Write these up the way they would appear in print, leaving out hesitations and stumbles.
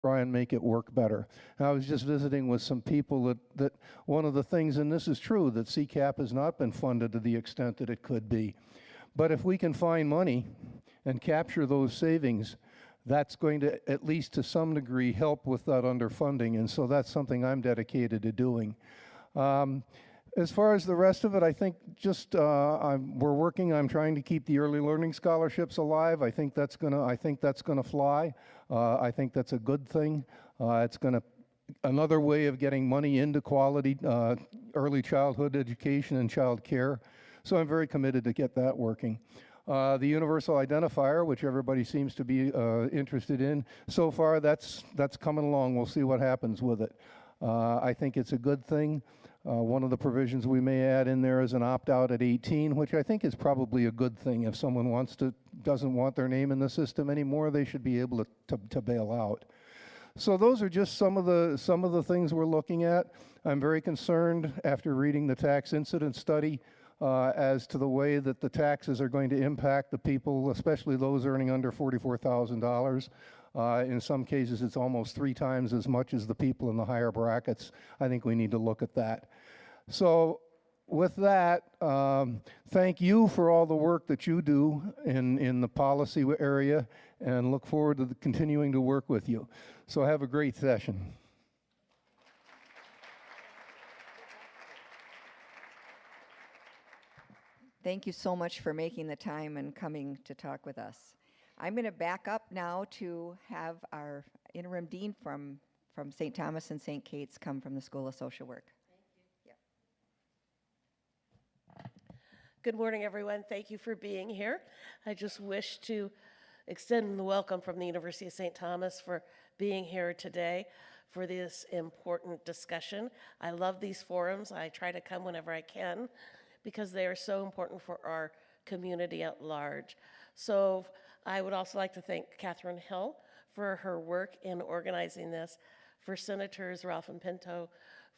try and make it work better. And I was just visiting with some people that one of the things, and this is true, that CCAP has not been funded to the extent that it could be. But if we can find money and capture those savings, that's going to, at least to some degree, help with that underfunding. And so that's something I'm dedicated to doing. As far as the rest of it, I think just we're working on trying to keep the early learning scholarships alive. I think that's gonna fly. I think that's a good thing. It's another way of getting money into quality early childhood education and child care. So I'm very committed to get that working. The universal identifier, which everybody seems to be interested in, so far that's coming along. We'll see what happens with it. I think it's a good thing. One of the provisions we may add in there is an opt-out at 18, which I think is probably a good thing. If someone doesn't want their name in the system anymore, they should be able to bail out. So those are just some of the things we're looking at. I'm very concerned after reading the tax incident study as to the way that the taxes are going to impact the people, especially those earning under $44,000. In some cases, it's almost 3 times as much as the people in the higher brackets. I think we need to look at that. So with that, thank you for all the work that you do in the policy area, and look forward to continuing to work with you. So have a great session. Thank you so much for making the time and coming to talk with us. I'm going to back up now to have our interim dean from St. Thomas and St. Kate's come from the School of Social Work. Thank you. Yeah. Good morning, everyone. Thank you for being here. I just wish to extend the welcome from the University of St. Thomas for being here today for this important discussion. I love these forums. I try to come whenever I can because they are so important for our community at large. So I would also like to thank Catherine Hill for her work in organizing this, for Senators Ralph and Pinto,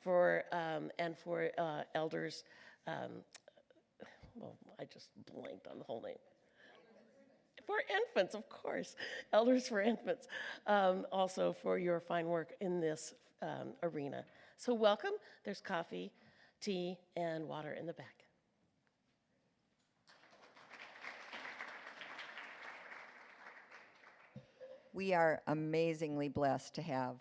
and for elders, well, I just blanked on the whole name. For infants, of course, elders for infants, also for your fine work in this arena. So welcome. There's coffee, tea, and water in the back. We are amazingly blessed to have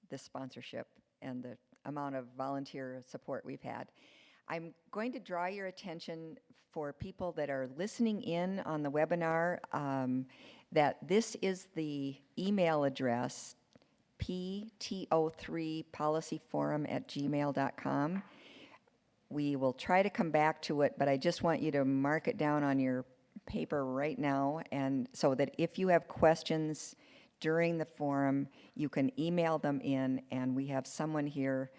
this sponsorship and the amount of volunteer support we've had. I'm going to draw your attention for people that are listening in on the webinar that this is the email address, pto3policyforum@gmail.com. We will try to come back to it, but I just want you to mark it down on your paper right now, and so that if you have questions during the forum, you can email them in, and we have someone here,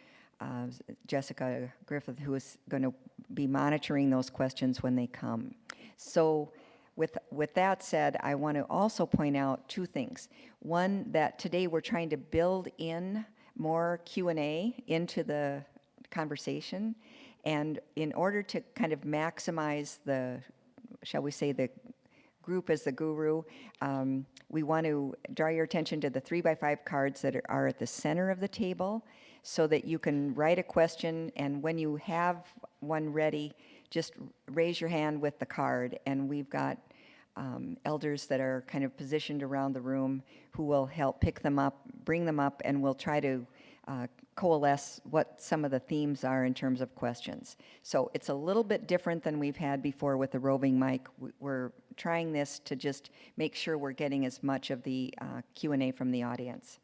Jessica Griffith, who is going to be monitoring those questions when they come. So with that said, I want to also point out 2 things. One, that today we're trying to build in more Q&A into the conversation, and in order to kind of maximize the, shall we say, the group as the guru, we want to draw your attention to the 3x5 cards that are at the center of the table so that you can write a question, and when you have one ready, just raise your hand with the card, and we've got elders that are kind of positioned around the room who will help pick them up, bring them up, and we'll try to coalesce what some of the themes are in terms of questions. So it's a little bit different than we've had before with the roving mic. We're trying this to just make sure we're getting as much of the Q&A from the audience.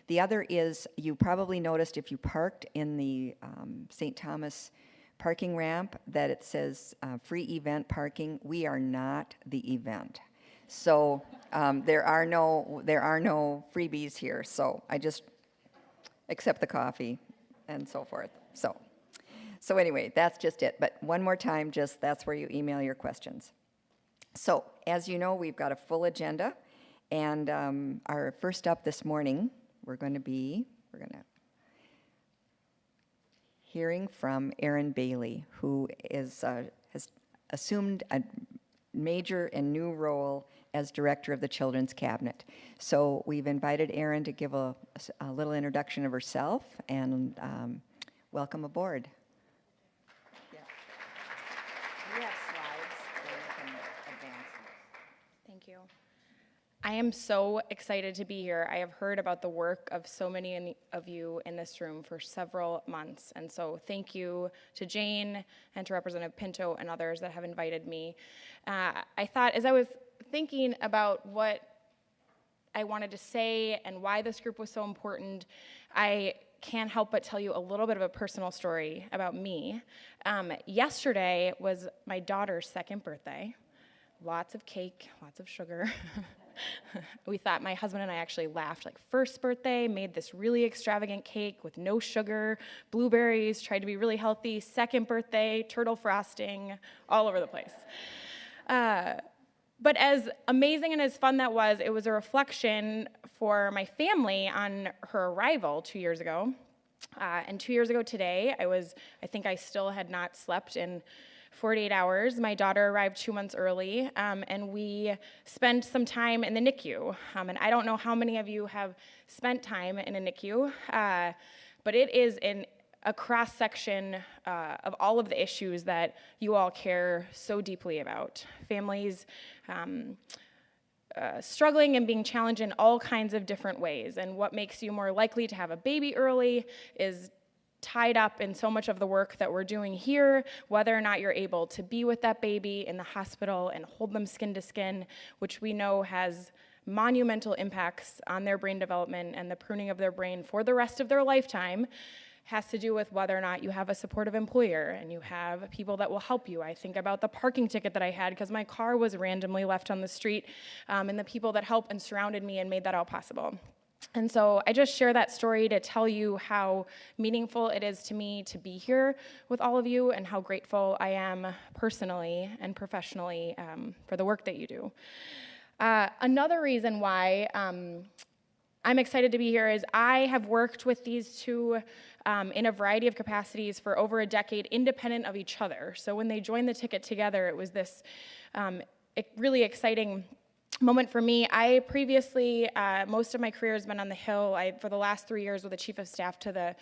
The other is, you probably noticed if you parked in the St. Thomas parking ramp that it says free event parking. We are not the event. So there are no freebies here. So I just except the coffee and so forth. So anyway, that's just it. But one more time, just that's where you email your questions. So as you know, we've got a full agenda, and our first up this morning, we're going to hearing from Erin Bailey, who has assumed a major and new role as director of the Children's Cabinet. So we've invited Erin to give a little introduction of herself, and welcome aboard. You have slides, or you can advance them. Thank you. I am so excited to be here. I have heard about the work of so many of you in this room for several months, and so thank you to Jane and to Representative Pinto and others that have invited me. I thought, as I was thinking about what I wanted to say and why this group was so important, I can't help but tell you a little bit of a personal story about me. Yesterday was my daughter's second birthday. Lots of cake, lots of sugar. We thought, my husband and I actually laughed, like, first birthday, made this really extravagant cake with no sugar, blueberries, tried to be really healthy. Second birthday, turtle frosting, all over the place. But as amazing and as fun that was, it was a reflection for my family on her arrival 2 years ago. And 2 years ago today, I think I still had not slept in 48 hours. My daughter arrived 2 months early, and we spent some time in the NICU. And I don't know how many of you have spent time in a NICU, but it is a cross-section of all of the issues that you all care so deeply about. Families struggling and being challenged in all kinds of different ways. And what makes you more likely to have a baby early is tied up in so much of the work that we're doing here, whether or not you're able to be with that baby in the hospital and hold them skin to skin, which we know has monumental impacts on their brain development and the pruning of their brain for the rest of their lifetime, has to do with whether or not you have a supportive employer and you have people that will help you. I think about the parking ticket that I had because my car was randomly left on the street, and the people that helped and surrounded me and made that all possible. And so I just share that story to tell you how meaningful it is to me to be here with all of you and how grateful I am personally and professionally for the work that you do. Another reason why I'm excited to be here is I have worked with these two in a variety of capacities for over a decade, independent of each other. So when they joined the ticket together, it was this really exciting moment for me. I previously, most of my career has been on the Hill. For the last 3 years, was the chief of staff to the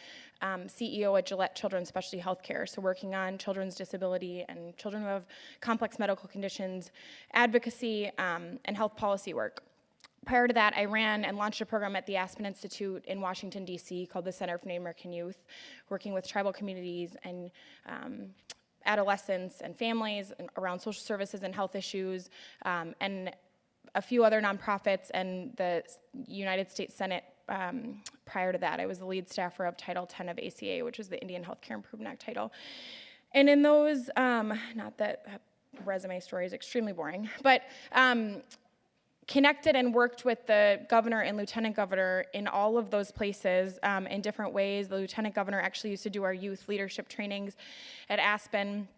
CEO at Gillette Children's Specialty Healthcare, so working on children's disability and children who have complex medical conditions, advocacy, and health policy work. Prior to that, I ran and launched a program at the Aspen Institute in Washington, D.C. called the Center for Native American Youth, working with tribal communities and adolescents and families around social services and health issues, and a few other nonprofits and the United States Senate prior to that. I was the lead staffer of Title 10 of ACA, which is the Indian Healthcare Improvement Act title. And in those, not that resume story is extremely boring, but connected and worked with the governor and lieutenant governor in all of those places in different ways. The lieutenant governor actually used to do our youth leadership trainings at Aspen.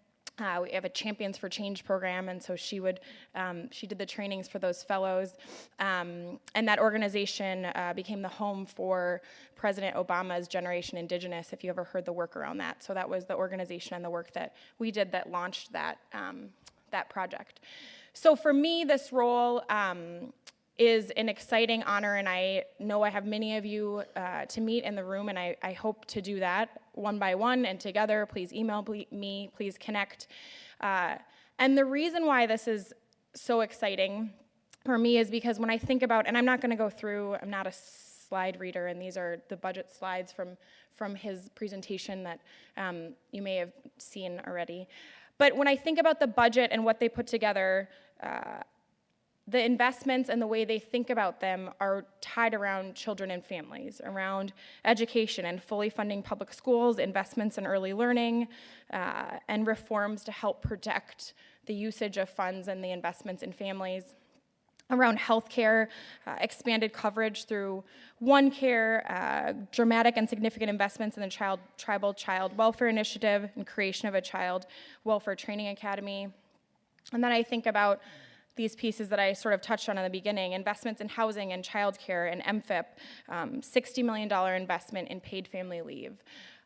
We have a Champions for Change program, and so she did the trainings for those fellows. And that organization became the home for President Obama's Generation Indigenous, if you ever heard the work around that. So that was the organization and the work that we did that launched that project. So for me, this role is an exciting honor, and I know I have many of you to meet in the room, and I hope to do that one by one and together. Please email me, please connect. And the reason why this is so exciting for me is because when I think about, and I'm not gonna go through, I'm not a slide reader, and these are the budget slides from his presentation that you may have seen already. But when I think about the budget and what they put together, the investments and the way they think about them are tied around children and families, around education and fully funding public schools, investments in early learning, and reforms to help protect the usage of funds and the investments in families. Around healthcare, expanded coverage through OneCare, dramatic and significant investments in the Tribal Child Welfare Initiative and creation of a Child Welfare Training Academy. And then I think about these pieces that I sort of touched on in the beginning, investments in housing and childcare and MFIP, $60 million investment in paid family leave.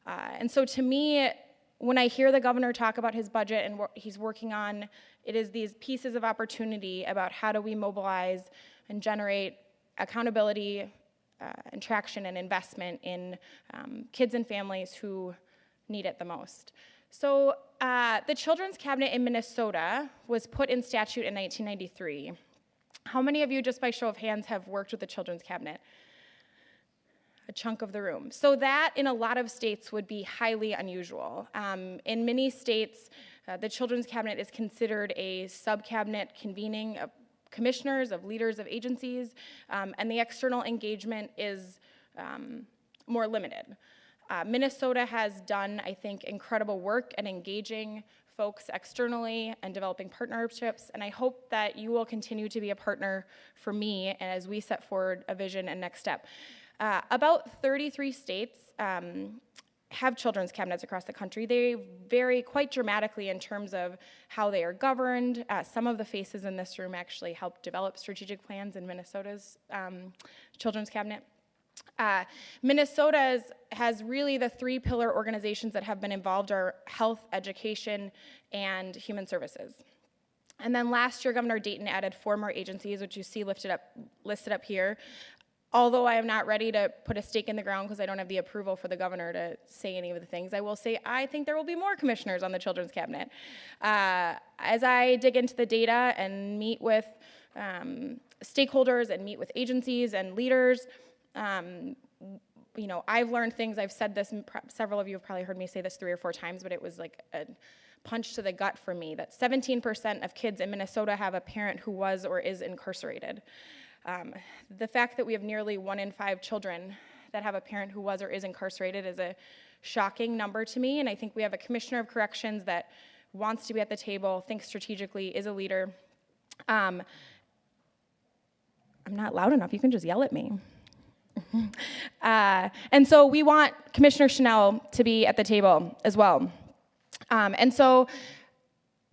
And so to me, when I hear the governor talk about his budget and what he's working on, it is these pieces of opportunity about how do we mobilize and generate accountability and traction and investment in kids and families who need it the most. So the Children's Cabinet in Minnesota was put in statute in 1993. How many of you, just by show of hands, have worked with the Children's Cabinet? A chunk of the room. So that, in a lot of states, would be highly unusual. In many states, the Children's Cabinet is considered a sub-cabinet convening of commissioners, of leaders of agencies, and the external engagement is more limited. Minnesota has done, I think, incredible work at engaging folks externally and developing partnerships, and I hope that you will continue to be a partner for me as we set forward a vision and next step. About 33 states have children's cabinets across the country. They vary quite dramatically in terms of how they are governed. Some of the faces in this room actually helped develop strategic plans in Minnesota's children's cabinet. Minnesota's has really the three pillar organizations that have been involved are health, education, and human services. And then last year, Governor Dayton added 4 more agencies, which you see listed up here. Although I am not ready to put a stake in the ground because I don't have the approval for the governor to say any of the things, I will say I think there will be more commissioners on the Children's Cabinet. As I dig into the data and meet with stakeholders and meet with agencies and leaders, I've learned things. I've said this, several of you have probably heard me say this 3 or 4 times, but it was like a punch to the gut for me that 17% of kids in Minnesota have a parent who was or is incarcerated. The fact that we have nearly 1 in 5 children that have a parent who was or is incarcerated is a shocking number to me, and I think we have a commissioner of corrections that wants to be at the table, thinks strategically, is a leader. I'm not loud enough, you can just yell at me. And so we want Commissioner Chanel to be at the table as well. And so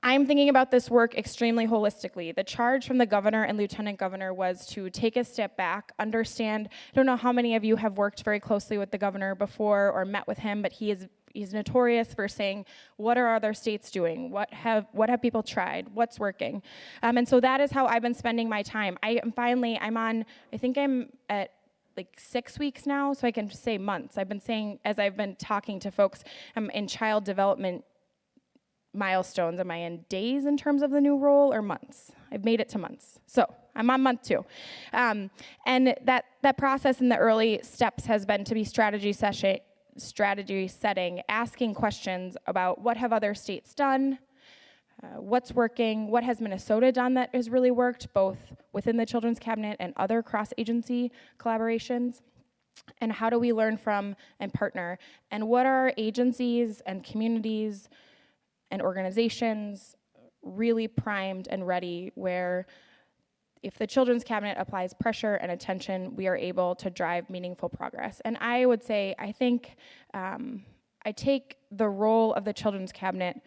I'm thinking about this work extremely holistically. The charge from the governor and lieutenant governor was to take a step back, understand. I don't know how many of you have worked very closely with the governor before or met with him, but he's notorious for saying, what are other states doing? What have people tried? What's working? And so that is how I've been spending my time. I'm at like 6 weeks now, so I can say months. I've been saying, as I've been talking to folks, I'm in child development milestones. Am I in days in terms of the new role or months? I've made it to months. So I'm on month 2. And that process in the early steps has been to be strategy setting, asking questions about what have other states done, what's working, what has Minnesota done that has really worked, both within the Children's Cabinet and other cross-agency collaborations, and how do we learn from and partner, and what are agencies and communities and organizations really primed and ready where if the Children's Cabinet applies pressure and attention, we are able to drive meaningful progress. And I would say, I think I take the role of the Children's Cabinet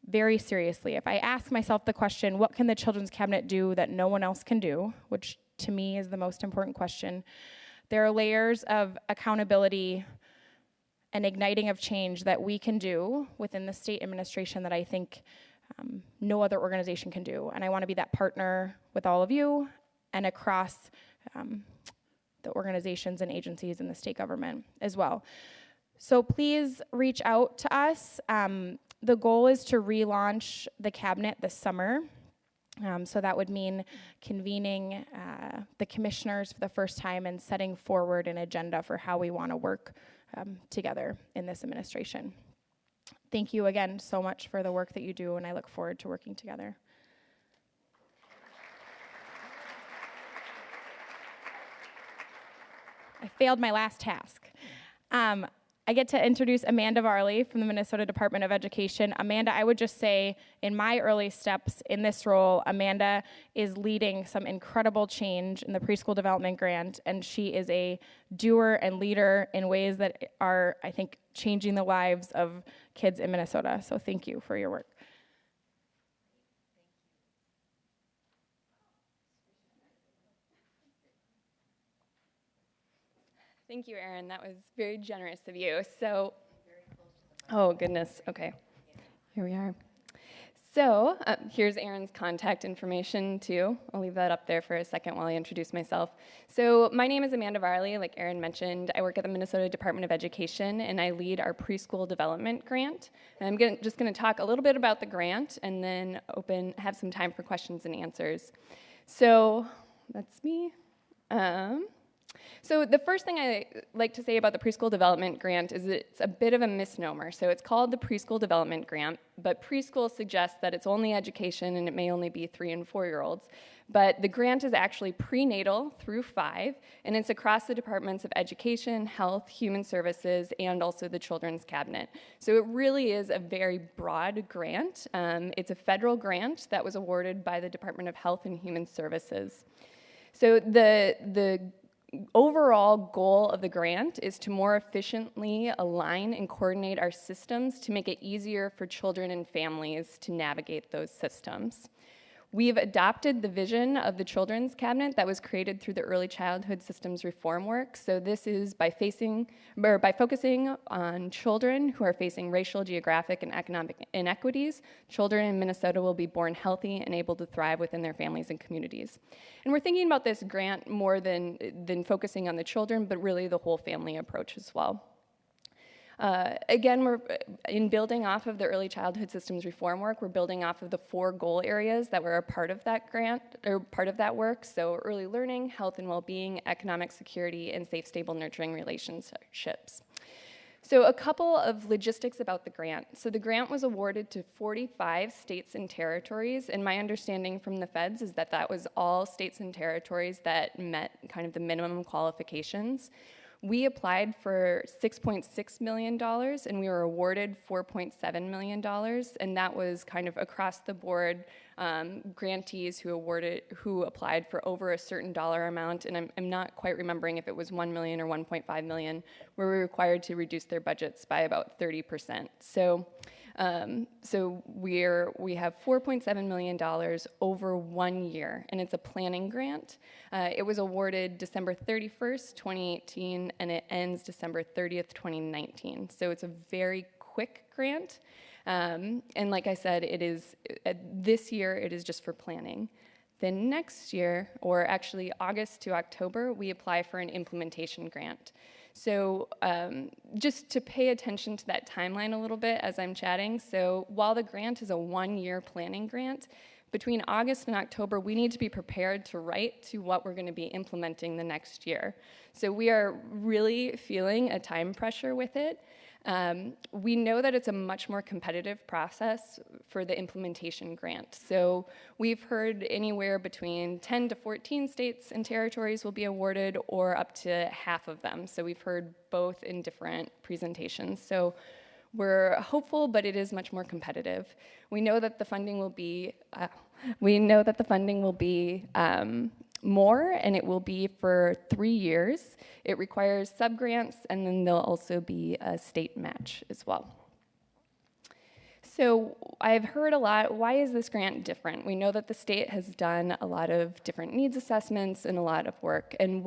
very seriously. If I ask myself the question, what can the Children's Cabinet do that no one else can do, which to me is the most important question, there are layers of accountability and igniting of change that we can do within the state administration that I think no other organization can do. And I want to be that partner with all of you and across the organizations and agencies in the state government as well. So please reach out to us. The goal is to relaunch the cabinet this summer. So that would mean convening the commissioners for the first time and setting forward an agenda for how we want to work together in this administration. Thank you again so much for the work that you do, and I look forward to working together. I failed my last task. I get to introduce Amanda Varley from the Minnesota Department of Education. Amanda, I would just say, in my early steps in this role, Amanda is leading some incredible change in the preschool development grant, and she is a doer and leader in ways that are, I think, changing the lives of kids in Minnesota. So thank you for your work. Thank you, Erin. That was very generous of you. So Oh, goodness. Okay. Here we are. So here's Erin's contact information, too. I'll leave that up there for a second while I introduce myself. So my name is Amanda Varley. Like Erin mentioned, I work at the Minnesota Department of Education, and I lead our preschool development grant. And I'm just going to talk a little bit about the grant and then have some time for questions and answers. So that's me. So the first thing I like to say about the preschool development grant is it's a bit of a misnomer. So it's called the preschool development grant, but preschool suggests that it's only education and it may only be 3- and 4-year-olds. But the grant is actually prenatal through 5, and it's across the departments of education, health, human services, and also the children's cabinet. So it really is a very broad grant. It's a federal grant that was awarded by the Department of Health and Human Services. So the overall goal of the grant is to more efficiently align and coordinate our systems to make it easier for children and families to navigate those systems. We've adopted the vision of the Children's Cabinet that was created through the Early Childhood Systems Reform work. So this is by focusing on children who are facing racial, geographic, and economic inequities. Children in Minnesota will be born healthy and able to thrive within their families and communities. And we're thinking about this grant more than focusing on the children, but really the whole family approach as well. Again, we're in building off of the early childhood systems reform work, we're building off of the 4 goal areas that were a part of that grant, or part of that work. So early learning, health and well-being, economic security, and safe, stable, nurturing relationships. So a couple of logistics about the grant. So the grant was awarded to 45 states and territories, and my understanding from the feds is that that was all states and territories that met kind of the minimum qualifications. We applied for $6.6 million, and we were awarded $4.7 million, and that was kind of across the board grantees who applied for over a certain dollar amount, and I'm not quite remembering if it was $1 million or $1.5 million, were required to reduce their budgets by about 30%. So we have $4.7 million over 1 year, and it's a planning grant. It was awarded December 31st, 2018, and it ends December 30th, 2019. So it's a very quick grant. And like I said, this year it is just for planning. Then next year, or actually August to October, we apply for an implementation grant. So just to pay attention to that timeline a little bit as I'm chatting, so while the grant is a 1-year planning grant, between August and October, we need to be prepared to write to what we're going to be implementing the next year. So we are really feeling a time pressure with it. We know that it's a much more competitive process for the implementation grant. So we've heard anywhere between 10 to 14 states and territories will be awarded, or up to half of them. So we've heard both in different presentations. So we're hopeful, but it is much more competitive. We know that the funding will be more, and it will be for 3 years. It requires subgrants, and then there'll also be a state match as well. So I've heard a lot, why is this grant different? We know that the state has done a lot of different needs assessments and a lot of work, and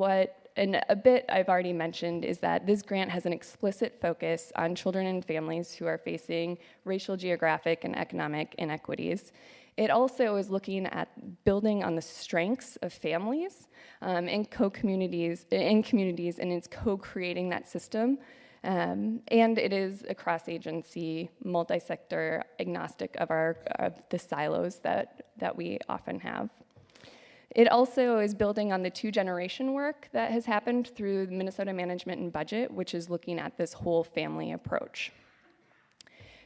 a bit I've already mentioned is that this grant has an explicit focus on children and families who are facing racial, geographic, and economic inequities. It also is looking at building on the strengths of families and communities, and it's co-creating that system. And it is a cross-agency, multi-sector, agnostic of the silos that we often have. It also is building on the 2-generation work that has happened through Minnesota Management and Budget, which is looking at this whole family approach.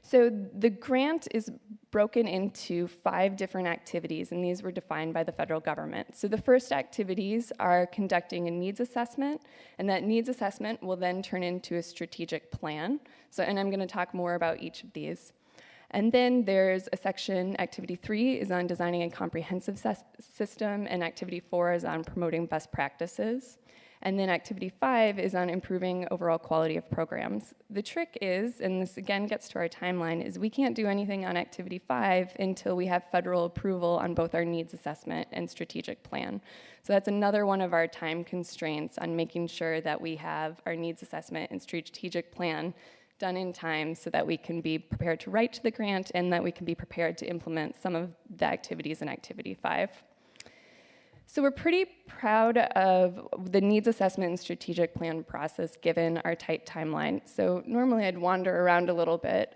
So the grant is broken into 5 different activities, and these were defined by the federal government. So the first activities are conducting a needs assessment, and that needs assessment will then turn into a strategic plan. And I'm going to talk more about each of these. And then there's a section, activity 3 is on designing a comprehensive system, and activity 4 is on promoting best practices. And then activity 5 is on improving overall quality of programs. The trick is, and this again gets to our timeline, is we can't do anything on activity 5 until we have federal approval on both our needs assessment and strategic plan. So that's another one of our time constraints on making sure that we have our needs assessment and strategic plan done in time so that we can be prepared to write to the grant and that we can be prepared to implement some of the activities in Activity 5. So we're pretty proud of the needs assessment and strategic plan process given our tight timeline. So normally I'd wander around a little bit,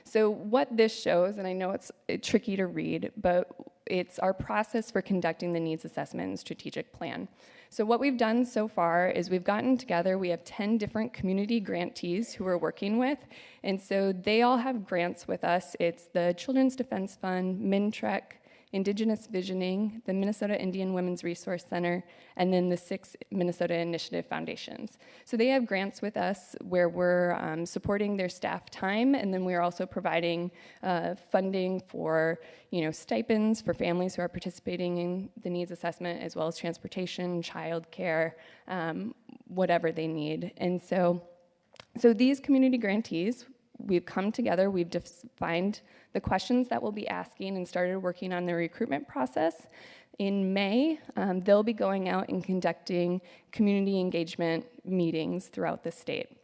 so what this shows, and I know it's tricky to read, but it's our process for conducting the needs assessment and strategic plan. So what we've done so far is we've gotten together, we have 10 different community grantees who we're working with, and so they all have grants with us. It's the Children's Defense Fund, MinTrek, Indigenous Visioning, the Minnesota Indian Women's Resource Center, and then the 6 Minnesota Initiative Foundations. So they have grants with us where we're supporting their staff time, and then we're also providing funding for stipends for families who are participating in the needs assessment, as well as transportation, childcare, whatever they need. And so these community grantees, we've come together, we've defined the questions that we'll be asking and started working on the recruitment process. In May, they'll be going out and conducting community engagement meetings throughout the state.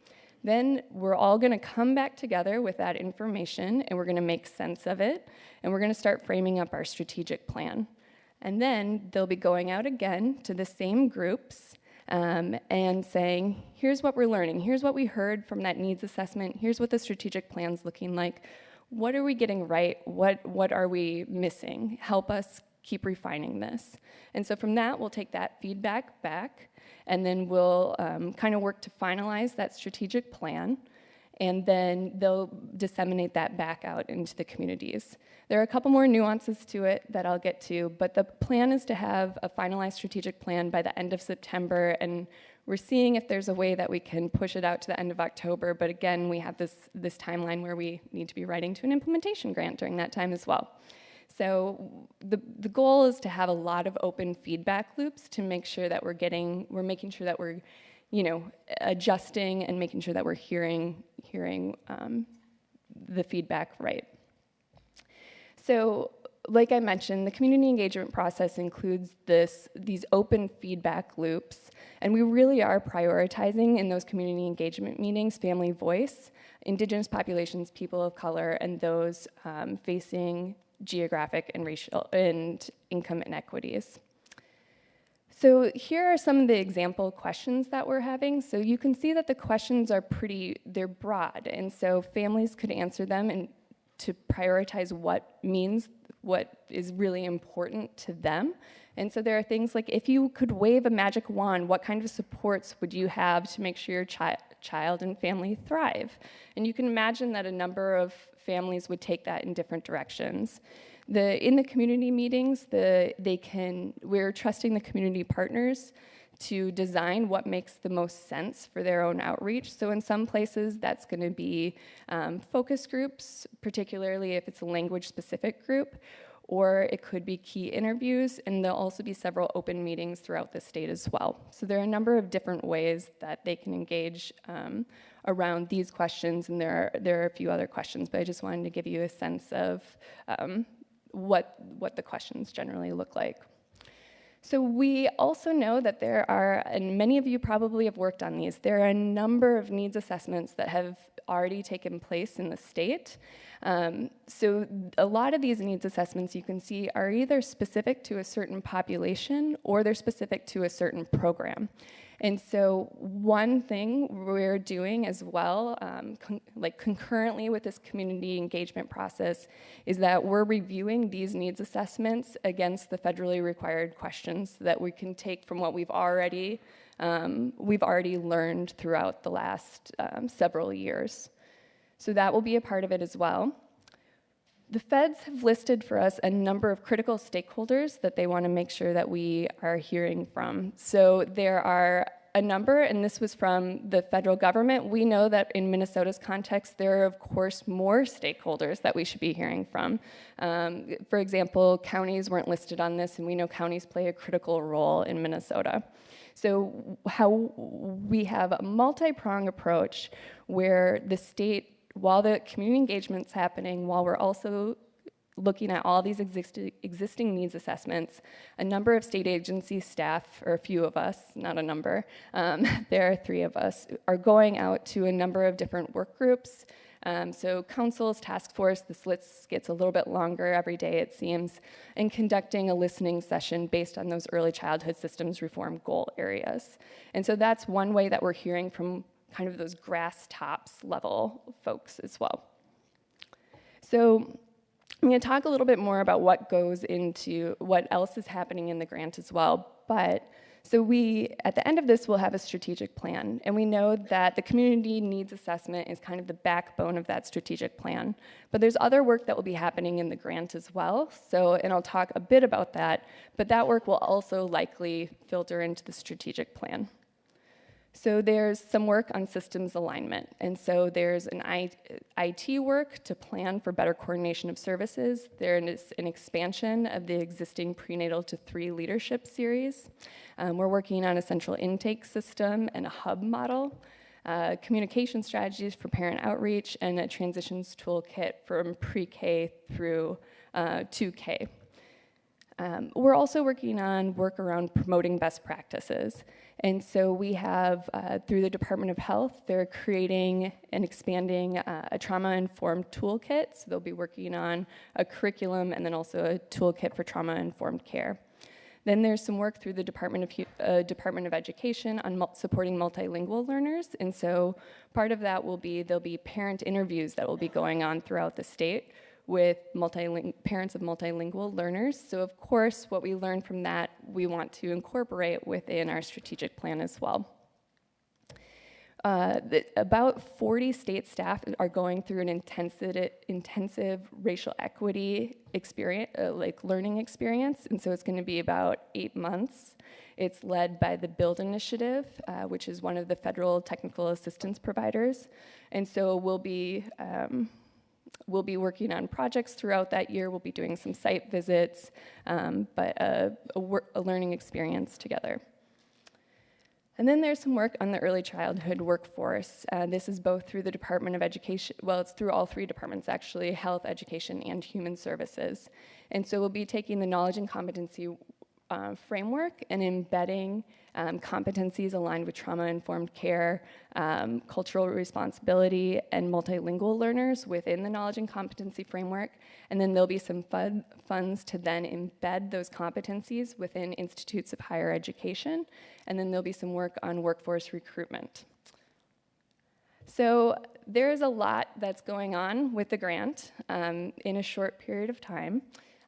Then we're all gonna come back together with that information and we're gonna make sense of it and we're gonna start framing up our strategic plan. And then they'll be going out again to the same groups and saying, here's what we're learning, here's what we heard from that needs assessment, here's what the strategic plan's looking like, what are we getting right, what are we missing, help us keep refining this. And so from that, we'll take that feedback back, and then we'll kind of work to finalize that strategic plan, and then they'll disseminate that back out into the communities. There are a couple more nuances to it that I'll get to, but the plan is to have a finalized strategic plan by the end of September, and we're seeing if there's a way that we can push it out to the end of October, but again, we have this timeline where we need to be writing to an implementation grant during that time as well. So the goal is to have a lot of open feedback loops to make sure that we're making sure that we're adjusting and making sure that we're hearing the feedback right. So, like I mentioned, the community engagement process includes these open feedback loops, and we really are prioritizing in those community engagement meetings family voice, Indigenous populations, people of color, and those facing geographic and racial and income inequities. So here are some of the example questions that we're having. So you can see that the questions are they're broad, and so families could answer them and to prioritize what is really important to them. And so there are things like, if you could wave a magic wand, what kind of supports would you have to make sure your child and family thrive? And you can imagine that a number of families would take that in different directions. In the community meetings, we're trusting the community partners to design what makes the most sense for their own outreach. So in some places, that's gonna be focus groups, particularly if it's a language-specific group, or it could be key interviews, and there'll also be several open meetings throughout the state as well. So there are a number of different ways that they can engage around these questions, and there are a few other questions, but I just wanted to give you a sense of what the questions generally look like. So we also know that there are, and many of you probably have worked on these, there are a number of needs assessments that have already taken place in the state. So a lot of these needs assessments you can see are either specific to a certain population or they're specific to a certain program. And so one thing we're doing as well, concurrently with this community engagement process, is that we're reviewing these needs assessments against the federally required questions that we can take from what we've already learned throughout the last several years. So that will be a part of it as well. The feds have listed for us a number of critical stakeholders that they want to make sure that we are hearing from. So there are a number, and this was from the federal government. We know that in Minnesota's context, there are, of course, more stakeholders that we should be hearing from. For example, counties weren't listed on this, and we know counties play a critical role in Minnesota. So how we have a multi-pronged approach where the state, while the community engagement's happening, while we're also looking at all these existing needs assessments. A number of state agency staff, or a few of us, not a number, there are 3 of us, are going out to a number of different work groups. So councils, task force, this list gets a little bit longer every day, it seems, and conducting a listening session based on those early childhood systems reform goal areas. And so that's one way that we're hearing from kind of those grass tops level folks as well. So I'm going to talk a little bit more about what goes into what else is happening in the grant as well. But so we, at the end of this, will have a strategic plan. And we know that the community needs assessment is kind of the backbone of that strategic plan. But there's other work that will be happening in the grant as well. So, and I'll talk a bit about that, but that work will also likely filter into the strategic plan. So there's some work on systems alignment. And so there's an IT work to plan for better coordination of services. There is an expansion of the existing prenatal to 3 leadership series. We're working on a central intake system and a hub model, communication strategies for parent outreach, and a transitions toolkit from pre-K through 2K. We're also working on work around promoting best practices. And so we have, through the Department of Health, they're creating and expanding a trauma-informed toolkit. So they'll be working on a curriculum and then also a toolkit for trauma-informed care. Then there's some work through the Department of Education on supporting multilingual learners. And so part of that will be, there'll be parent interviews that will be going on throughout the state with parents of multilingual learners. So of course, what we learn from that, we want to incorporate within our strategic plan as well. About 40 state staff are going through an intensive racial equity experience, learning experience, and so it's going to be about 8 months. It's led by the BUILD initiative, which is one of the federal technical assistance providers, and so we'll be working on projects throughout that year. We'll be doing some site visits, but a learning experience together. And then there's some work on the early childhood workforce. This is both through the Department of Education, well, it's through all 3 departments actually, Health, Education, and Human Services. And so we'll be taking the knowledge and competency framework and embedding competencies aligned with trauma-informed care, cultural responsibility, and multilingual learners within the knowledge and competency framework. And then there'll be some funds to then embed those competencies within institutes of higher education. And then there'll be some work on workforce recruitment. So there's a lot that's going on with the grant in a short period of time.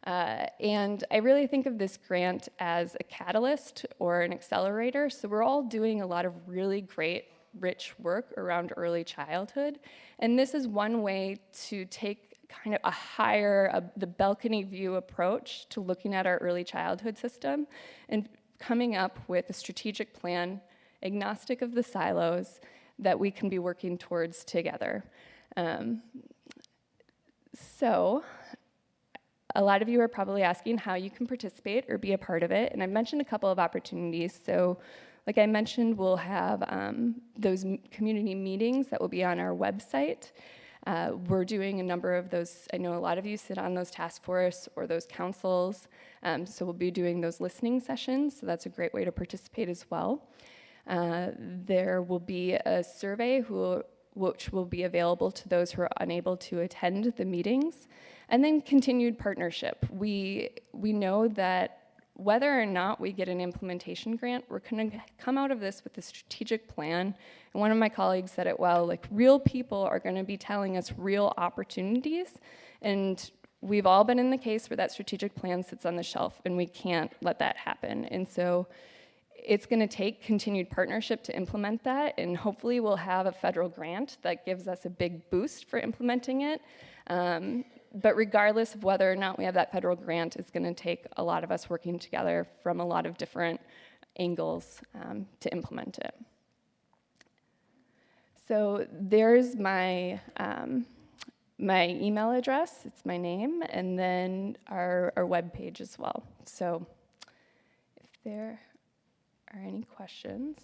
And I really think of this grant as a catalyst or an accelerator. So we're all doing a lot of really great, rich work around early childhood. And this is one way to take kind of a higher, the balcony view approach to looking at our early childhood system and coming up with a strategic plan, agnostic of the silos, that we can be working towards together. So a lot of you are probably asking how you can participate or be a part of it, and I've mentioned a couple of opportunities. So like I mentioned, we'll have those community meetings that will be on our website. We're doing a number of those. I know a lot of you sit on those task force or those councils, so we'll be doing those listening sessions, so that's a great way to participate as well. There will be a survey which will be available to those who are unable to attend the meetings. And then continued partnership. We know that whether or not we get an implementation grant, we're going to come out of this with a strategic plan. And one of my colleagues said it well, like real people are going to be telling us real opportunities. And we've all been in the case where that strategic plan sits on the shelf and we can't let that happen. And so it's going to take continued partnership to implement that, and hopefully we'll have a federal grant that gives us a big boost for implementing it. But regardless of whether or not we have that federal grant, it's going to take a lot of us working together from a lot of different angles to implement it. So there's my my email address. It's my name, and then our webpage as well. So if there are any questions.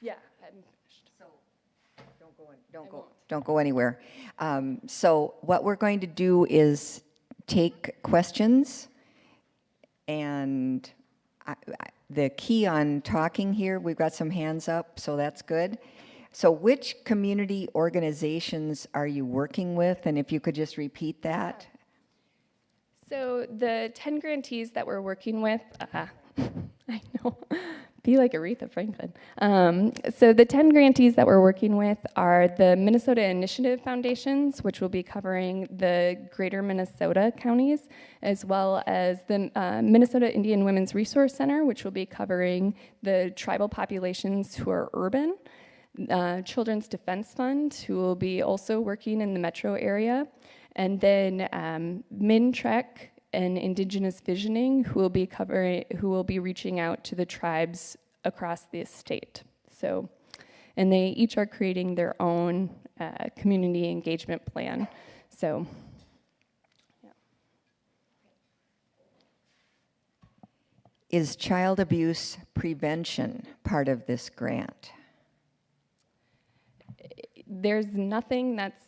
Yeah, I'm finished. So Don't go anywhere. So what we're going to do is take questions, and the key on talking here, we've got some hands up, so that's good. So which community organizations are you working with? And if you could just repeat that. So the 10 grantees that we're working with, I know, be like Aretha Franklin. So the 10 grantees that we're working with are the Minnesota Initiative Foundations, which will be covering the greater Minnesota counties, as well as the Minnesota Indian Women's Resource Center, which will be covering the tribal populations who are urban, Children's Defense Fund, who will be also working in the metro area, and then MinTrek and Indigenous Visioning, who will be reaching out to the tribes across the state. So, and they each are creating their own community engagement plan. So, yeah. Is child abuse prevention part of this grant? There's nothing that's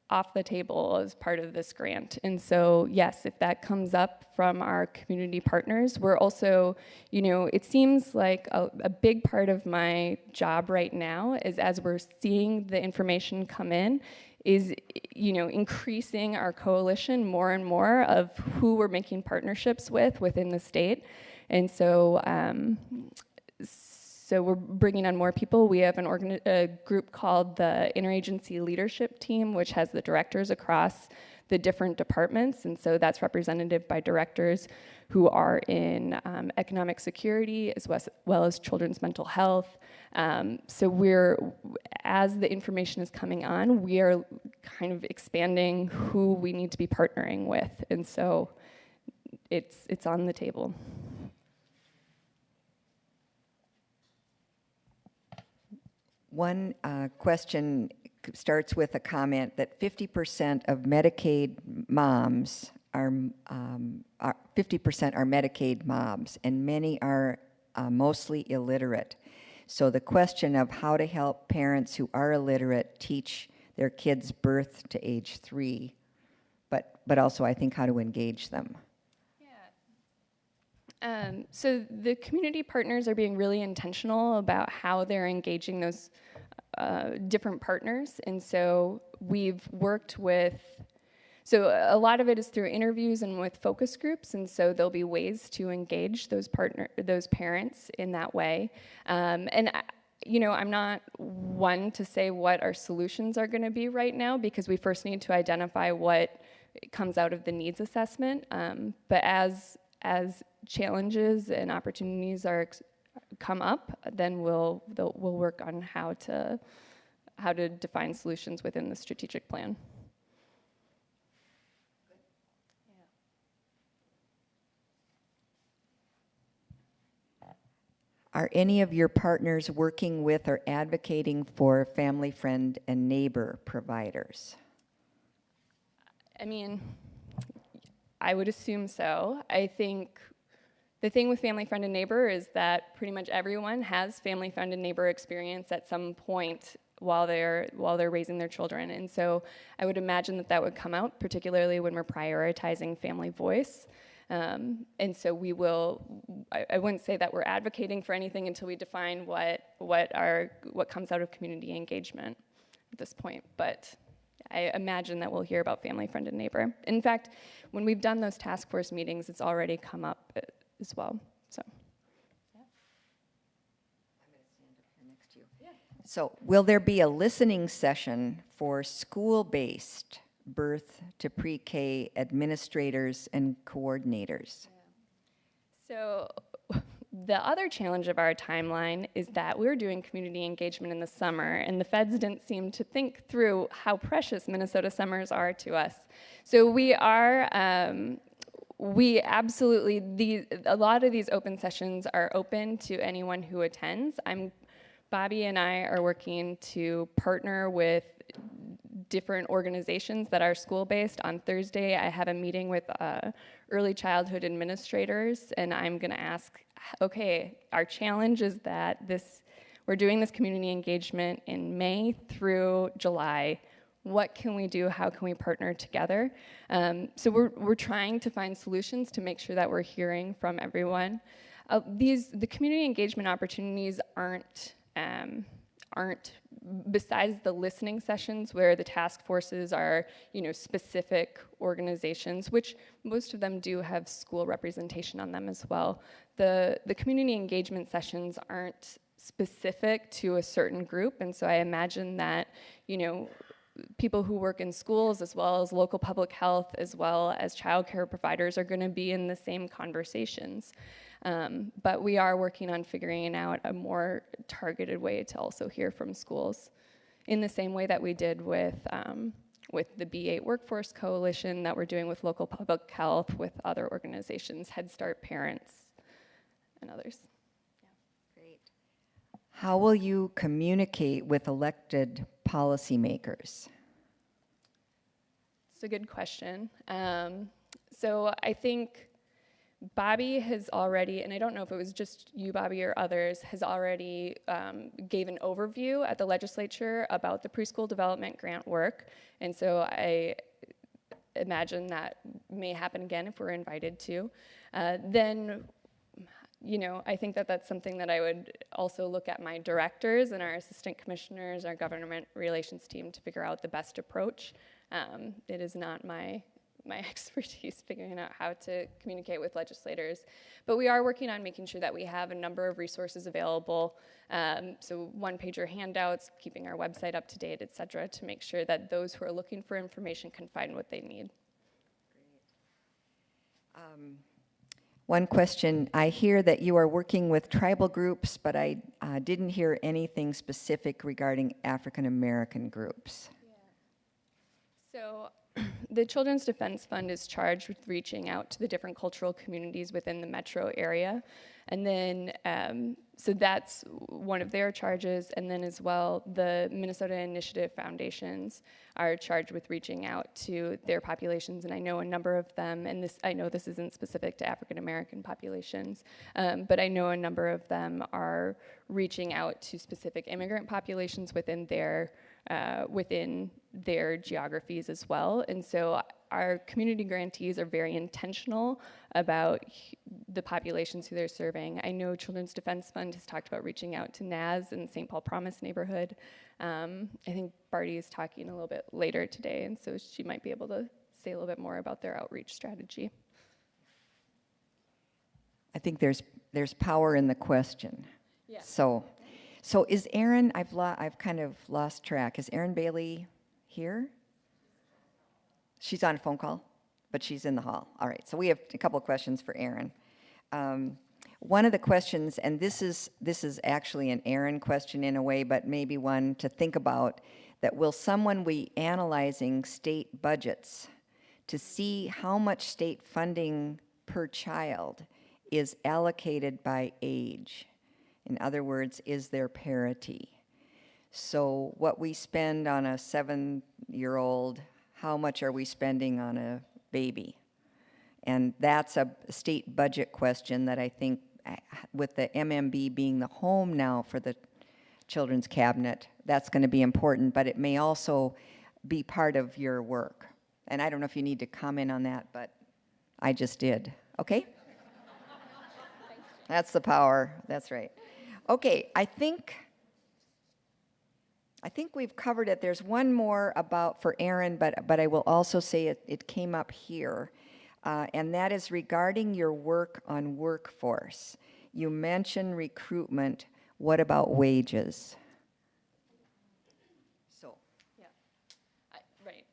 off the table as part of this grant. And so, yes, if that comes up from our community partners, we're also, it seems like a big part of my job right now is, as we're seeing the information come in, is, increasing our coalition more and more of who we're making partnerships with within the state. And so, so we're bringing on more people. We have a group called the Interagency Leadership Team, which has the directors across the different departments. And so that's representative by directors who are in economic security, as well as children's mental health. So as the information is coming on, we are kind of expanding who we need to be partnering with. And so it's on the table. One question starts with a comment that 50% of Medicaid moms are 50% are Medicaid moms, and many are mostly illiterate. So the question of how to help parents who are illiterate teach their kids birth to age 3, but also I think how to engage them. So the community partners are being really intentional about how they're engaging those different partners. And so we've worked with, so a lot of it is through interviews and with focus groups. And so there'll be ways to engage those parents in that way. And I'm not one to say what our solutions are going to be right now, because we first need to identify what comes out of the needs assessment. But as challenges and opportunities come up, then we'll work on how to define solutions within the strategic plan. Are any of your partners working with or advocating for family, friend, and neighbor providers? I mean, I would assume so. I think the thing with family, friend, and neighbor is that pretty much everyone has family, friend, and neighbor experience at some point while they're raising their children. And so I would imagine that would come out, particularly when we're prioritizing family voice. And so I wouldn't say that we're advocating for anything until we define what comes out of community engagement at this point. But I imagine that we'll hear about family, friend, and neighbor. In fact, when we've done those task force meetings, it's already come up as well. So, yeah. I'm going to stand up here next to you. Yeah. So, will there be a listening session for school-based birth to pre-K administrators and coordinators? So the other challenge of our timeline is that we're doing community engagement in the summer, and the feds didn't seem to think through how precious Minnesota summers are to us. So we are, a lot of these open sessions are open to anyone who attends. Bobby and I are working to partner with different organizations that are school-based. On Thursday, I have a meeting with early childhood administrators, and I'm going to ask, okay, our challenge is that we're doing this community engagement in May through July. What can we do? How can we partner together? So we're trying to find solutions to make sure that we're hearing from everyone. The community engagement opportunities aren't besides the listening sessions where the task forces are, specific organizations, which most of them do have school representation on them as well. The community engagement sessions aren't specific to a certain group, and so I imagine that, people who work in schools as well as local public health as well as childcare providers are going to be in the same conversations. But we are working on figuring out a more targeted way to also hear from schools in the same way that we did with the B8 Workforce Coalition that we're doing with local public health, with other organizations, Head Start parents, and others. Great. How will you communicate with elected policymakers? It's a good question. So I think Bobby has already, and I don't know if it was just you, Bobby, or others, has already gave an overview at the legislature about the preschool development grant work. And so I imagine that may happen again if we're invited to. Then, I think that that's something that I would also look at my directors and our assistant commissioners, our government relations team to figure out the best approach. It is not my expertise figuring out how to communicate with legislators. But we are working on making sure that we have a number of resources available. So one-pager handouts, keeping our website up to date, et cetera, to make sure that those who are looking for information can find what they need. One question, I hear that you are working with tribal groups, but I didn't hear anything specific regarding African American groups. So the Children's Defense Fund is charged with reaching out to the different cultural communities within the metro area. And then, so that's one of their charges. And then as well, the Minnesota Initiative Foundations are charged with reaching out to their populations. And I know a number of them, and I know this isn't specific to African American populations, but I know a number of them are reaching out to specific immigrant populations within their geographies as well. And so our community grantees are very intentional about the populations who they're serving. I know Children's Defense Fund has talked about reaching out to Naz in St. Paul Promise neighborhood. I think Barty is talking a little bit later today, and so she might be able to say a little bit more about their outreach strategy. I think there's power in the question. Yeah. So is Erin, I've kind of lost track. Is Erin Bailey here? She's on a phone call, but she's in the hall. All right, so we have a couple of questions for Erin. One of the questions, and this is actually an Erin question in a way, but maybe one to think about, that will someone be analyzing state budgets to see how much state funding per child is allocated by age? In other words, is there parity? So what we spend on a 7-year-old, how much are we spending on a baby? And that's a state budget question that I think, with the MMB being the home now for the Children's Cabinet, that's going to be important, but it may also be part of your work. And I don't know if you need to comment on that, but I just did. Okay? That's the power. That's right. Okay, I think we've covered it. There's one more for Erin, but I will also say it came up here, and that is regarding your work on workforce. You mentioned recruitment. What about wages? So. Yeah, right.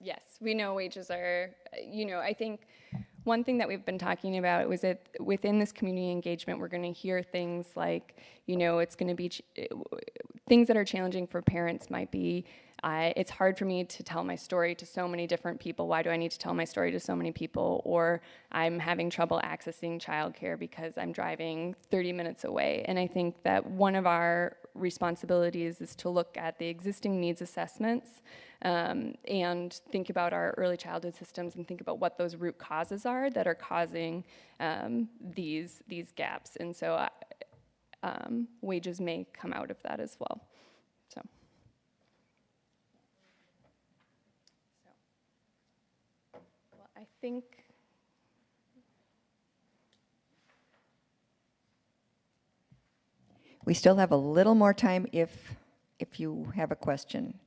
Yes, we know wages are, I think one thing that we've been talking about was that within this community engagement, we're going to hear things like, it's going to be things that are challenging for parents might be, it's hard for me to tell my story to so many different people. Why do I need to tell my story to so many people? Or I'm having trouble accessing childcare because I'm driving 30 minutes away. And I think that one of our responsibilities is to look at the existing needs assessments and think about our early childhood systems and think about what those root causes are that are causing these gaps. And so wages may come out of that as well. So. Well, I think. We still have a little more time if you have a question.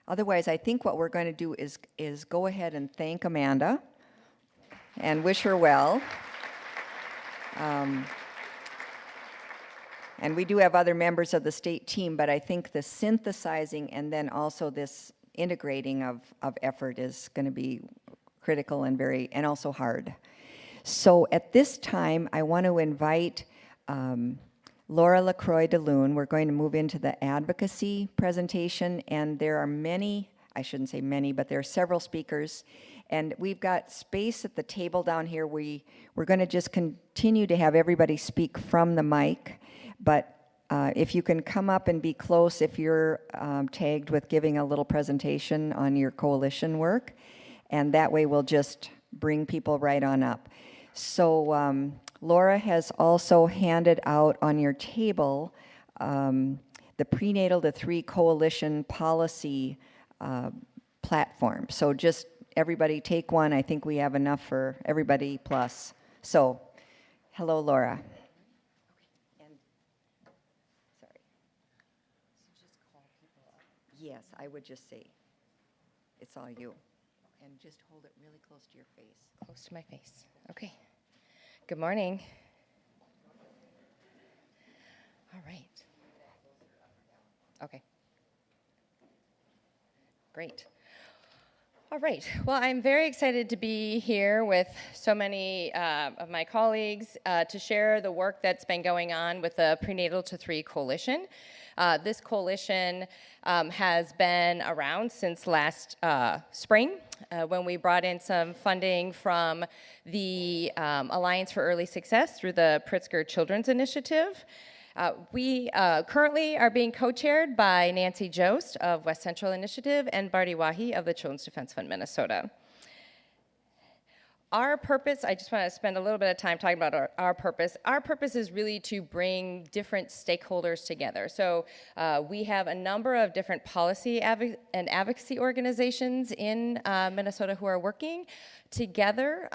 Otherwise, I think what we're going to do is go ahead and thank Amanda and wish her well. And we do have other members of the state team, but I think the synthesizing and then also this integrating of effort is going to be critical and and also hard. So at this time, I want to invite Laura LaCroix DeLune. We're going to move into the advocacy presentation, and there are many, I shouldn't say many, but there are several speakers, and we've got space at the table down here. We're going to just continue to have everybody speak from the mic, but if you can come up and be close if you're tagged with giving a little presentation on your coalition work, and that way we'll just bring people right on up. So Laura has also handed out on your table the PreNatal to 3 Coalition policy platform. So just everybody take one. I think we have enough for everybody plus. So, hello, Laura. And, sorry. Yes, I would just say, it's all you. And just hold it really close to your face. Close to my face. Okay. Good morning. All right. Okay. Great. All right. Well, I'm very excited to be here with so many of my colleagues to share the work that's been going on with the PreNatal to 3 Coalition. This coalition has been around since last spring when we brought in some funding from the Alliance for Early Success through the Pritzker Children's Initiative. We currently are being co-chaired by Nancy Jost of West Central Initiative and Barty Wahi of the Children's Defense Fund Minnesota. Our purpose, I just want to spend a little bit of time talking about our purpose. Our purpose is really to bring different stakeholders together. So we have a number of different policy and advocacy organizations in Minnesota who are working together.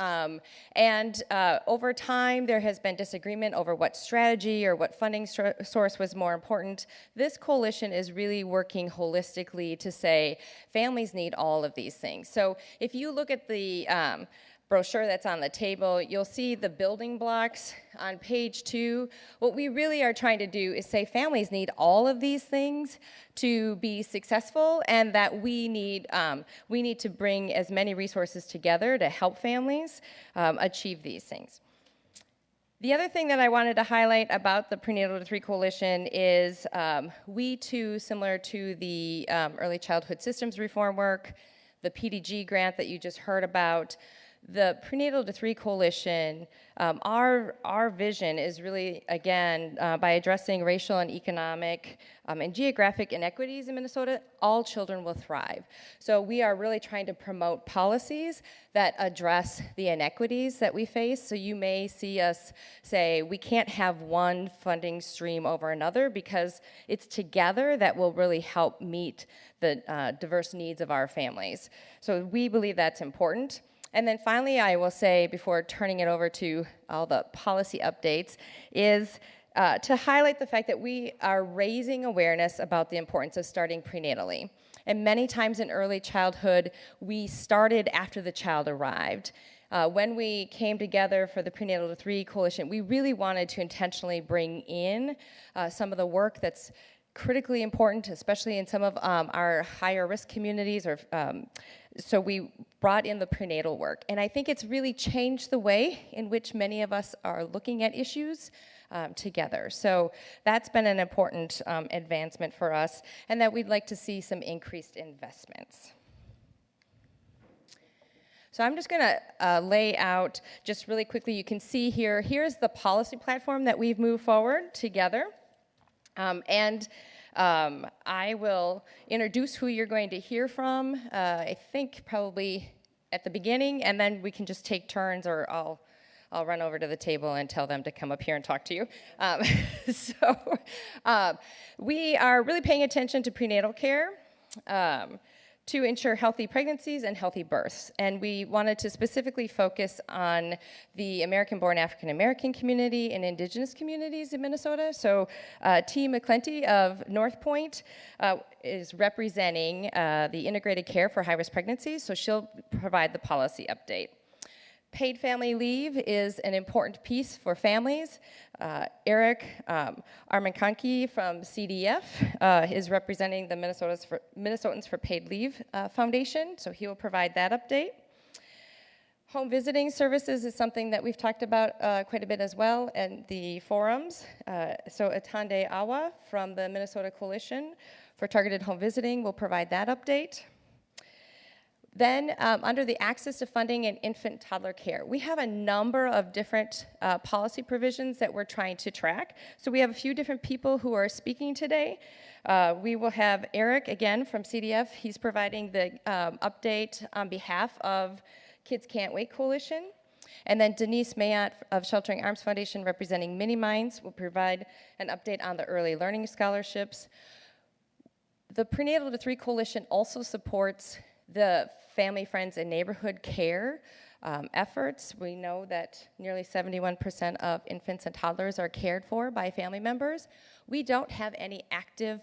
And over time, there has been disagreement over what strategy or what funding source was more important. This coalition is really working holistically to say families need all of these things. So if you look at the brochure that's on the table, you'll see the building blocks on page 2. What we really are trying to do is say families need all of these things to be successful, and that we need to bring as many resources together to help families achieve these things. The other thing that I wanted to highlight about the PreNatal to 3 Coalition is we too, similar to the early childhood systems reform work, the PDG grant that you just heard about, the PreNatal to 3 Coalition, our vision is really, again, by addressing racial and economic and geographic inequities in Minnesota, all children will thrive. So we are really trying to promote policies that address the inequities that we face. So you may see us say, we can't have one funding stream over another, because it's together that will really help meet the diverse needs of our families. So we believe that's important. And then finally, I will say, before turning it over to all the policy updates, is to highlight the fact that we are raising awareness about the importance of starting prenatally. And many times in early childhood, we started after the child arrived. When we came together for the PreNatal to 3 Coalition, we really wanted to intentionally bring in some of the work that's critically important, especially in some of our higher risk communities. So we brought in the prenatal work. And I think it's really changed the way in which many of us are looking at issues together. So that's been an important advancement for us, and that we'd like to see some increased investments. So I'm just going to lay out just really quickly. You can see here, here's the policy platform that we've moved forward together. I will introduce who you're going to hear from, I think probably at the beginning, and then we can just take turns, or I'll I'll run over to the table and tell them to come up here and talk to you. So we are really paying attention to prenatal care to ensure healthy pregnancies and healthy births. And we wanted to specifically focus on the American-born African-American community and indigenous communities in Minnesota. So T. McClenty of North Point is representing the integrated care for high-risk pregnancies, so she'll provide the policy update. Paid family leave is an important piece for families. Eric Armankanki from CDF is representing the Minnesotans for Paid Leave Foundation, so he will provide that update. Home visiting services is something that we've talked about quite a bit as well in the forums. So Atande Awa from the Minnesota Coalition for Targeted Home Visiting will provide that update. Then, under the access to funding and infant and toddler care, we have a number of different policy provisions that we're trying to track. So we have a few different people who are speaking today. We will have Eric, again, from CDF. He's providing the update on behalf of Kids Can't Wait Coalition. And then Denise Mayott of Sheltering Arms Foundation, representing Mini Minds, will provide an update on the early learning scholarships. The Prenatal to 3 Coalition also supports the family, friends, and neighborhood care efforts. We know that nearly 71% of infants and toddlers are cared for by family members. We don't have any active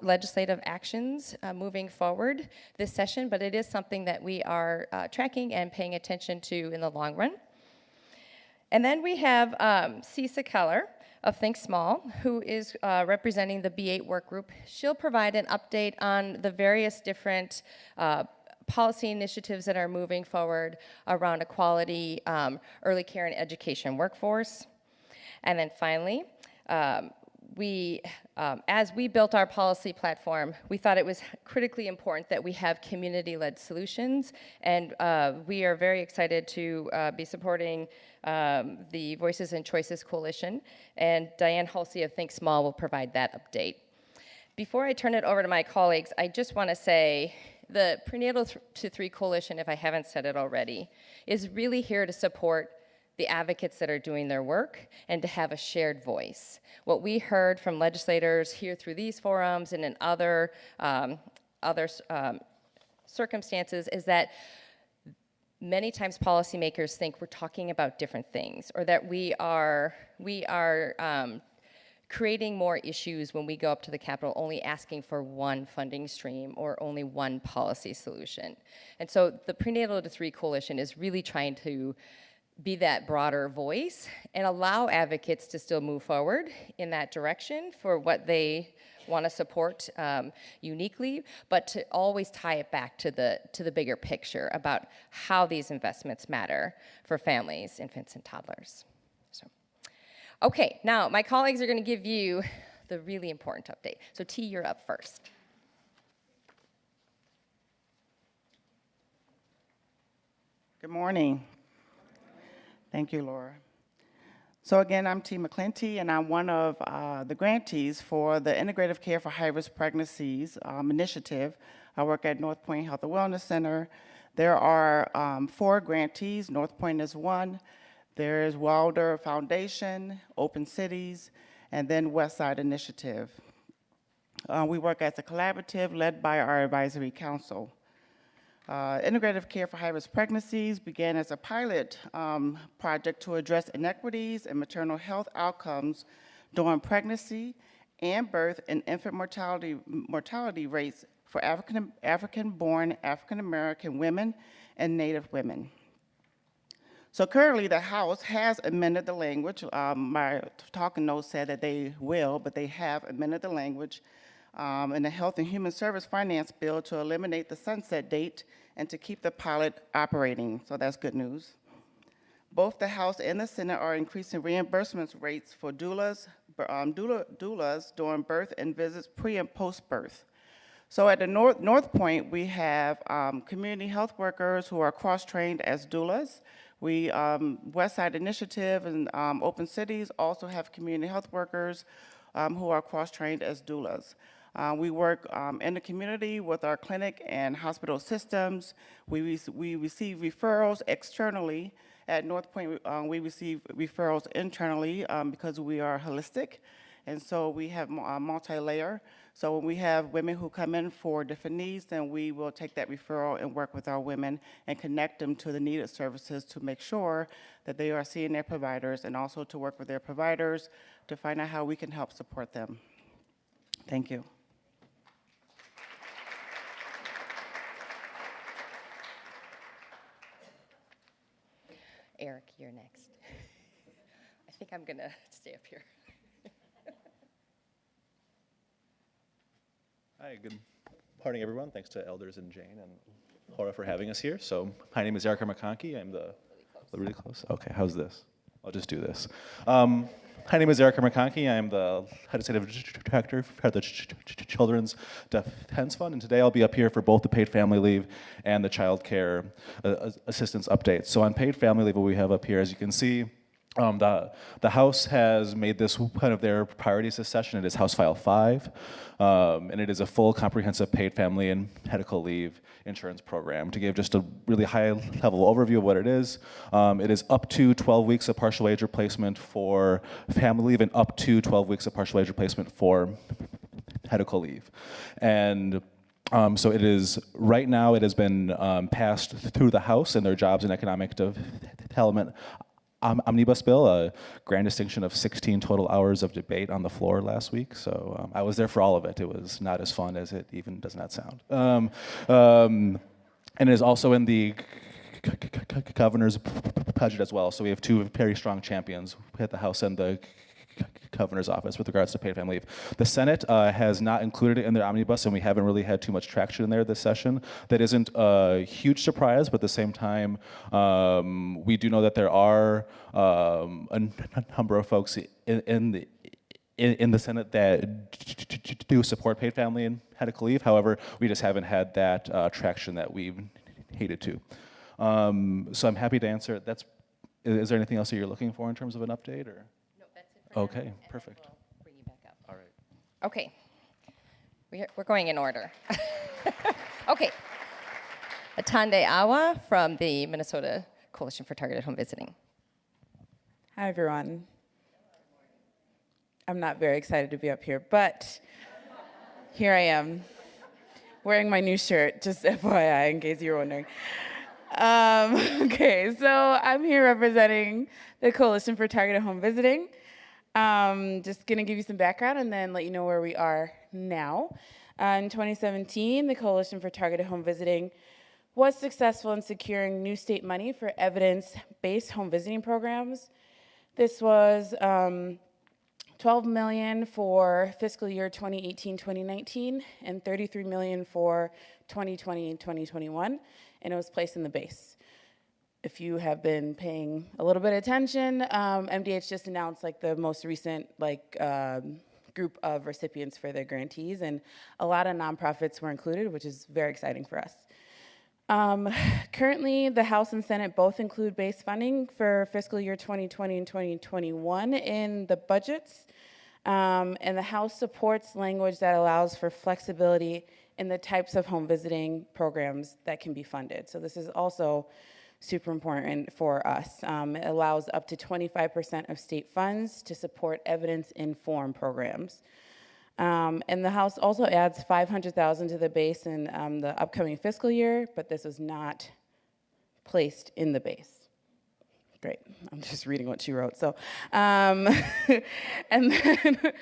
legislative actions moving forward this session, but it is something that we are tracking and paying attention to in the long run. And then we have Cisa Keller of Think Small, who is representing the B8 work group. She'll provide an update on the various different policy initiatives that are moving forward around equality, early care and education workforce. And then finally, as we built our policy platform, we thought it was critically important that we have community-led solutions, and we are very excited to be supporting the Voices and Choices Coalition, and Diane Halsey of Think Small will provide that update. Before I turn it over to my colleagues, I just want to say the Prenatal to 3 Coalition, if I haven't said it already, is really here to support the advocates that are doing their work and to have a shared voice. What we heard from legislators here through these forums and in other circumstances is that many times policymakers think we're talking about different things, or that we are creating more issues when we go up to the Capitol only asking for one funding stream or only one policy solution. And so the Prenatal to 3 Coalition is really trying to be that broader voice and allow advocates to still move forward in that direction for what they want to support uniquely, but to always tie it back to the bigger picture about how these investments matter for families, infants, and toddlers. So, okay, now my colleagues are going to give you the really important update. So T, you're up first. Good morning. Thank you, Laura. So again, I'm T. McClenty, and I'm one of the grantees for the Integrative Care for High-Risk Pregnancies initiative. I work at North Point Health and Wellness Center. There are 4 grantees. North Point is one. There is Wilder Foundation, Open Cities, and then Westside Initiative. We work as a collaborative led by our advisory council. Integrative Care for High-Risk Pregnancies began as a pilot project to address inequities in maternal health outcomes during pregnancy and birth and infant mortality rates for African-born African-American women and Native women. So currently, the House has amended the language. My talking notes said that they will, but they have amended the language in the Health and Human Service Finance Bill to eliminate the sunset date and to keep the pilot operating, so that's good news. Both the House and the Senate are increasing reimbursement rates for doulas during birth and visits pre and post-birth. So at the North Point, we have community health workers who are cross-trained as doulas. We, Westside Initiative and Open Cities also have community health workers who are cross-trained as doulas. We work in the community with our clinic and hospital systems. We receive referrals externally At North Point, we receive referrals internally because we are holistic, and so we have multi-layer. So when we have women who come in for different needs, then we will take that referral and work with our women and connect them to the needed services to make sure that they are seeing their providers, and also to work with their providers to find out how we can help support them. Thank you. Eric, you're next. I think I'm gonna stay up here. Hi, good morning, everyone. Thanks to Elders and Jane and Laura for having us here. So my name is Erica McConkey. I'm the really close. Okay, how's this? I'll just do this. My name is Erica McConkey. I'm the legislative director for the Children's Defense Fund, and today I'll be up here for both the paid family leave and the child care assistance updates. So on paid family leave, what we have up here, as you can see, the House has made this one of their priorities this session. It is House File 5, and it is a full, comprehensive paid family and medical leave insurance program. To give just a really high-level overview of what it is up to 12 weeks of partial age replacement for family leave and up to 12 weeks of partial age replacement for medical leave. And so it is, right now, it has been passed through the House in their Jobs and Economic Development omnibus bill, a grand distinction of 16 total hours of debate on the floor last week. So I was there for all of it. It was not as fun as it even does not sound. And it is also in the governor's budget as well. So we have two very strong champions at the House and the governor's office with regards to paid family leave. The Senate has not included it in their omnibus, and we haven't really had too much traction in there this session. That isn't a huge surprise, but at the same time, we do know that there are a number of folks in the Senate that do support paid family and medical leave. However, we just haven't had that traction that we needed to. So I'm happy to answer it. Is there anything else that you're looking for in terms of an update, or? Okay, perfect. We'll bring you back up. All right. Okay, we're going in order. Okay, Atande Awa from the Minnesota Coalition for Targeted Home Visiting. Hi, everyone. I'm not very excited to be up here, but here I am, wearing my new shirt, just FYI, in case you were wondering. Okay, so I'm here representing the Coalition for Targeted Home Visiting. Just gonna give you some background and then let you know where we are now. In 2017, the Coalition for Targeted Home Visiting was successful in securing new state money for evidence-based home visiting programs. This was $12 million for fiscal year 2018-2019 and $33 million for 2020 and 2021, and it was placed in the base. If you have been paying a little bit of attention, MDH just announced like the most recent group of recipients for their grantees, and a lot of nonprofits were included, which is very exciting for us. Currently, the House and Senate both include base funding for fiscal year 2020 and 2021 in the budgets, and the House supports language that allows for flexibility in the types of home visiting programs that can be funded. So this is also super important for us. It allows up to 25% of state funds to support evidence-informed programs. And the House also adds $500,000 to the base in the upcoming fiscal year, but this was not placed in the base. Great, I'm just reading what she wrote. So, and then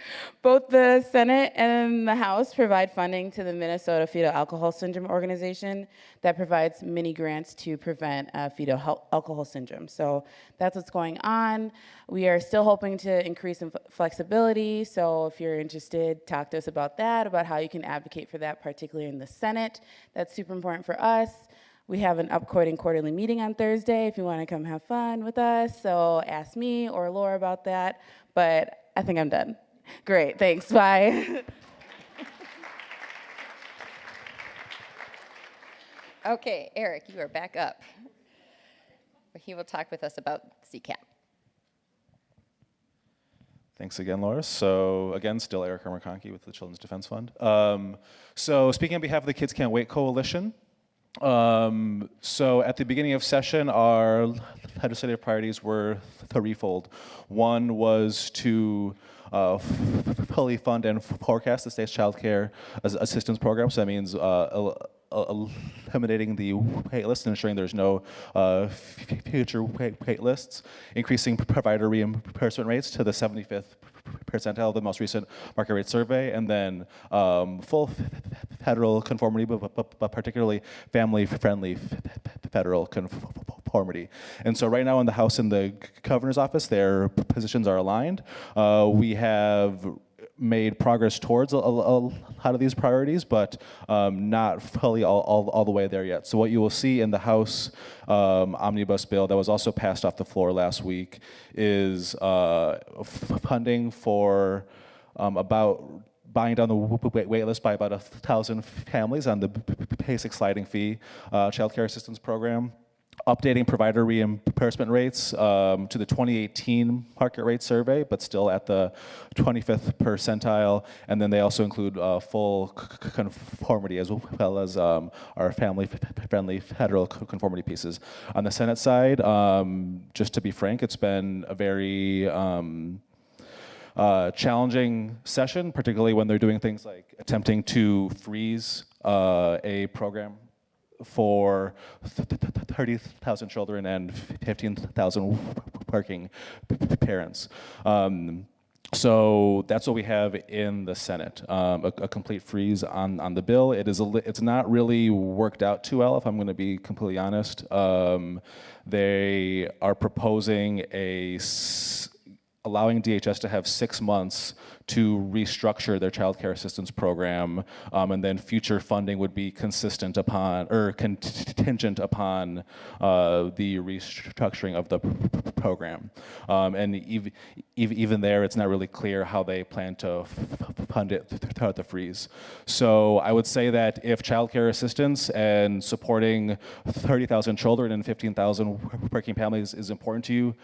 both the Senate and the House provide funding to the Minnesota Fetal Alcohol Syndrome Organization that provides mini grants to prevent fetal alcohol syndrome. So that's what's going on. We are still hoping to increase in flexibility. So if you're interested, talk to us about that, about how you can advocate for that, particularly in the Senate. That's super important for us. We have an upcoding quarterly meeting on Thursday if you want to come have fun with us. So ask me or Laura about that. But I think I'm done. Great, thanks, bye. Okay, Eric, you are back up. He will talk with us about CCAP. Thanks again, Laura. So again, still Erica McConkey with the Children's Defense Fund. So speaking on behalf of the Kids Can't Wait Coalition, So at the beginning of session, our legislative priorities were threefold. One was to fully fund and forecast the state's child care assistance program. So that means eliminating the wait list and ensuring there's no future wait lists, increasing provider reimbursement rates to the 75th percentile of the most recent market rate survey, and then full federal conformity, but particularly family-friendly federal conformity. And so right now in the House and the governor's office, their positions are aligned. We have made progress towards a lot of these priorities, but not fully all the way there yet. So what you will see in the House omnibus bill that was also passed off the floor last week is funding for about buying down the wait list by about 1,000 families on the basic sliding fee child care assistance program. Updating provider reimbursement rates to the 2018 market rate survey, but still at the 25th percentile. And then they also include full conformity as well as our family-friendly federal conformity pieces. On the Senate side, just to be frank, it's been a very challenging session, particularly when they're doing things like attempting to freeze a program for 30,000 children and 15,000 working parents. So that's what we have in the Senate, a complete freeze on the bill. It's not really worked out too well, if I'm going to be completely honest. They are proposing allowing DHS to have 6 months to restructure their child care assistance program, and then future funding would be consistent upon, or contingent upon, the restructuring of the program. And even there, it's not really clear how they plan to fund it throughout the freeze. So I would say that if child care assistance and supporting 30,000 children and 15,000 working families is important to you,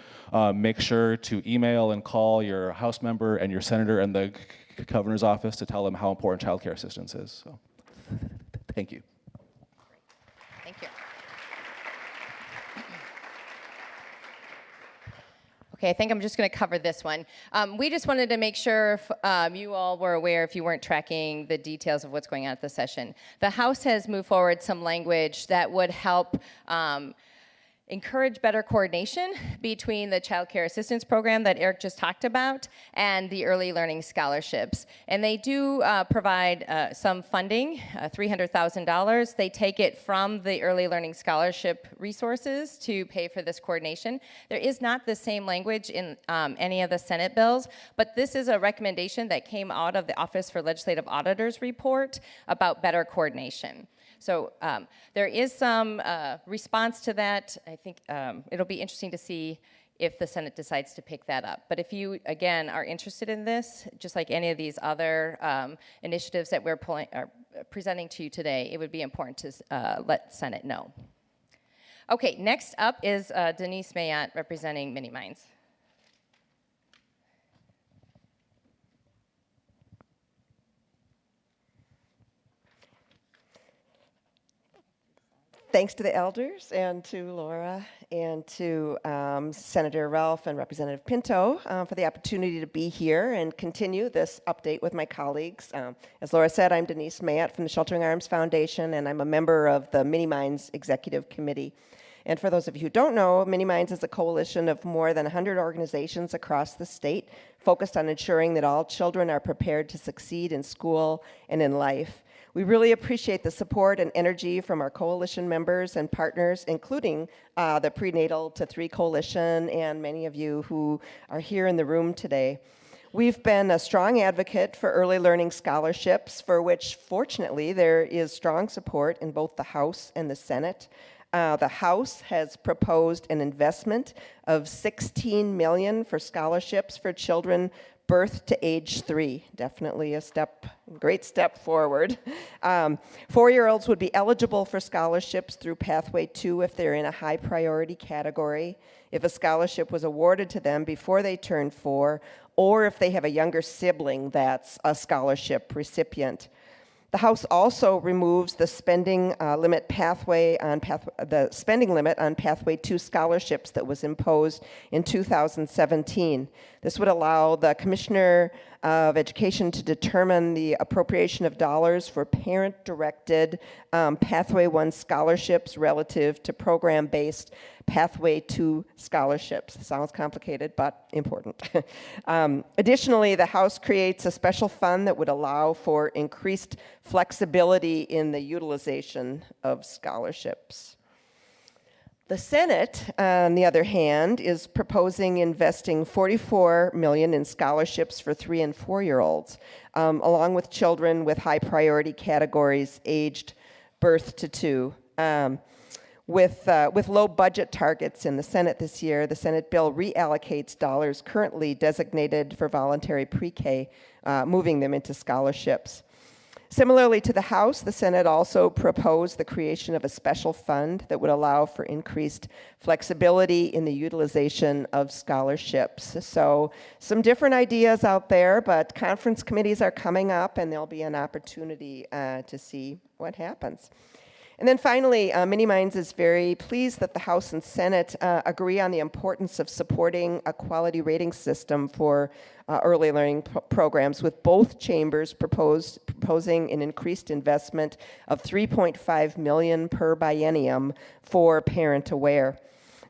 make sure to email and call your House member and your senator and the governor's office to tell them how important child care assistance is. So, thank you. Thank you. Okay, I think I'm just going to cover this one. We just wanted to make sure you all were aware, if you weren't tracking the details of what's going on at the session. The House has moved forward some language that would help encourage better coordination between the child care assistance program that Eric just talked about and the early learning scholarships. And they do provide some funding, $300,000. They take it from the early learning scholarship resources to pay for this coordination. There is not the same language in any of the Senate bills, but this is a recommendation that came out of the Office for Legislative Auditors report about better coordination. So there is some response to that. I think it'll be interesting to see if the Senate decides to pick that up. But if you, again, are interested in this, just like any of these other initiatives that we're presenting to you today, it would be important to let Senate know. Okay, next up is Denise Mayat representing Mini Minds. Thanks to the elders and to Laura and to Senator Ralph and Representative Pinto for the opportunity to be here and continue this update with my colleagues. As Laura said, I'm Denise Mayat from the Sheltering Arms Foundation, and I'm a member of the Mini Minds Executive Committee. And for those of you who don't know, Mini Minds is a coalition of more than 100 organizations across the state focused on ensuring that all children are prepared to succeed in school and in life. We really appreciate the support and energy from our coalition members and partners, including the PreNatal to 3 Coalition and many of you who are here in the room today. We've been a strong advocate for early learning scholarships, for which, fortunately, there is strong support in both the House and the Senate. The House has proposed an investment of $16 million for scholarships for children birth to age 3, definitely a great step forward. 4-year-olds would be eligible for scholarships through Pathway 2 if they're in a high priority category, if a scholarship was awarded to them before they turn 4, or if they have a younger sibling that's a scholarship recipient. The House also removes the spending limit the spending limit on Pathway 2 scholarships that was imposed in 2017. This would allow the Commissioner of Education to determine the appropriation of dollars for parent-directed Pathway 1 scholarships relative to program-based Pathway 2 scholarships. Sounds complicated, but important. Additionally, the House creates a special fund that would allow for increased flexibility in the utilization of scholarships. The Senate, on the other hand, is proposing investing $44 million in scholarships for 3- and 4-year-olds, along with children with high priority categories aged birth to 2. With low budget targets in the Senate this year, the Senate bill reallocates dollars currently designated for voluntary pre-K, moving them into scholarships. Similarly to the House, the Senate also proposed the creation of a special fund that would allow for increased flexibility in the utilization of scholarships. So some different ideas out there, but conference committees are coming up and there'll be an opportunity to see what happens. And then finally, Mini Minds is very pleased that the House and Senate agree on the importance of supporting a quality rating system for early learning programs, with both chambers proposing an increased investment of $3.5 million per biennium for Parent Aware.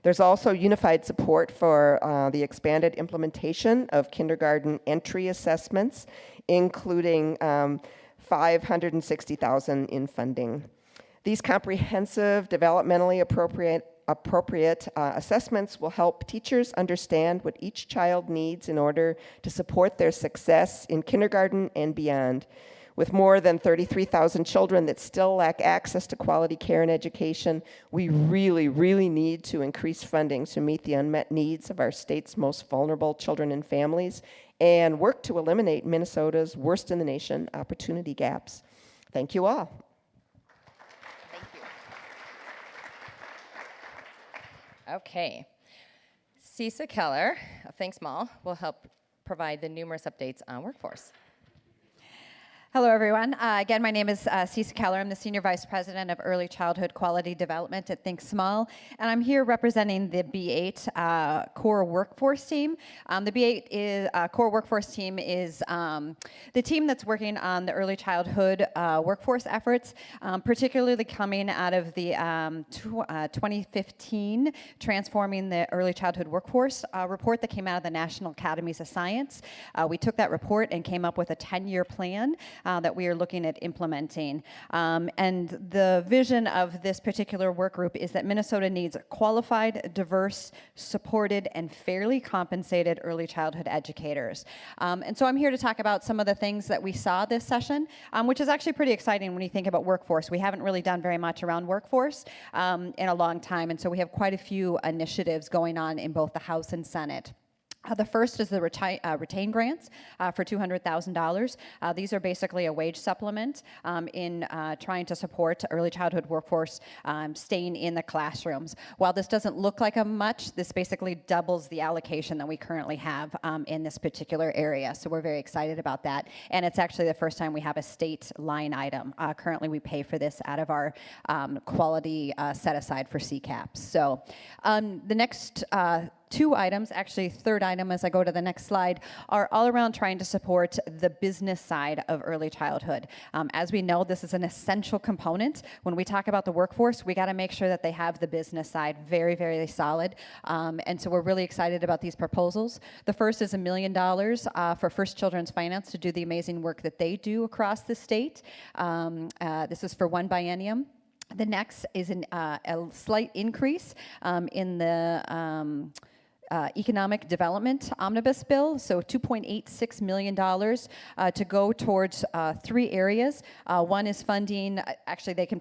There's also unified support for the expanded implementation of kindergarten entry assessments, including $560,000 in funding. These comprehensive, developmentally appropriate assessments will help teachers understand what each child needs in order to support their success in kindergarten and beyond. With more than 33,000 children that still lack access to quality care and education, we really, really need to increase funding to meet the unmet needs of our state's most vulnerable children and families and work to eliminate Minnesota's worst in the nation opportunity gaps. Thank you all. Okay. Cisa Keller of Think Small will help provide the numerous updates on workforce. Hello, everyone. Again, my name is Cisa Keller. I'm the Senior Vice President of Early Childhood Quality Development at Think Small, and I'm here representing the B8 Core Workforce Team. The B8 Core Workforce Team is the team that's working on the early childhood workforce efforts, particularly coming out of the 2015 Transforming the Early Childhood Workforce report that came out of the National Academies of Science. We took that report and came up with a 10-year plan that we are looking at implementing. And the vision of this particular work group is that Minnesota needs qualified, diverse, supported, and fairly compensated early childhood educators. And so I'm here to talk about some of the things that we saw this session, which is actually pretty exciting when you think about workforce. We haven't really done very much around workforce in a long time, and so we have quite a few initiatives going on in both the House and Senate. The first is the retain grants for $200,000. These are basically a wage supplement in trying to support early childhood workforce staying in the classrooms. While this doesn't look like much, this basically doubles the allocation that we currently have in this particular area. So we're very excited about that. And it's actually the first time we have a state line item. Currently, we pay for this out of our quality set aside for CCAPs. So the next two items, actually third item as I go to the next slide, are all around trying to support the business side of early childhood. As we know, this is an essential component. When we talk about the workforce, we got to make sure that they have the business side very, very solid. And so we're really excited about these proposals. The first is $1 million for First Children's Finance to do the amazing work that they do across the state. This is for one biennium. The next is a slight increase in the Economic Development Omnibus Bill, so $2.86 million to go towards three areas. One is funding, actually they can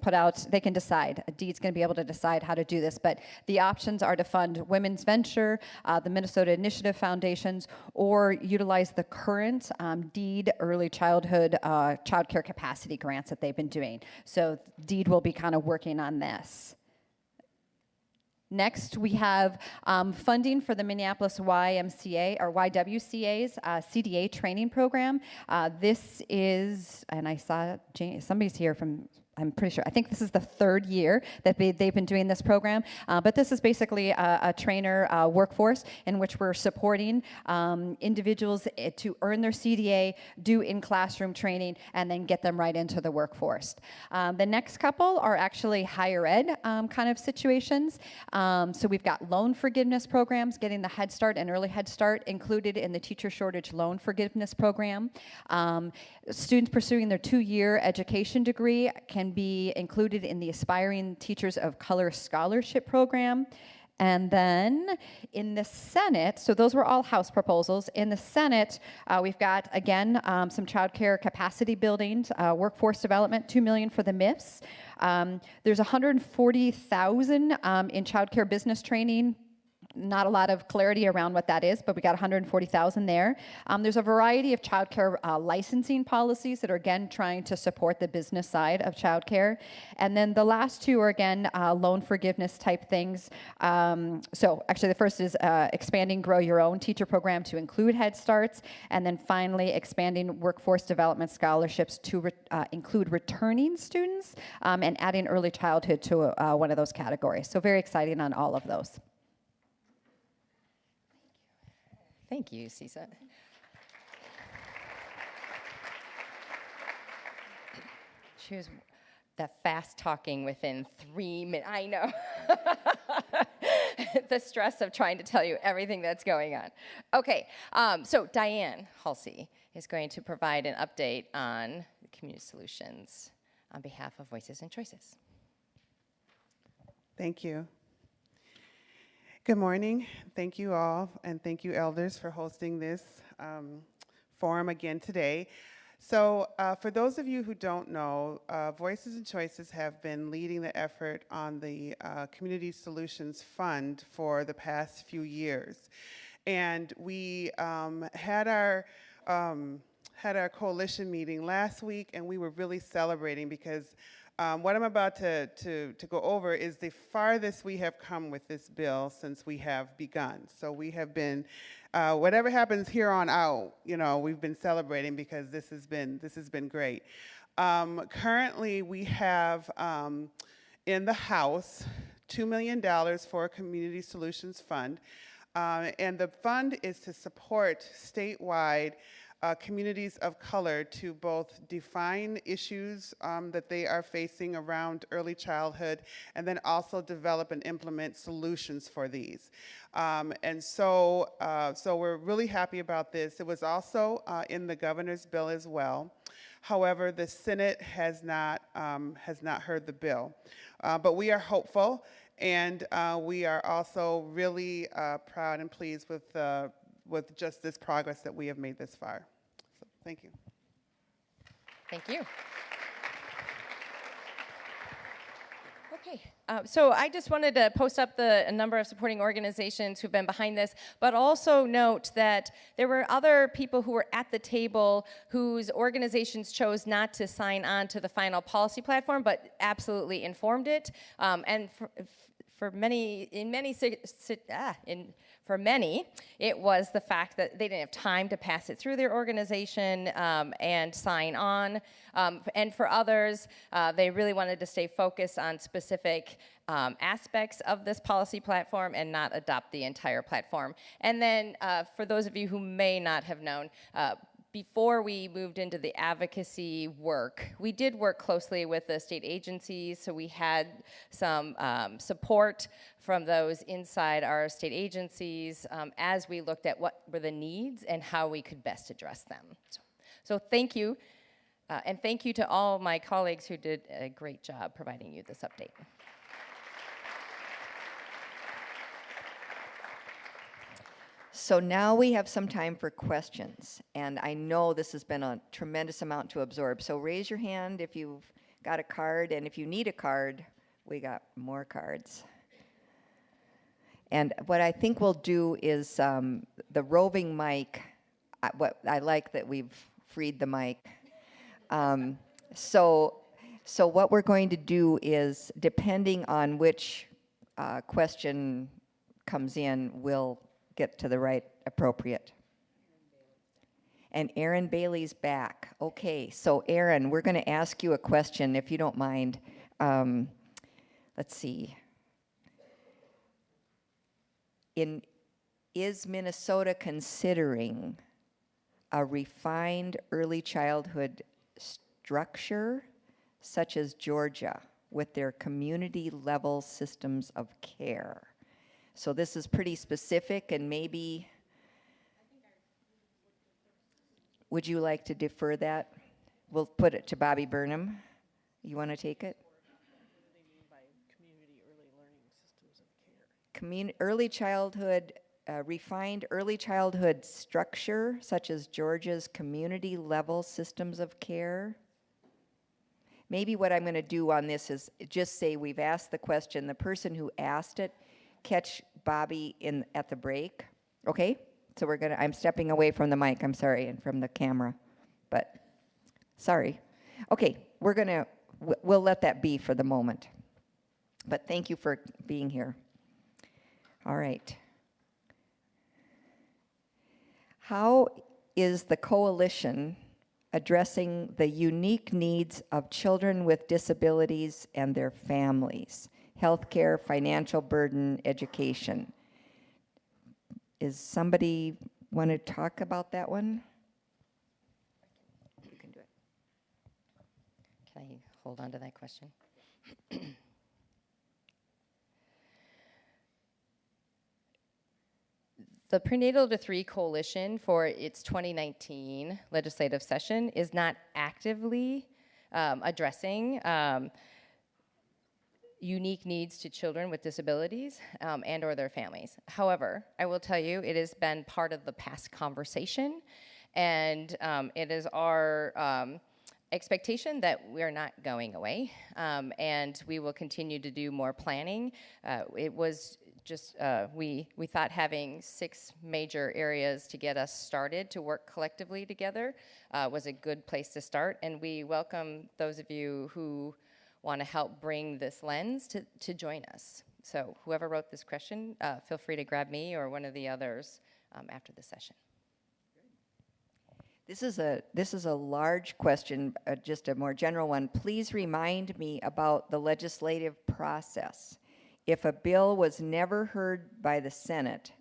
decide, DEED's going to be able to decide how to do this, but the options are to fund Women's Venture, the Minnesota Initiative Foundations, or utilize the current DEED early childhood child care capacity grants that they've been doing. So DEED will be kind of working on this. Next, we have funding for the Minneapolis YMCA or YWCA's CDA training program. This is, and I saw somebody's here from, I'm pretty sure, I think this is the third year that they've been doing this program, but this is basically a trainer workforce in which we're supporting individuals to earn their CDA, do in-classroom training, and then get them right into the workforce. The next couple are actually higher ed kind of situations. So we've got loan forgiveness programs, getting the Head Start and Early Head Start included in the teacher shortage loan forgiveness program. Students pursuing their 2-year education degree can be included in the Aspiring Teachers of Color Scholarship Program. And then in the Senate, so those were all House proposals. In the Senate, we've got, again, some child care capacity building, workforce development, $2 million for the MIFs. There's $140,000 in child care business training. Not a lot of clarity around what that is, but we got $140,000 there. There's a variety of childcare licensing policies that are, again, trying to support the business side of childcare. And then the last two are, again, loan forgiveness type things. So actually the first is expanding Grow Your Own teacher program to include Head Starts. And then finally, expanding workforce development scholarships to include returning students and adding early childhood to one of those categories. So very exciting on all of those. Thank you, Cisa. She was the fast talking within 3 minutes. I know. The stress of trying to tell you everything that's going on. Okay, so Diane Halsey is going to provide an update on the community solutions on behalf of Voices and Choices. Thank you. Good morning. Thank you all, and thank you, elders, for hosting this forum again today. So for those of you who don't know, Voices and Choices have been leading the effort on the Community Solutions Fund for the past few years. And we had our coalition meeting last week, and we were really celebrating because what I'm about to go over is the farthest we have come with this bill since we have begun. So we have been, whatever happens here on out, you know, we've been celebrating because this has been great. Currently, we have in the House $2 million for a Community Solutions Fund, and the fund is to support statewide communities of color to both define issues that they are facing around early childhood and then also develop and implement solutions for these. And so we're really happy about this. It was also in the governor's bill as well. However, the Senate has not heard the bill. But we are hopeful, and we are also really proud and pleased with just this progress that we have made this far. So, thank you. Thank you. Okay, so I just wanted to post up a number of supporting organizations who've been behind this, but also note that there were other people who were at the table whose organizations chose not to sign on to the final policy platform, but absolutely informed it. And for many, it was the fact that they didn't have time to pass it through their organization and sign on. And for others, they really wanted to stay focused on specific aspects of this policy platform and not adopt the entire platform. And then for those of you who may not have known, before we moved into the advocacy work, we did work closely with the state agencies, so we had some support from those inside our state agencies as we looked at what were the needs and how we could best address them. So thank you, and thank you to all my colleagues who did a great job providing you this update. So now we have some time for questions, and I know this has been a tremendous amount to absorb. So raise your hand if you've got a card, and if you need a card, we got more cards. And what I think we'll do is the roving mic, what I like that we've freed the mic. So what we're going to do is, depending on which question comes in, we'll get to the right appropriate. And Aaron Bailey's back. Okay, so Aaron, we're going to ask you a question, if you don't mind. Let's see. Is Minnesota considering a refined early childhood structure such as Georgia with their community level systems of care? So this is pretty specific, and maybe, would you like to defer that? We'll put it to Bobby Burnham. You want to take it? Early childhood, refined early childhood structure, such as Georgia's community level systems of care. Maybe what I'm going to do on this is just say we've asked the question, the person who asked it, catch Bobby at the break, okay? So I'm stepping away from the mic, I'm sorry, and from the camera, but sorry. Okay, we'll let that be for the moment. But thank you for being here. All right. How is the coalition addressing the unique needs of children with disabilities and their families? Healthcare, financial burden, education. Is somebody want to talk about that one? You can do it. Can I hold on to that question? The Prenatal to 3 Coalition for its 2019 legislative session is not actively addressing unique needs to children with disabilities and or their families. However, I will tell you, it has been part of the past conversation, and it is our expectation that we're not going away, and we will continue to do more planning. It was just, we thought having 6 major areas to get us started to work collectively together was a good place to start, and we welcome those of you who want to help bring this lens to join us. So whoever wrote this question, feel free to grab me or one of the others after the session. This is a large question, just a more general one. Please remind me about the legislative process. If a bill was never heard by the Senate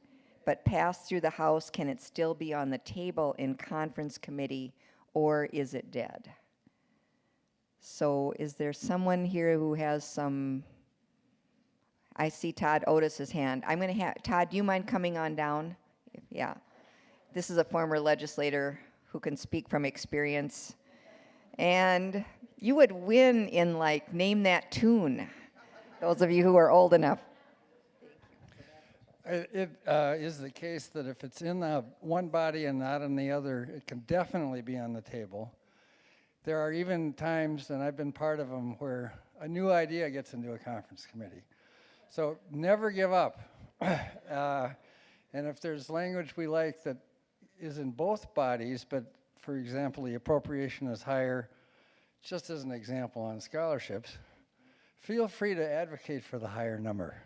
but passed through the House, can it still be on the table in conference committee, or is it dead? So is there someone here who has some? I see Todd Otis's hand. I'm going to have, Todd, do you mind coming on down? Yeah. This is a former legislator who can speak from experience. And you would win in, like, name that tune, those of you who are old enough. It is the case that if it's in the one body and not in the other, it can definitely be on the table. There are even times, and I've been part of them, where a new idea gets into a conference committee. So never give up. And if there's language we like that is in both bodies, but for example, the appropriation is higher, just as an example on scholarships, feel free to advocate for the higher number.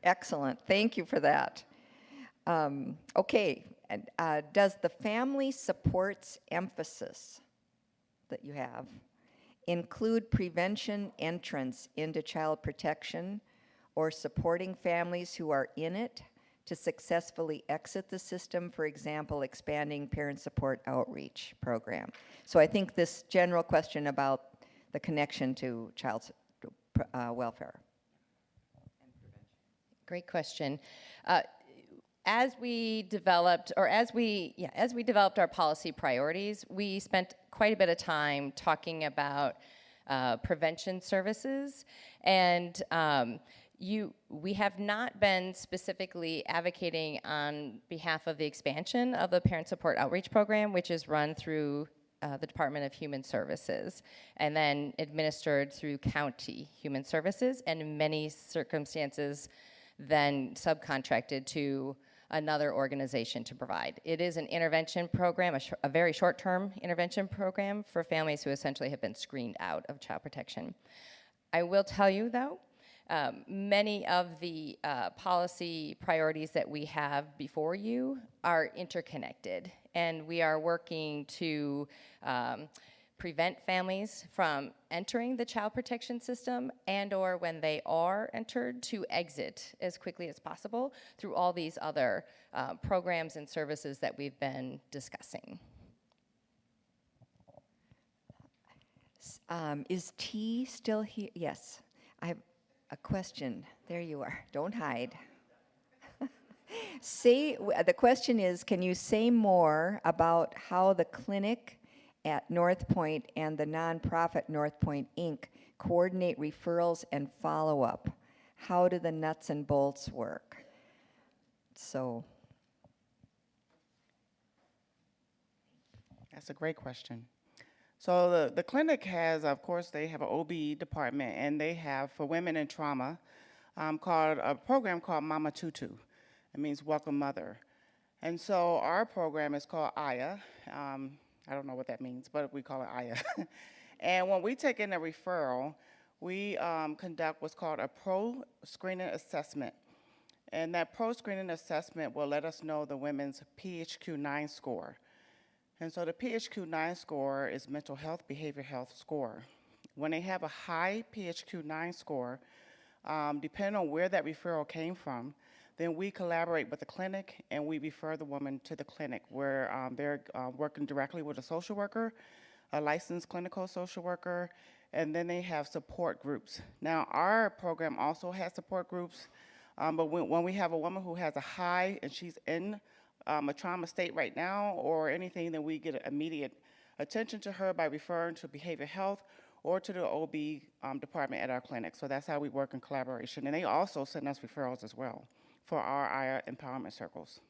Excellent. Thank you for that. Okay. Does the family supports emphasis that you have include prevention entrance into child protection or supporting families who are in it to successfully exit the system, for example, expanding parent support outreach program? So I think this general question about the connection to child welfare. Great question. As we developed our policy priorities, we spent quite a bit of time talking about prevention services, and we have not been specifically advocating on behalf of the expansion of the Parent Support Outreach Program, which is run through the Department of Human Services and then administered through county human services, and in many circumstances then subcontracted to another organization to provide. It is an intervention program, a very short-term intervention program for families who essentially have been screened out of child protection. I will tell you, though, many of the policy priorities that we have before you are interconnected, and we are working to prevent families from entering the child protection system and/or when they are entered to exit as quickly as possible through all these other programs and services that we've been discussing. Is T still here? Yes. I have a question. There you are. Don't hide. The question is, can you say more about how the clinic at North Point and the nonprofit North Point Inc. coordinate referrals and follow-up? How do the nuts and bolts work? So. That's a great question. So the clinic has, of course, they have an OB department, and they have, for women in trauma, called a program called Mama Tutu. It means Welcome Mother. And so our program is called AYA. I don't know what that means, but we call it AYA. And when we take in a referral, we conduct what's called a pro-screening assessment. And that pro-screening assessment will let us know the women's PHQ-9 score. And so the PHQ-9 score is mental health, behavior health score. When they have a high PHQ-9 score, depending on where that referral came from, then we collaborate with the clinic and we refer the woman to the clinic where they're working directly with a social worker, a licensed clinical social worker, and then they have support groups. Now, our program also has support groups, but when we have a woman who has a high and she's in a trauma state right now or anything, then we get immediate attention to her by referring to behavior health or to the OB department at our clinic. So that's how we work in collaboration. And they also send us referrals as well for our AYA empowerment circles.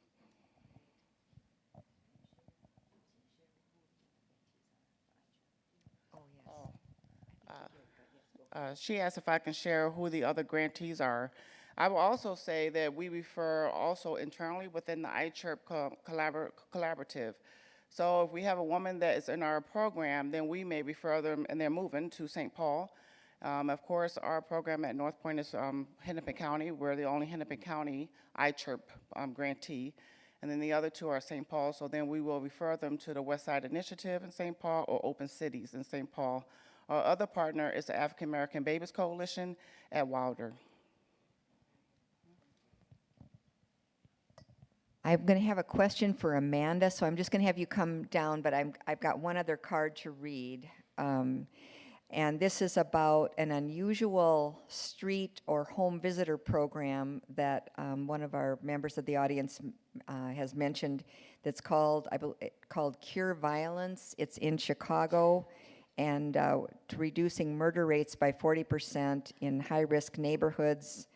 She asked if I can share who the other grantees are. I will also say that we refer also internally within the iChirp collaborative. So if we have a woman that is in our program, then we may refer them, and they're moving to St. Paul. Of course, our program at North Point is Hennepin County. We're the only Hennepin County iChirp grantee. And then the other two are St. Paul. So then we will refer them to the West Side Initiative in St. Paul or Open Cities in St. Paul. Our other partner is the African American Babies Coalition at Wilder. I'm going to have a question for Amanda, so I'm just going to have you come down, but I've got one other card to read. And this is about an unusual street or home visitor program that one of our members of the audience has mentioned that's called Cure Violence. It's in Chicago, and to reducing murder rates by 40% in high-risk neighborhoods.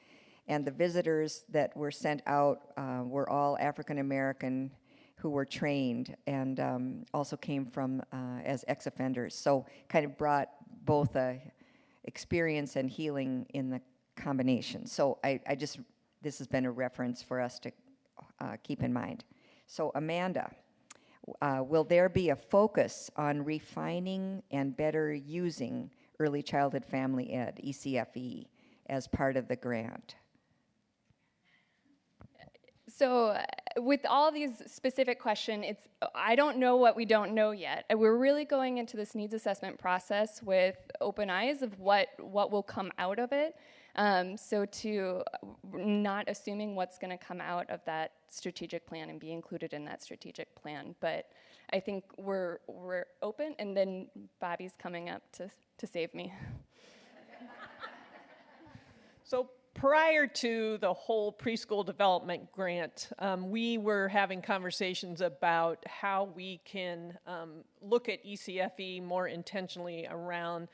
And the visitors that were sent out were all African American who were trained and also came from as ex-offenders. So kind of brought both experience and healing in the combination. So this has been a reference for us to keep in mind. So Amanda, will there be a focus on refining and better using early childhood family ed, ECFE, as part of the grant? So with all these specific questions, I don't know what we don't know yet. We're really going into this needs assessment process with open eyes of what will come out of it. So to not assuming what's going to come out of that strategic plan and be included in that strategic plan. But I think we're open, and then Bobby's coming up to save me. So prior to the whole preschool development grant, we were having conversations about how we can look at ECFE more intentionally around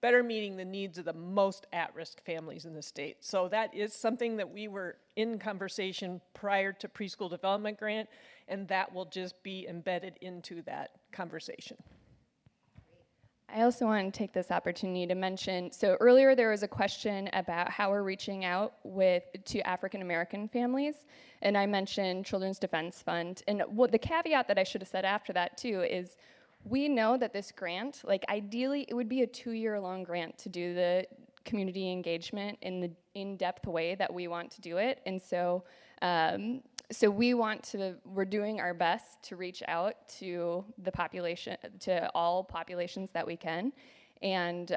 better meeting the needs of the most at-risk families in the state. So that is something that we were in conversation prior to preschool development grant, and that will just be embedded into that conversation. I also want to take this opportunity to mention, so earlier there was a question about how we're reaching out to African American families, and I mentioned Children's Defense Fund. And the caveat that I should have said after that too is We know that this grant, like ideally, it would be a 2-year-long grant to do the community engagement in the in-depth way that we want to do it. And so, we're doing our best to reach out to the population, to all populations that we can. And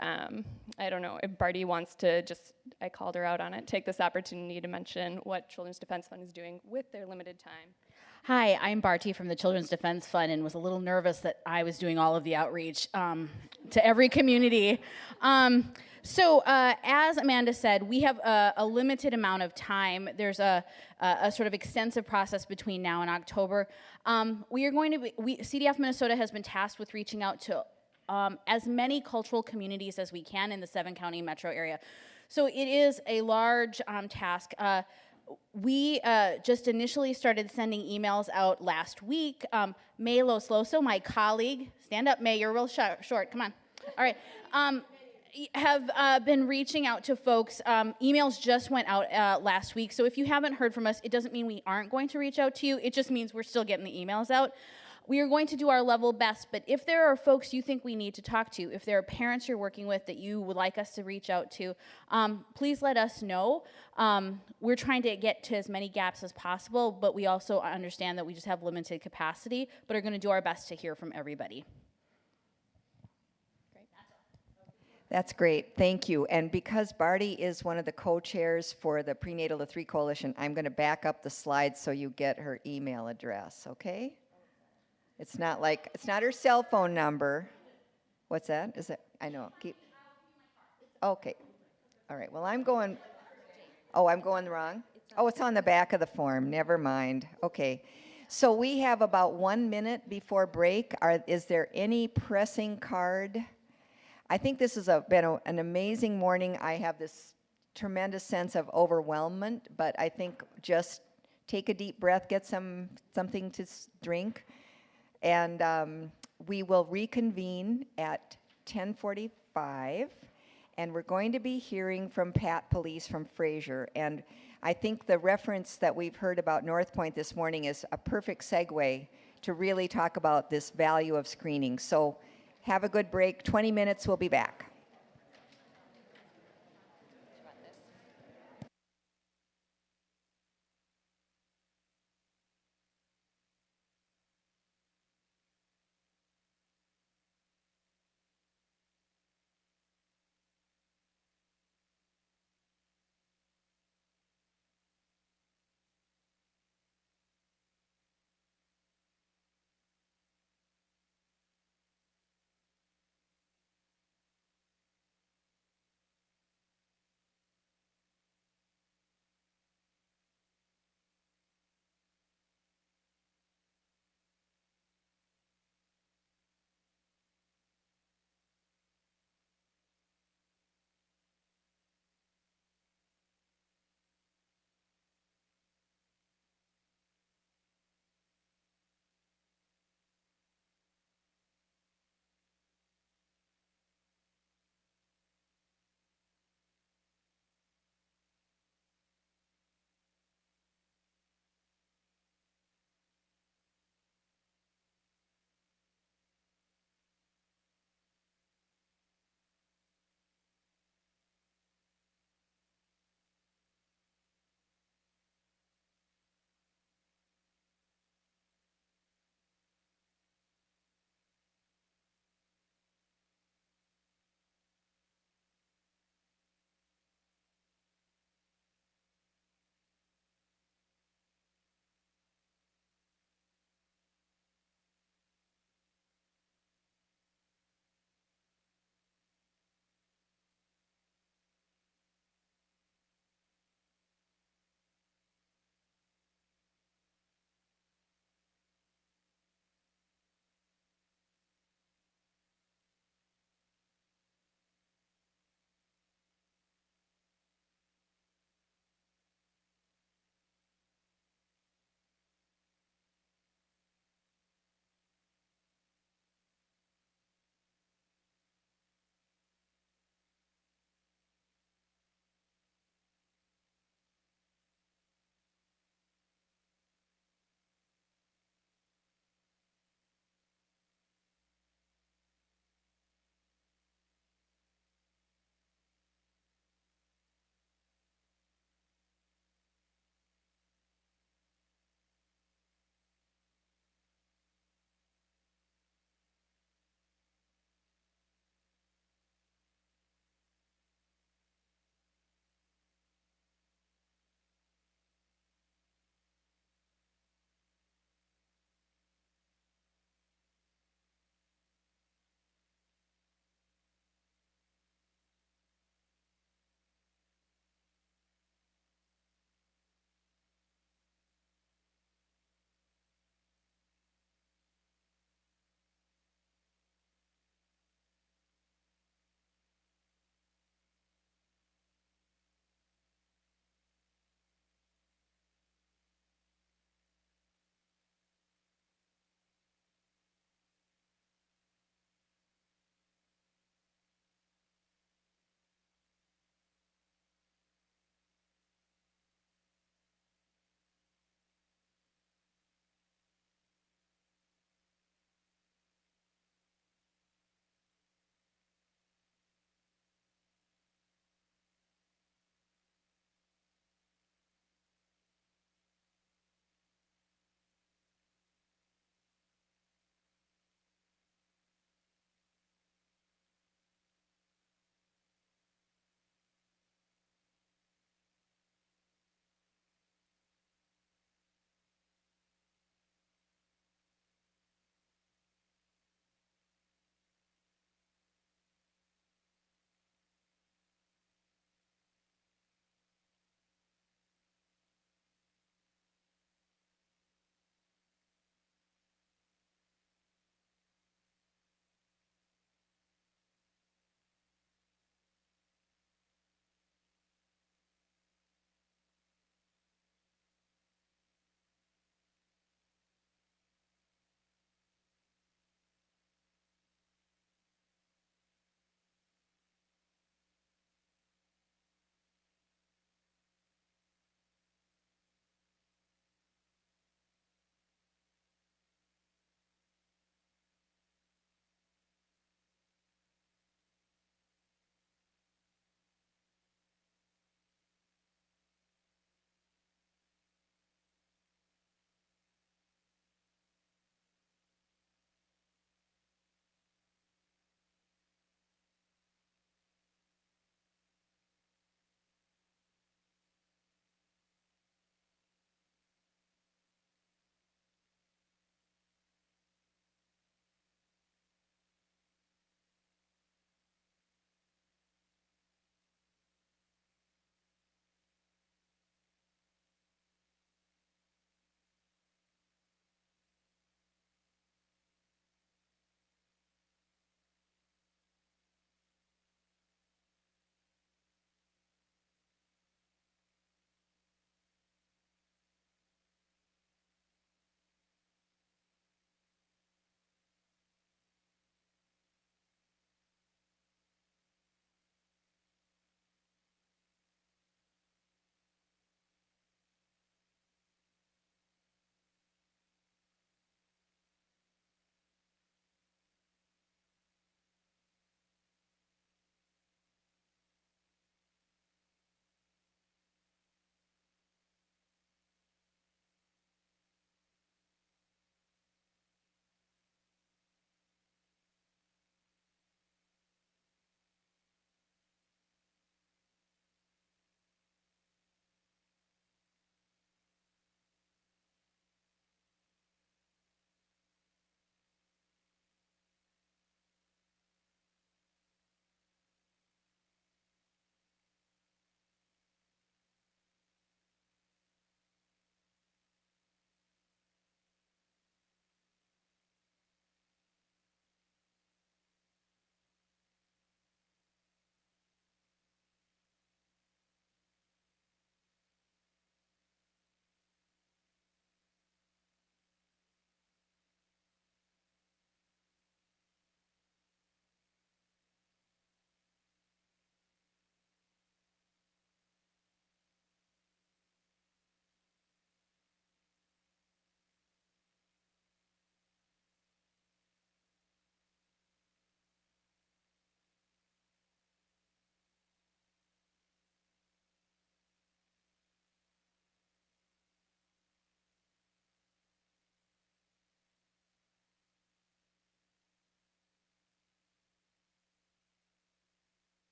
I don't know if Barty wants to just, I called her out on it, take this opportunity to mention what Children's Defense Fund is doing with their limited time. Hi, I'm Barty from the Children's Defense Fund and was a little nervous that I was doing all of the outreach to every community. So as Amanda said, we have a limited amount of time. There's a sort of extensive process between now and October. CDF Minnesota has been tasked with reaching out to as many cultural communities as we can in the 7-county metro area. So it is a large task. We just initially started sending emails out last week. May Losloso, my colleague, stand up, May, you're real short, come on. All right. Have been reaching out to folks. Emails just went out last week, so if you haven't heard from us, it doesn't mean we aren't going to reach out to you. It just means we're still getting the emails out. We are going to do our level best, but if there are folks you think we need to talk to, if there are parents you're working with that you would like us to reach out to, please let us know. We're trying to get to as many gaps as possible, but we also understand that we just have limited capacity, but are going to do our best to hear from everybody. That's great, thank you. And because Barty is one of the co-chairs for the Prenatal to 3 Coalition, I'm going to back up the slides so you get her email address, okay? It's not her cell phone number. What's that? Is it? I know. Okay. All right. Well, I'm going wrong. Oh, it's on the back of the form. Never mind. Okay. So we have about 1 minute before break. Is there any pressing card? I think this has been an amazing morning. I have this tremendous sense of overwhelmment, but I think just take a deep breath, get something to drink. And we will reconvene at 10:45, and we're going to be hearing from Pat Police from Fraser. And I think the reference that we've heard about North Point this morning is a perfect segue to really talk about this value of screening. So have a good break. 20 minutes, we'll be back.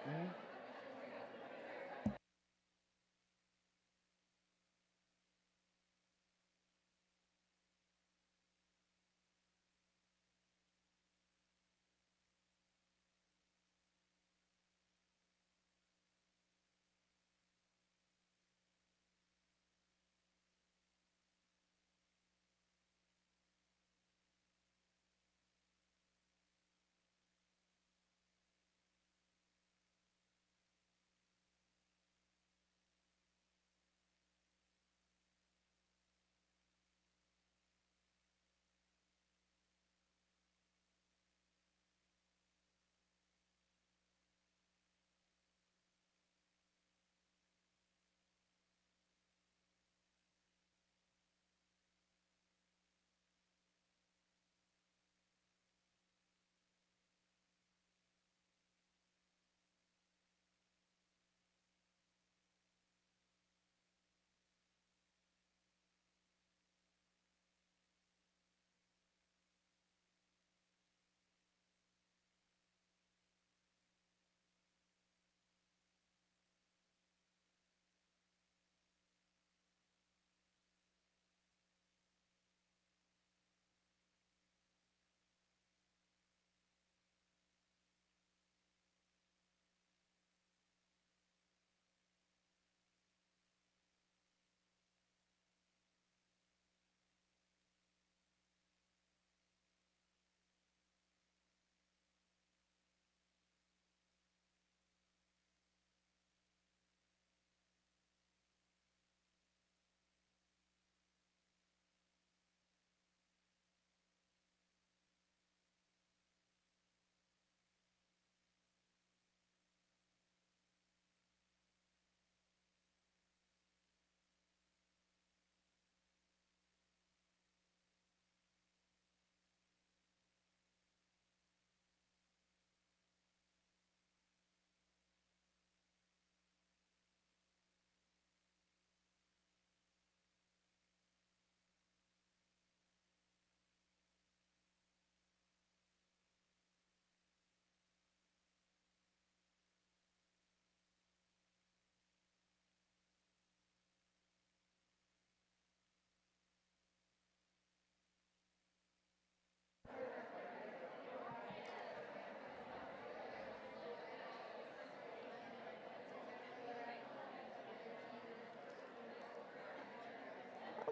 Oh,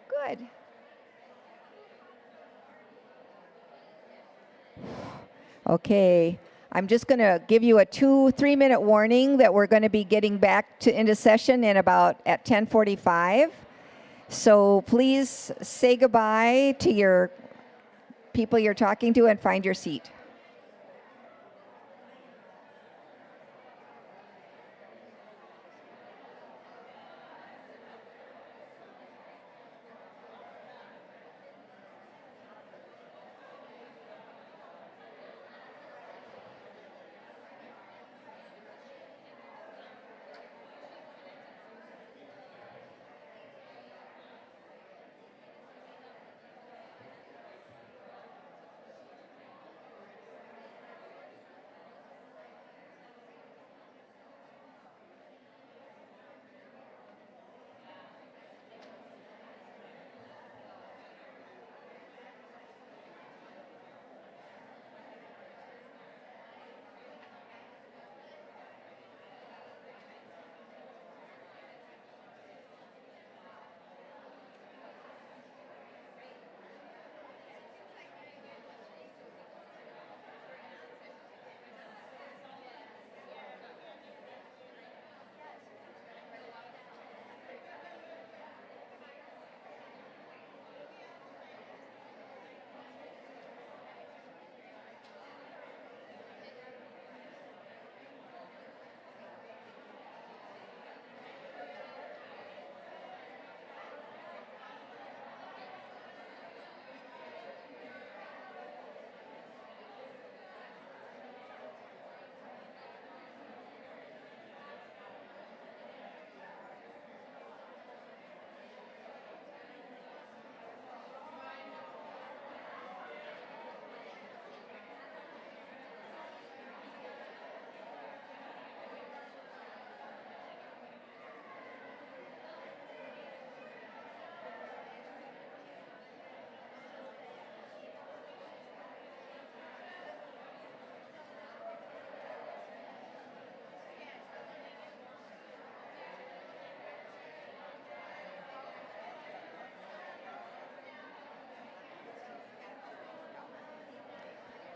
good. Okay, I'm just going to give you a 2-3 minute warning that we're going to be getting back to into session in about at 10:45. So please say goodbye to your people you're talking to and find your seat.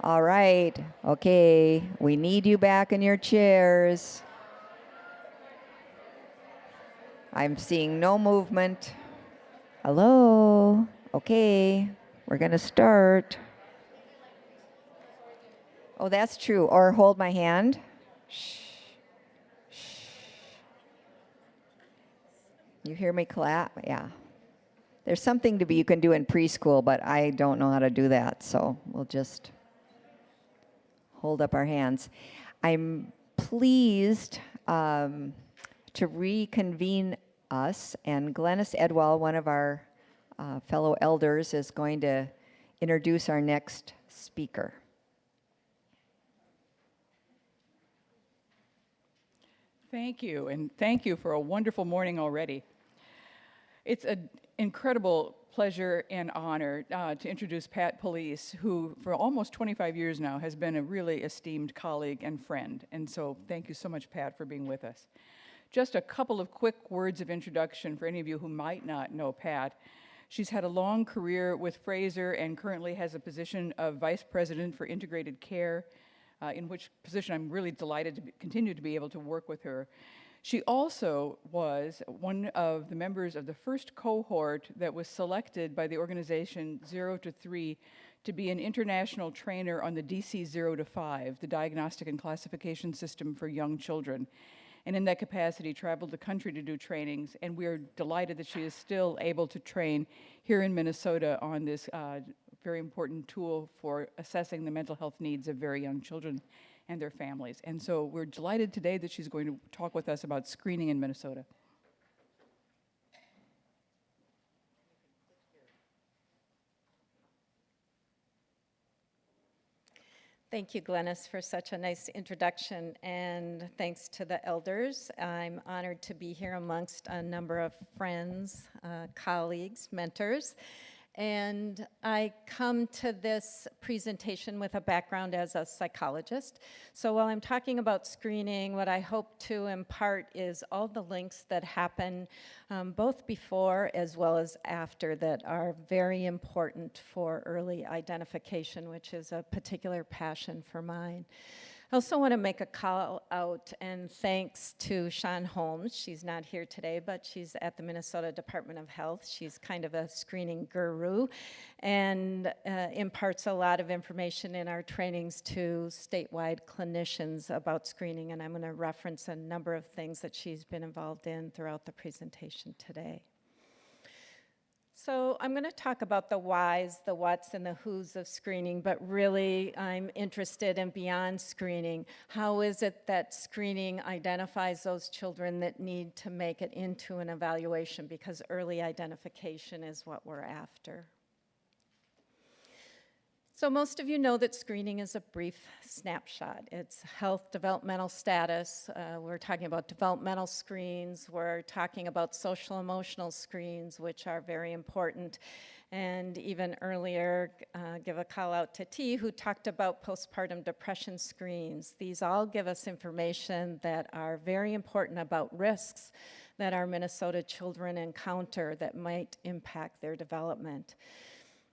All right, okay, we need you back in your chairs. I'm seeing no movement. Hello? Okay, we're gonna start. Oh, that's true. Or hold my hand. Shh. Shh. You hear me clap? Yeah. There's something you can do in preschool, but I don't know how to do that, so we'll just hold up our hands. I'm pleased to reconvene us, and Glennis Edwell, one of our fellow elders, is going to introduce our next speaker. Thank you, and thank you for a wonderful morning already. It's an incredible pleasure and honor to introduce Pat Police, who for almost 25 years now has been a really esteemed colleague and friend. And so thank you so much, Pat, for being with us. Just a couple of quick words of introduction for any of you who might not know Pat. She's had a long career with Fraser and currently has a position of Vice President for Integrated Care, in which position I'm really delighted to continue to be able to work with her. She also was one of the members of the first cohort that was selected by the organization 0 to 3 to be an international trainer on the DC 0 to 5, the diagnostic and classification system for young children. And in that capacity, traveled the country to do trainings, and we are delighted that she is still able to train here in Minnesota on this very important tool for assessing the mental health needs of very young children and their families. And so we're delighted today that she's going to talk with us about screening in Minnesota. Thank you, Glennis, for such a nice introduction, and thanks to the elders. I'm honored to be here amongst a number of friends, colleagues, mentors. And I come to this presentation with a background as a psychologist. So while I'm talking about screening, what I hope to impart is all the links that happen both before as well as after that are very important for early identification, which is a particular passion for mine. I also want to make a call out and thanks to Shawn Holmes. She's not here today, but she's at the Minnesota Department of Health. She's kind of a screening guru and imparts a lot of information in our trainings to statewide clinicians about screening, and I'm going to reference a number of things that she's been involved in throughout the presentation today. So I'm going to talk about the whys, the whats, and the whos of screening, but really I'm interested in beyond screening. How is it that screening identifies those children that need to make it into an evaluation? Because early identification is what we're after. So most of you know that screening is a brief snapshot. It's health, developmental status. We're talking about developmental screens. We're talking about social emotional screens, which are very important. And even earlier, give a call out to T, who talked about postpartum depression screens. These all give us information that are very important about risks that our Minnesota children encounter that might impact their development.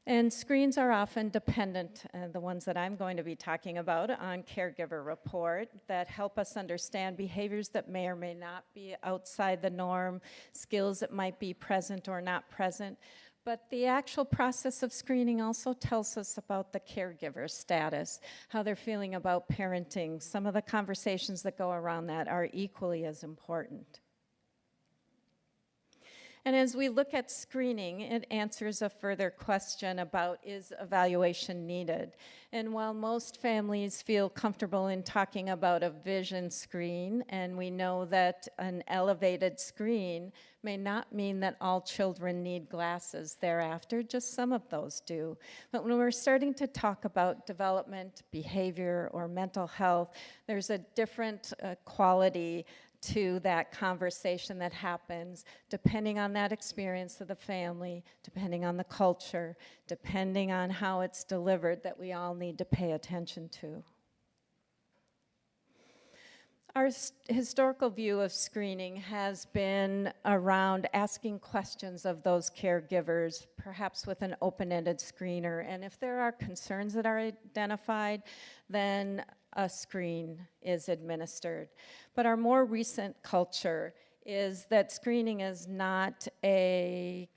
And screens are often dependent, the ones that I'm going to be talking about, on caregiver report that help us understand behaviors that may or may not be outside the norm, skills that might be present or not present. But the actual process of screening also tells us about the caregiver status, how they're feeling about parenting. Some of the conversations that go around that are equally as important. And as we look at screening, it answers a further question about, is evaluation needed? And while most families feel comfortable in talking about a vision screen, and we know that an elevated screen may not mean that all children need glasses thereafter, just some of those do. But when we're starting to talk about development, behavior, or mental health, there's a different quality to that conversation that happens depending on that experience of the family, depending on the culture, depending on how it's delivered, that we all need to pay attention to. Our historical view of screening has been around asking questions of those caregivers, perhaps with an open-ended screener. And if there are concerns that are identified, then a screen is administered. But our more recent culture is that screening is not a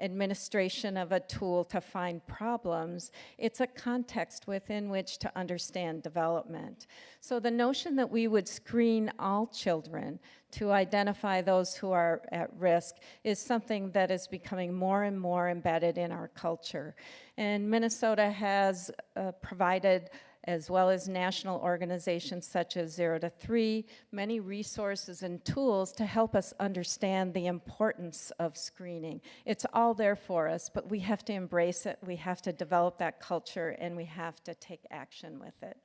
administration of a tool to find problems. It's a context within which to understand development. So the notion that we would screen all children to identify those who are at risk is something that is becoming more and more embedded in our culture. And Minnesota has provided, as well as national organizations such as 0 to 3, many resources and tools to help us understand the importance of screening. It's all there for us, but we have to embrace it, we have to develop that culture, and we have to take action with it.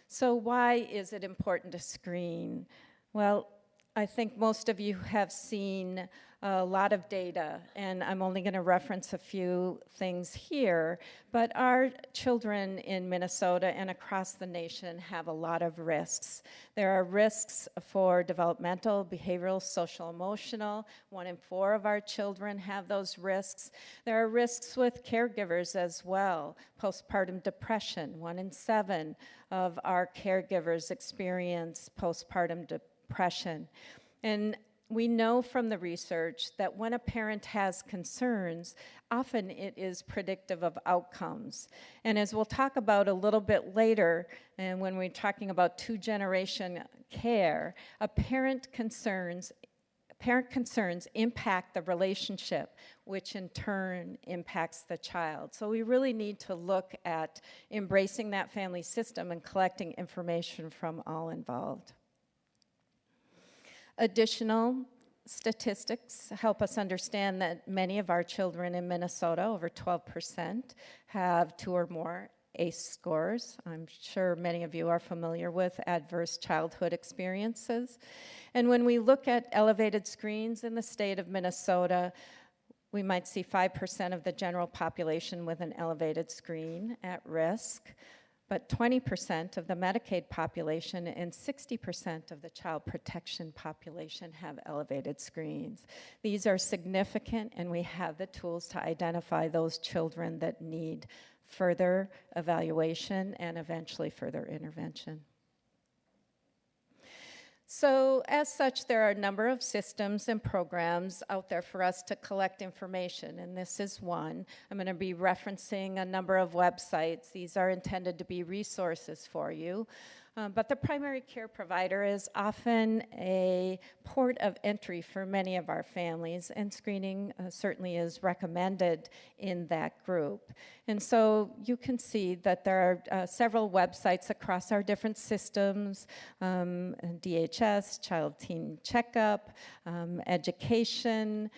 So why is it important to screen? Well, I think most of you have seen a lot of data, and I'm only going to reference a few things here, but our children in Minnesota and across the nation have a lot of risks. There are risks for developmental, behavioral, social, emotional. 1 in 4 of our children have those risks. There are risks with caregivers as well. Postpartum depression, 1 in 7 of our caregivers experience postpartum depression. And we know from the research that when a parent has concerns, often it is predictive of outcomes. And as we'll talk about a little bit later, and when we're talking about 2-generation care, parent concerns impact the relationship, which in turn impacts the child. So we really need to look at embracing that family system and collecting information from all involved. Additional statistics help us understand that many of our children in Minnesota, over 12%, have 2 or more ACE scores. I'm sure many of you are familiar with adverse childhood experiences. And when we look at elevated screens in the state of Minnesota, we might see 5% of the general population with an elevated screen at risk, but 20% of the Medicaid population and 60% of the child protection population have elevated screens. These are significant, and we have the tools to identify those children that need further evaluation and eventually further intervention. So as such, there are a number of systems and programs out there for us to collect information, and this is one. I'm going to be referencing a number of websites. These are intended to be resources for you. But the primary care provider is often a port of entry for many of our families, and screening certainly is recommended in that group. And so you can see that there are several websites across our different systems, DHS, Child Teen Checkup, education,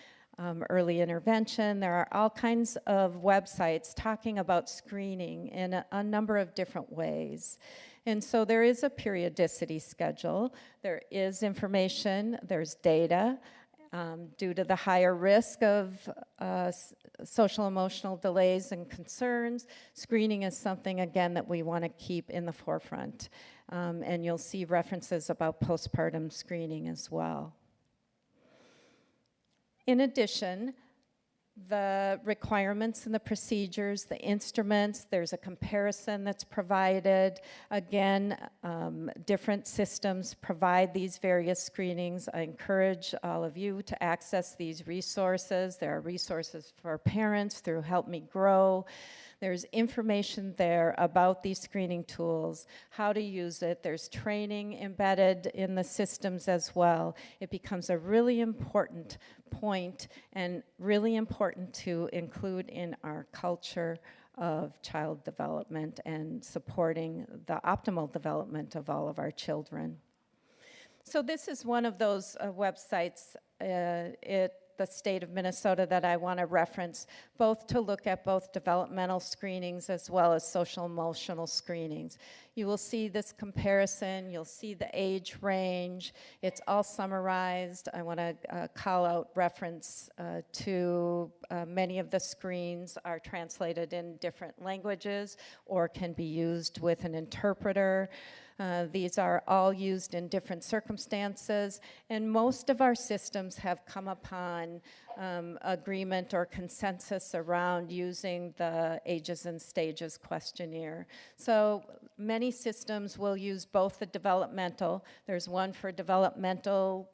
early intervention. There are all kinds of websites talking about screening in a number of different ways. And so there is a periodicity schedule, there is information, there's data. Due to the higher risk of social emotional delays and concerns, screening is something, again, that we want to keep in the forefront. And you'll see references about postpartum screening as well. In addition, the requirements and the procedures, the instruments, there's a comparison that's provided. Again, different systems provide these various screenings. I encourage all of you to access these resources. There are resources for parents through Help Me Grow. There's information there about these screening tools, how to use it. There's training embedded in the systems as well. It becomes a really important point and really important to include in our culture of child development and supporting the optimal development of all of our children. So this is one of those websites the state of Minnesota that I want to reference, both to look at both developmental screenings as well as social emotional screenings. You will see this comparison. You'll see the age range. It's all summarized. I want to call out reference to many of the screens are translated in different languages or can be used with an interpreter. These are all used in different circumstances, and most of our systems have come upon agreement or consensus around using the Ages and Stages questionnaire. So many systems will use both the developmental. There's one for developmental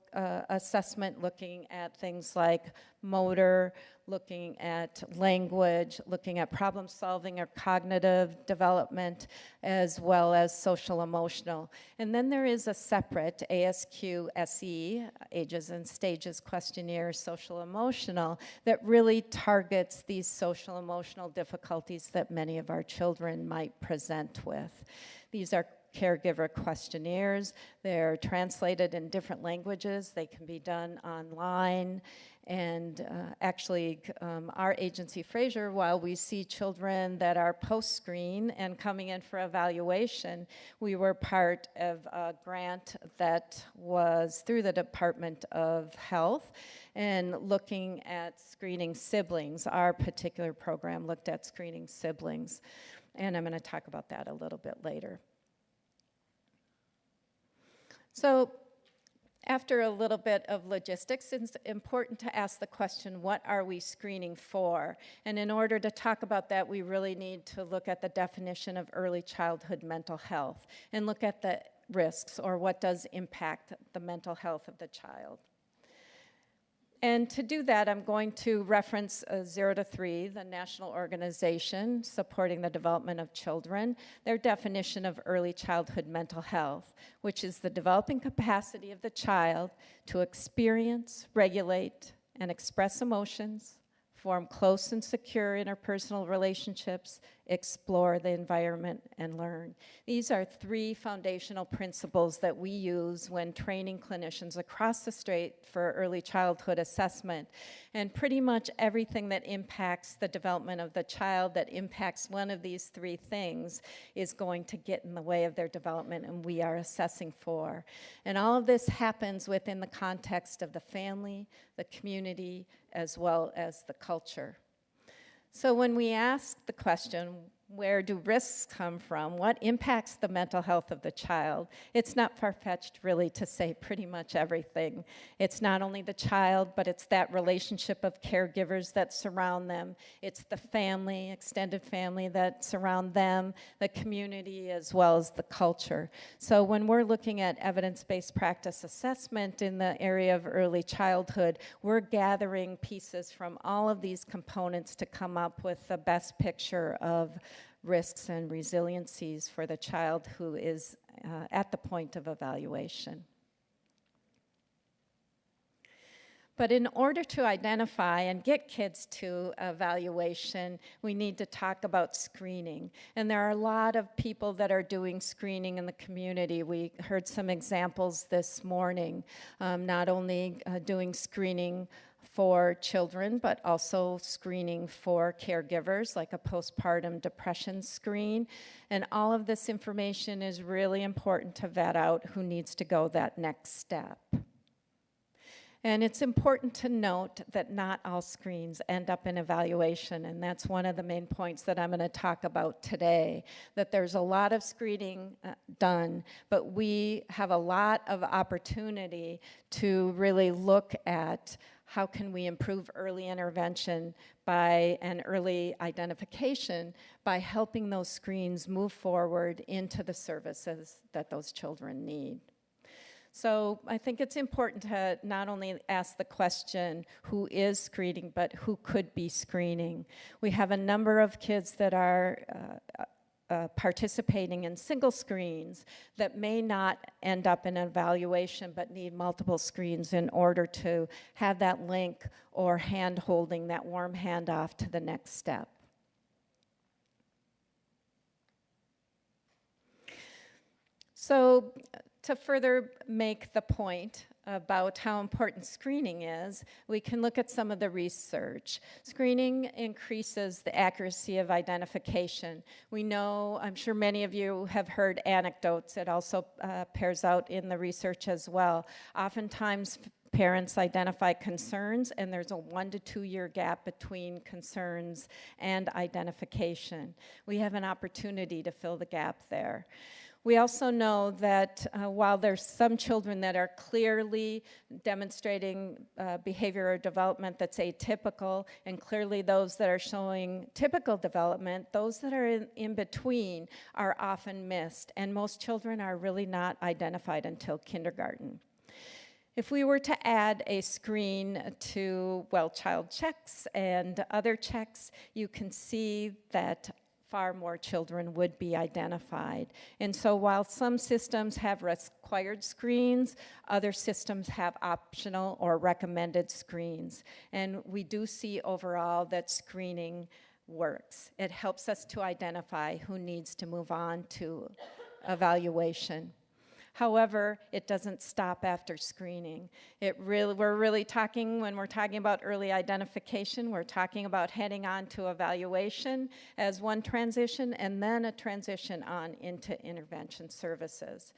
assessment, looking at things like motor, looking at language, looking at problem solving or cognitive development, as well as social emotional. And then there is a separate ASQ SE, Ages and Stages questionnaire, social emotional, that really targets these social emotional difficulties that many of our children might present with. These are caregiver questionnaires. They're translated in different languages. They can be done online. And actually, our agency, Fraser, while we see children that are post-screen and coming in for evaluation, we were part of a grant that was through the Department of Health and looking at screening siblings. Our particular program looked at screening siblings. And I'm going to talk about that a little bit later. So after a little bit of logistics, it's important to ask the question, what are we screening for? And in order to talk about that, we really need to look at the definition of early childhood mental health and look at the risks, or what does impact the mental health of the child. And to do that, I'm going to reference 0 to 3, the national organization supporting the development of children, their definition of early childhood mental health, which is the developing capacity of the child to experience, regulate, and express emotions, form close and secure interpersonal relationships, explore the environment, and learn. These are 3 foundational principles that we use when training clinicians across the state for early childhood assessment. And pretty much everything that impacts the development of the child, that impacts one of these 3 things, is going to get in the way of their development, and we are assessing for. And all of this happens within the context of the family, the community, as well as the culture. So when we ask the question, where do risks come from? What impacts the mental health of the child? It's not far-fetched, really, to say pretty much everything. It's not only the child, but it's that relationship of caregivers that surround them. It's the family, extended family that surround them, the community, as well as the culture. So when we're looking at evidence-based practice assessment in the area of early childhood, we're gathering pieces from all of these components to come up with the best picture of risks and resiliencies for the child who is at the point of evaluation. But in order to identify and get kids to evaluation, we need to talk about screening. And there are a lot of people that are doing screening in the community. We heard some examples this morning, not only doing screening for children, but also screening for caregivers, like a postpartum depression screen. And all of this information is really important to vet out who needs to go that next step. And it's important to note that not all screens end up in evaluation, and that's one of the main points that I'm going to talk about today, that there's a lot of screening done, but we have a lot of opportunity to really look at how can we improve early intervention and early identification by helping those screens move forward into the services that those children need. So I think it's important to not only ask the question, who is screening, but who could be screening. We have a number of kids that are participating in single screens that may not end up in an evaluation but need multiple screens in order to have that link or hand holding, that warm handoff to the next step. So To further make the point about how important screening is, we can look at some of the research. Screening increases the accuracy of identification. We know, I'm sure many of you have heard anecdotes. It also pairs out in the research as well. Oftentimes, parents identify concerns, and there's a 1 to 2 year gap between concerns and identification. We have an opportunity to fill the gap there. We also know that while there's some children that are clearly demonstrating behavior or development that's atypical, and clearly those that are showing typical development, those that are in between are often missed, and most children are really not identified until kindergarten. If we were to add a screen to well-child checks and other checks, you can see that far more children would be identified. And so while some systems have required screens, other systems have optional or recommended screens. And we do see overall that screening works. It helps us to identify who needs to move on to evaluation. However, it doesn't stop after screening. We're really talking, when we're talking about early identification, we're talking about heading on to evaluation as one transition, and then a transition on into intervention services.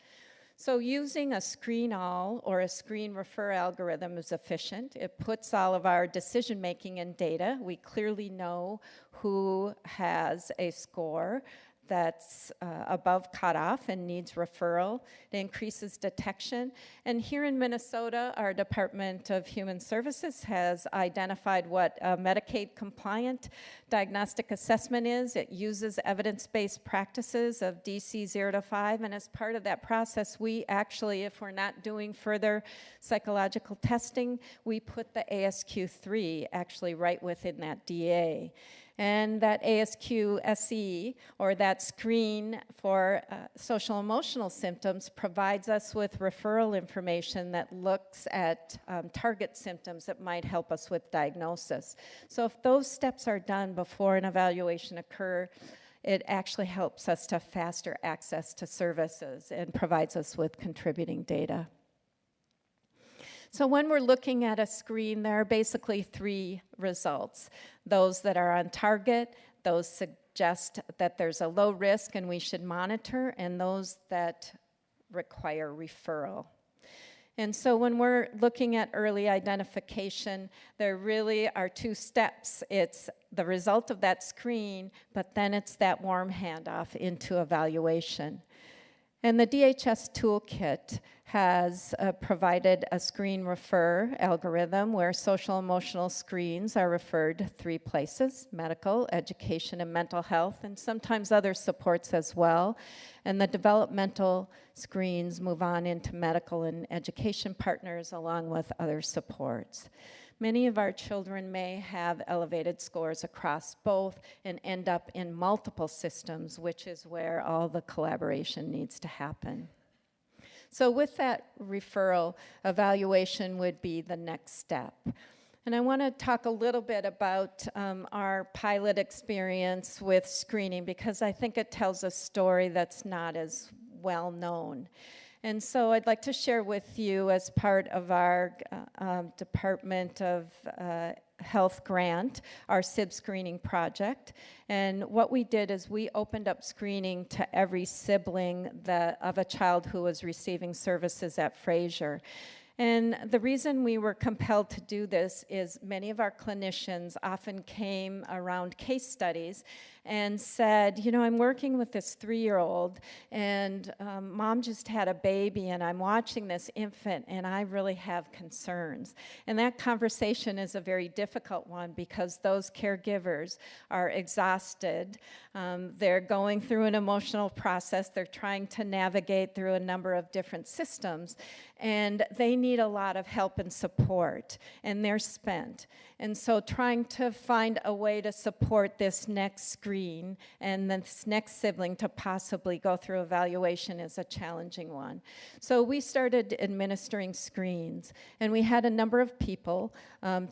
So using a screen all or a screen refer algorithm is efficient. It puts all of our decision making in data. We clearly know who has a score that's above cutoff and needs referral. It increases detection. And here in Minnesota, our Department of Human Services has identified what a Medicaid compliant diagnostic assessment is. It uses evidence-based practices of DC 0 to 5, and as part of that process, we actually, if we're not doing further psychological testing, we put the ASQ3 actually right within that DA. And that ASQ-SE, or that screen for social emotional symptoms, provides us with referral information that looks at target symptoms that might help us with diagnosis. So if those steps are done before an evaluation occurs, it actually helps us to faster access to services and provides us with contributing data. So when we're looking at a screen, there are basically 3 results. Those that are on target, those suggest that there's a low risk and we should monitor, and those that require referral. And so when we're looking at early identification, there really are 2 steps. It's the result of that screen, but then it's that warm handoff into evaluation. And the DHS toolkit has provided a screen refer algorithm where social emotional screens are referred 3 places: medical, education, and mental health, and sometimes other supports as well. And the developmental screens move on into medical and education partners along with other supports. Many of our children may have elevated scores across both and end up in multiple systems, which is where all the collaboration needs to happen. So with that referral, evaluation would be the next step. And I want to talk a little bit about our pilot experience with screening, because I think it tells a story that's not as well known. And so I'd like to share with you, as part of our Department of Health grant, our SIB screening project. And what we did is we opened up screening to every sibling of a child who was receiving services at Fraser. And the reason we were compelled to do this is many of our clinicians often came around case studies and said, you know, I'm working with this 3-year-old, and mom just had a baby, and I'm watching this infant, and I really have concerns. And that conversation is a very difficult one, because those caregivers are exhausted. They're going through an emotional process. They're trying to navigate through a number of different systems, and they need a lot of help and support, and they're spent. And so trying to find a way to support this next screen screen, and this next sibling to possibly go through evaluation is a challenging one. So we started administering screens, and we had a number of people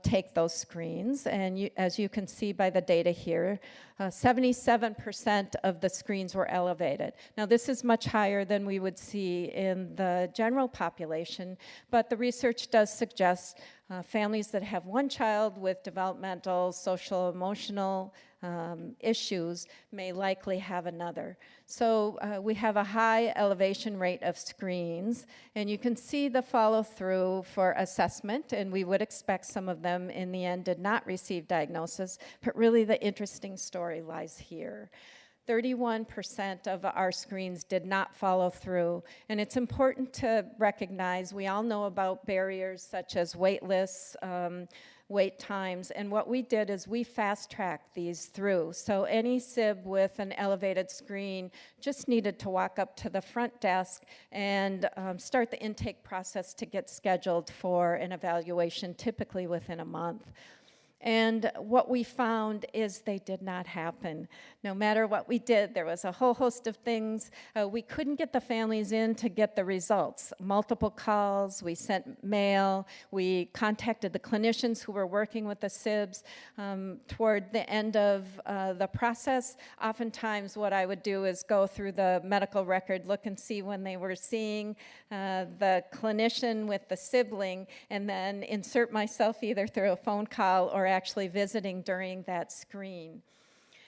take those screens, and as you can see by the data here, 77% of the screens were elevated. Now, this is much higher than we would see in the general population, but the research does suggest families that have one child with developmental, social, emotional issues may likely have another. So we have a high elevation rate of screens, and you can see the follow-through for assessment, and we would expect some of them in the end did not receive diagnosis, but really the interesting story lies here. 31% of our screens did not follow through. And it's important to recognize, we all know about barriers such as wait lists, wait times, and what we did is we fast-tracked these through. So any SIB with an elevated screen just needed to walk up to the front desk and start the intake process to get scheduled for an evaluation, typically within a month. And what we found is they did not happen. No matter what we did, there was a whole host of things. We couldn't get the families in to get the results. Multiple calls, we sent mail, we contacted the clinicians who were working with the SIBs. Toward the end of the process, oftentimes what I would do is go through the medical record, look and see when they were seeing the clinician with the sibling, and then insert myself either through a phone call or actually visiting during that screen.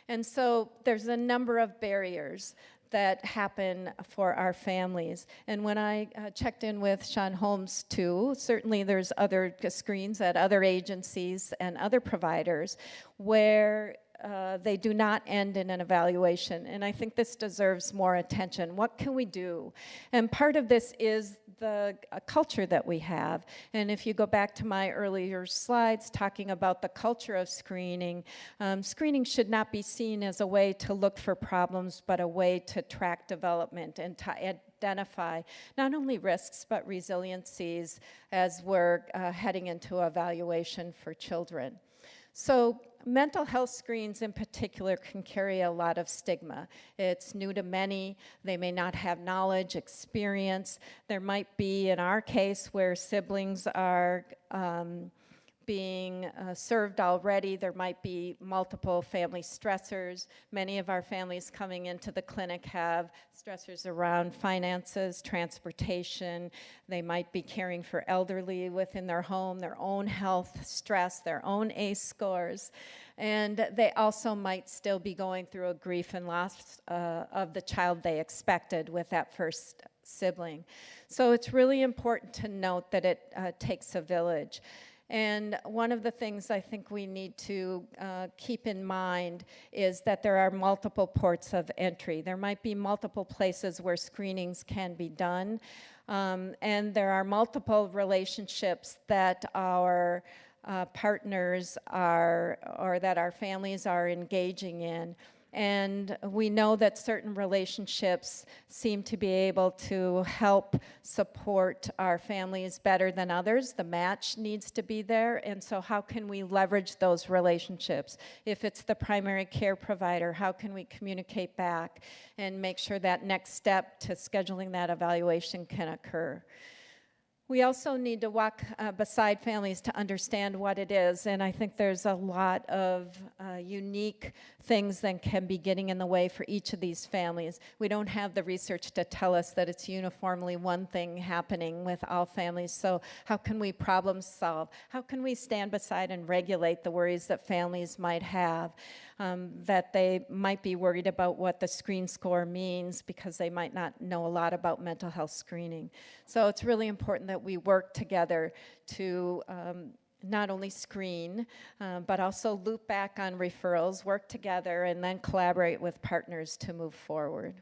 And so there's a number of barriers that happen for our families. And when I checked in with Sean Holmes too, certainly there's other screens at other agencies and other providers where they do not end in an evaluation. And I think this deserves more attention. What can we do? And part of this is the culture that we have. And if you go back to my earlier slides talking about the culture of screening, screening should not be seen as a way to look for problems, but a way to track development and to identify not only risks, but resiliencies as we're heading into evaluation for children. So mental health screens in particular can carry a lot of stigma. It's new to many. They may not have knowledge, experience. There might be, in our case, where siblings are being served already. There might be multiple family stressors. Many of our families coming into the clinic have stressors around finances, transportation. They might be caring for elderly within their home, their own health stress, their own ACE scores. And they also might still be going through a grief and loss of the child they expected with that first sibling. So it's really important to note that it takes a village. And one of the things I think we need to keep in mind is that there are multiple ports of entry. There might be multiple places where screenings can be done, and there are multiple relationships that our partners are, or that our families are engaging in. And we know that certain relationships seem to be able to help support our families better than others. The match needs to be there, and so how can we leverage those relationships? If it's the primary care provider, how can we communicate back and make sure that next step to scheduling that evaluation can occur? We also need to walk beside families to understand what it is, and I think there's a lot of unique things that can be getting in the way for each of these families. We don't have the research to tell us that it's uniformly one thing happening with all families, so how can we problem solve? How can we stand beside and regulate the worries that families might have? That they might be worried about what the screen score means because they might not know a lot about mental health screening. So it's really important that we work together to not only screen, but also loop back on referrals, work together, and then collaborate with partners to move forward.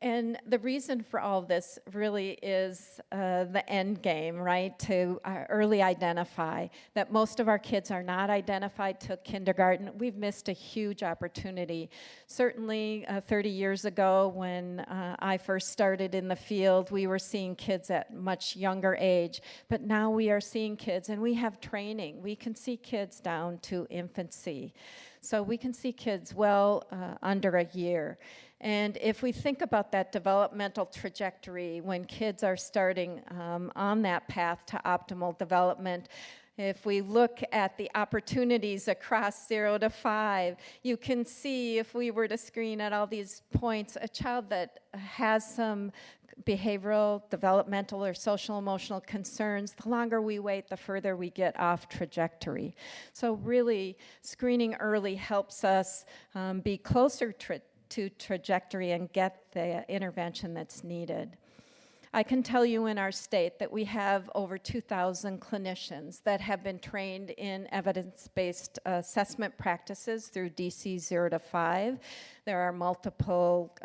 And the reason for all this really is the end game, right? To early identify that most of our kids are not identified till kindergarten. We've missed a huge opportunity. Certainly 30 years ago when I first started in the field, we were seeing kids at much younger age. But now we are seeing kids, and we have training. We can see kids down to infancy. So we can see kids well under a year. And if we think about that developmental trajectory when kids are starting on that path to optimal development, if we look at the opportunities across 0 to 5, you can see if we were to screen at all these points, a child that has some behavioral, developmental, or social emotional concerns, the longer we wait, the further we get off trajectory. So really, screening early helps us be closer to trajectory and get the intervention that's needed. I can tell you in our state that we have over 2,000 clinicians that have been trained in evidence-based assessment practices through DC 0 to 5. There are multiple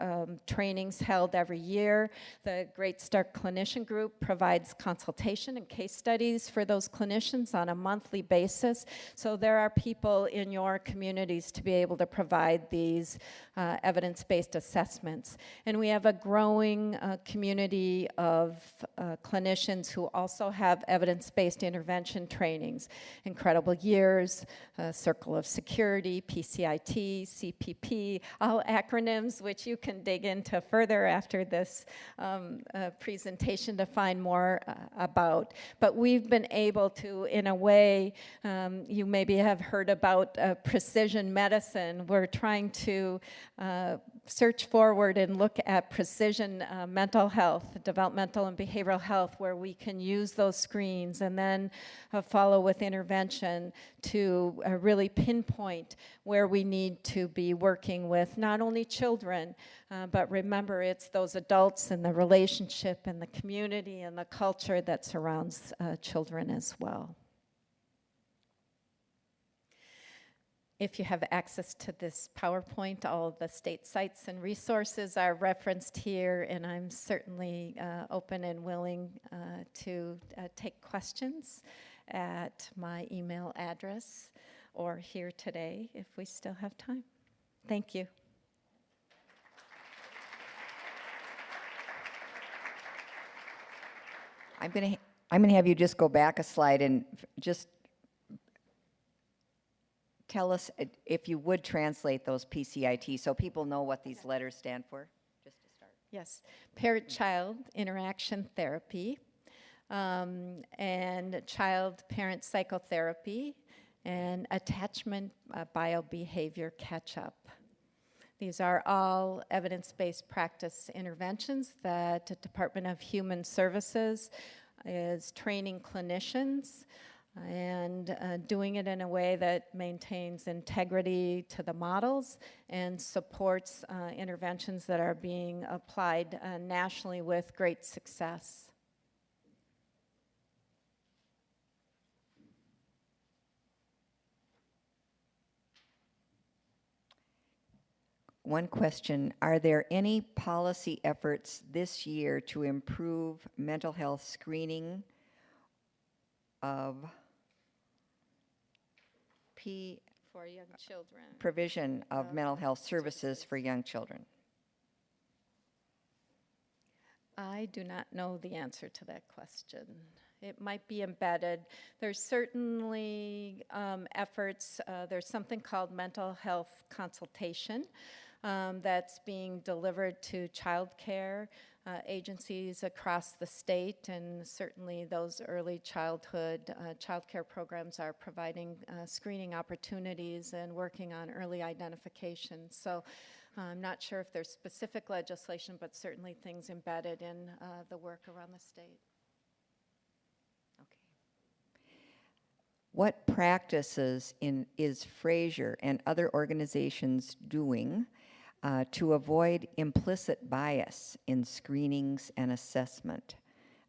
trainings held every year. The Great Start Clinician Group provides consultation and case studies for those clinicians on a monthly basis. So there are people in your communities to be able to provide these evidence-based assessments. And we have a growing community of clinicians who also have evidence-based intervention trainings. Incredible Years, Circle of Security, PCIT, CPP, all acronyms which you can dig into further after this presentation to find more about. But we've been able to, in a way, you maybe have heard about precision medicine. We're trying to search forward and look at precision mental health, developmental and behavioral health, where we can use those screens and then follow with intervention to really pinpoint where we need to be working with not only children, but remember it's those adults and the relationship and the community and the culture that surrounds children as well. If you have access to this PowerPoint, all of the state sites and resources are referenced here, and I'm certainly open and willing to take questions at my email address or here today if we still have time. Thank you. I'm gonna have you just go back a slide and just tell us if you would translate those PCIT so people know what these letters stand for, just to start. Yes, parent-child interaction therapy, and child-parent psychotherapy, and attachment biobehavior catch-up. These are all evidence-based practice interventions that the Department of Human Services is training clinicians and doing it in a way that maintains integrity to the models and supports interventions that are being applied nationally with great success. One question, are there any policy efforts this year to improve mental health screening of for young children? Provision of mental health services for young children? I do not know the answer to that question. It might be embedded. There's certainly efforts. There's something called mental health consultation that's being delivered to child care agencies across the state, and certainly those early childhood child care programs are providing screening opportunities and working on early identification. So I'm not sure if there's specific legislation, but certainly things embedded in the work around the state. What practices is Fraser and other organizations doing to avoid implicit bias in screenings and assessment,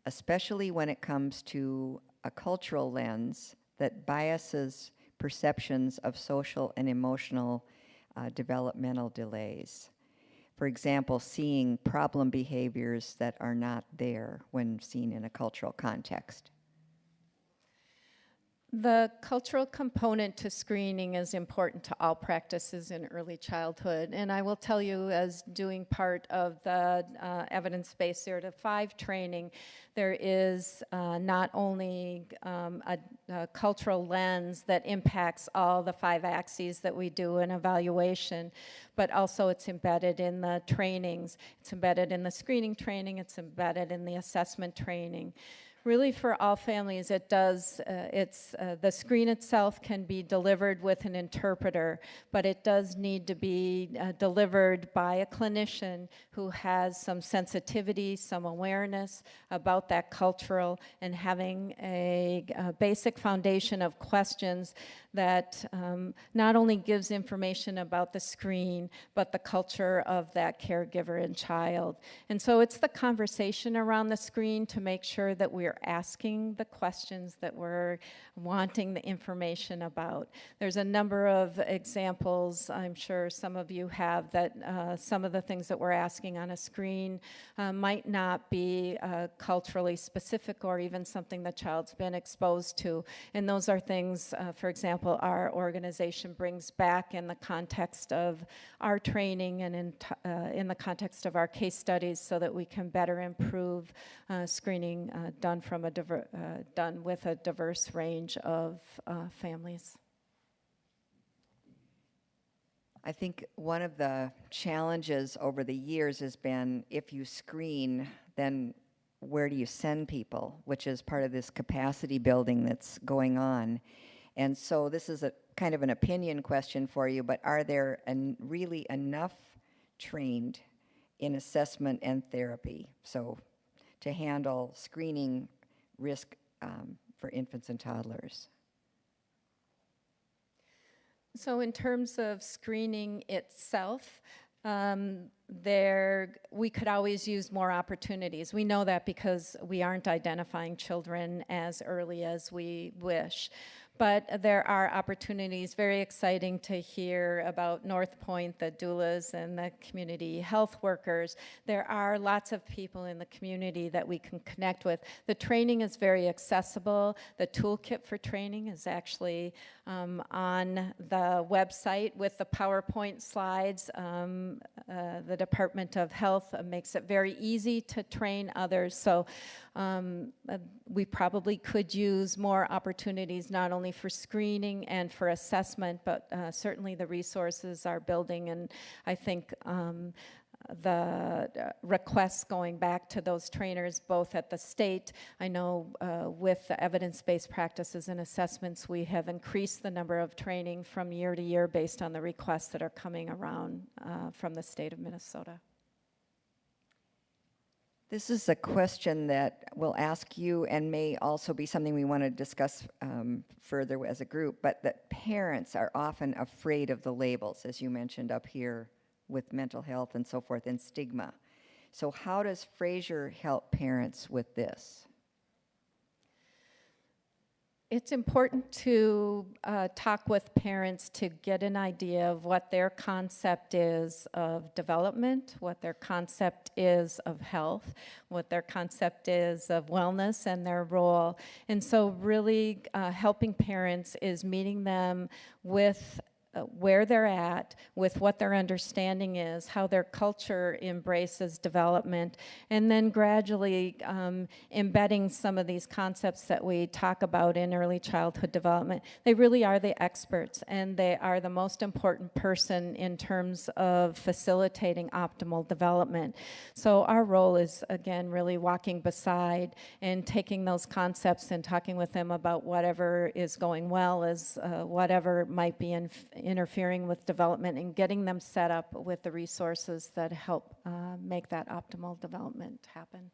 especially when it comes to a cultural lens that biases perceptions of social and emotional developmental delays? For example, seeing problem behaviors that are not there when seen in a cultural context? The cultural component to screening is important to all practices in early childhood. And I will tell you, as doing part of the evidence-based 0 to 5 training, there is not only a cultural lens that impacts all the 5 axes that we do in evaluation, but also it's embedded in the trainings. It's embedded in the screening training. It's embedded in the assessment training. Really, for all families, it does, the screen itself can be delivered with an interpreter, but it does need to be delivered by a clinician who has some sensitivity, some awareness about that cultural, and having a basic foundation of questions that not only gives information about the screen, but the culture of that caregiver and child. And so it's the conversation around the screen to make sure that we're asking the questions that we're wanting the information about. There's a number of examples, I'm sure some of you have, that some of the things that we're asking on a screen might not be culturally specific or even something the child's been exposed to. And those are things, for example, our organization brings back in the context of our training and in the context of our case studies so that we can better improve screening done with a diverse range of families. I think one of the challenges over the years has been, if you screen, then where do you send people, which is part of this capacity building that's going on. And so this is a kind of an opinion question for you, but are there really enough trained in assessment and therapy, so to handle screening risk for infants and toddlers? So in terms of screening itself, we could always use more opportunities. We know that because we aren't identifying children as early as we wish. But there are opportunities, very exciting to hear about North Point, the doulas and the community health workers. There are lots of people in the community that we can connect with. The training is very accessible. The toolkit for training is actually on the website with the PowerPoint slides. The Department of Health makes it very easy to train others. So we probably could use more opportunities, not only for screening and for assessment, but certainly the resources are building, and I think the requests going back to those trainers, both at the state, I know with the evidence-based practices and assessments, we have increased the number of training from year to year based on the requests that are coming around from the state of Minnesota. This is a question that we'll ask you and may also be something we want to discuss further as a group, but that parents are often afraid of the labels, as you mentioned up here with mental health and so forth, and stigma. So how does Fraser help parents with this? It's important to talk with parents to get an idea of what their concept is of development, what their concept is of health, what their concept is of wellness and their role. And so really helping parents is meeting them with where they're at, with what their understanding is, how their culture embraces development, and then gradually embedding some of these concepts that we talk about in early childhood development. They really are the experts, and they are the most important person in terms of facilitating optimal development. So our role is, again, really walking beside and taking those concepts and talking with them about whatever is going well as whatever might be interfering with development, and getting them set up with the resources that help make that optimal development happen.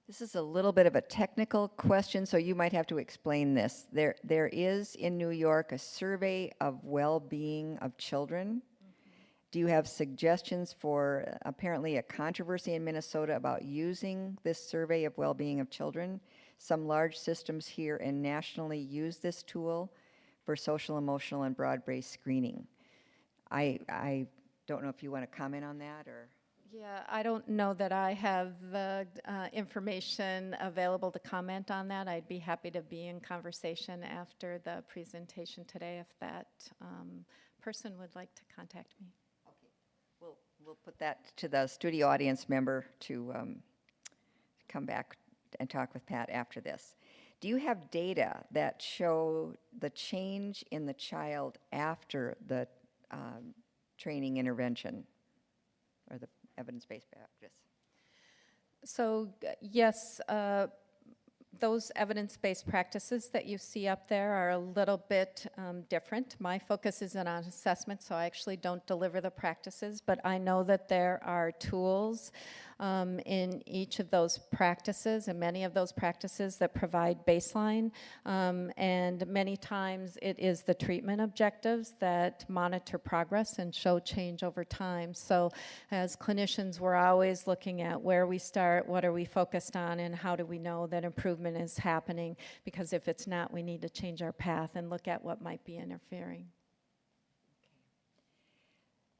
This is a little bit of a technical question, so you might have to explain this. There is in New York a survey of well-being of children. Do you have suggestions for apparently a controversy in Minnesota about using this survey of well-being of children? Some large systems here and nationally use this tool for social, emotional, and broad-based screening. I don't know if you want to comment on that, or? Yeah, I don't know that I have the information available to comment on that. I'd be happy to be in conversation after the presentation today if that person would like to contact me. Okay, we'll put that to the studio audience member to come back and talk with Pat after this. Do you have data that show the change in the child after the training intervention or the evidence-based practice? So yes, those evidence-based practices that you see up there are a little bit different. My focus is on assessment, so I actually don't deliver the practices, but I know that there are tools in each of those practices and many of those practices that provide baseline, and many times it is the treatment objectives that monitor progress and show change over time. So as clinicians, we're always looking at where we start, what are we focused on, and how do we know that improvement is happening, because if it's not, we need to change our path and look at what might be interfering.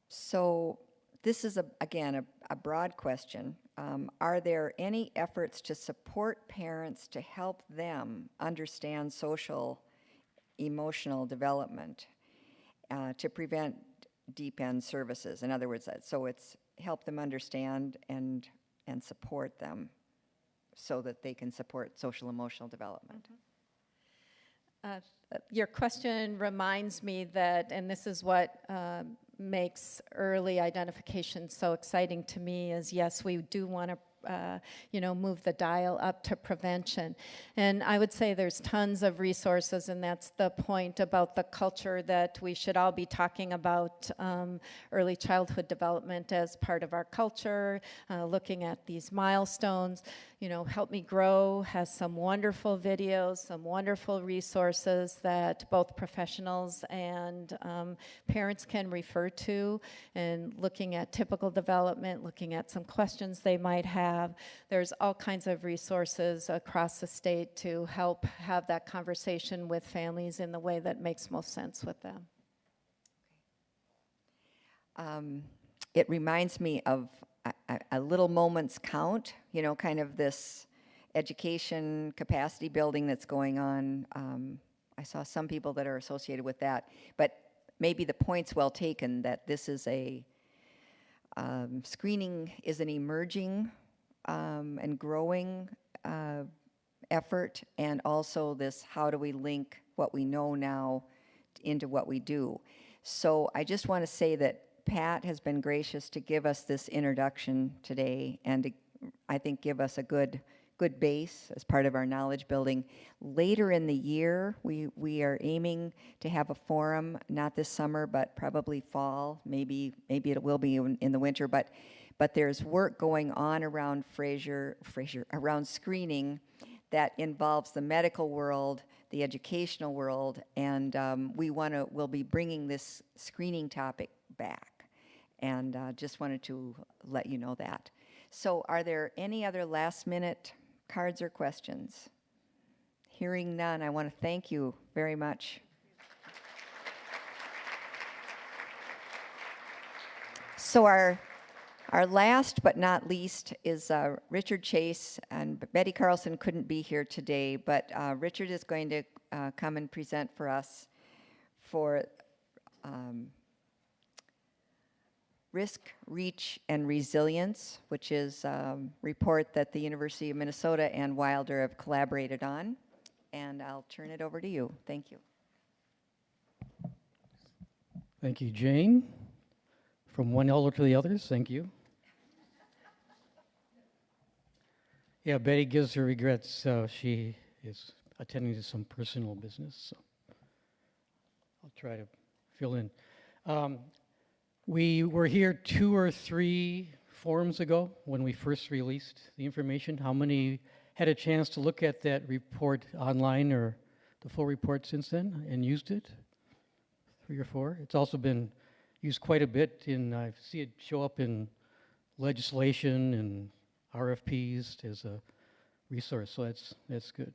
So this is, again, a broad question. Are there any efforts to support parents to help them understand social, emotional development to prevent deep end services? In other words, so it's help them understand and support them so that they can support social emotional development. Your question reminds me that, and this is what makes early identification so exciting to me, is yes, we do want to move the dial up to prevention. And I would say there's tons of resources, and that's the point about the culture, that we should all be talking about early childhood development as part of our culture, looking at these milestones. Help Me Grow has some wonderful videos, some wonderful resources that both professionals and parents can refer to, and looking at typical development, looking at some questions they might have. There's all kinds of resources across the state to help have that conversation with families in the way that makes most sense with them. It reminds me of a little moments count, kind of this education capacity building that's going on. I saw some people that are associated with that, but maybe the point's well taken that this is screening is an emerging and growing effort, and also this how do we link what we know now into what we do. So I just want to say that Pat has been gracious to give us this introduction today, and to, I think, give us a good base as part of our knowledge building. Later in the year, we are aiming to have a forum, not this summer, but probably fall. Maybe it will be in the winter, but there's work going on around around screening that involves the medical world, the educational world, and we'll be bringing this screening topic back. And just wanted to let you know that. So are there any other last minute cards or questions? Hearing none, I want to thank you very much. So our last but not least is Richard Chase, and Betty Carlson couldn't be here today, but Richard is going to come and present for us for Risk, Reach, and Resilience, which is a report that the University of Minnesota and Wilder have collaborated on. And I'll turn it over to you. Thank you. Thank you, Jane. From one elder to the others, thank you. Yeah, Betty gives her regrets. She is attending to some personal business, so I'll try to fill in. We were here 2 or 3 forums ago when we first released the information. How many had a chance to look at that report online or the full report since then and used it? 3 or 4. It's also been used quite a bit I see it show up in legislation and RFPs as a resource, so that's good.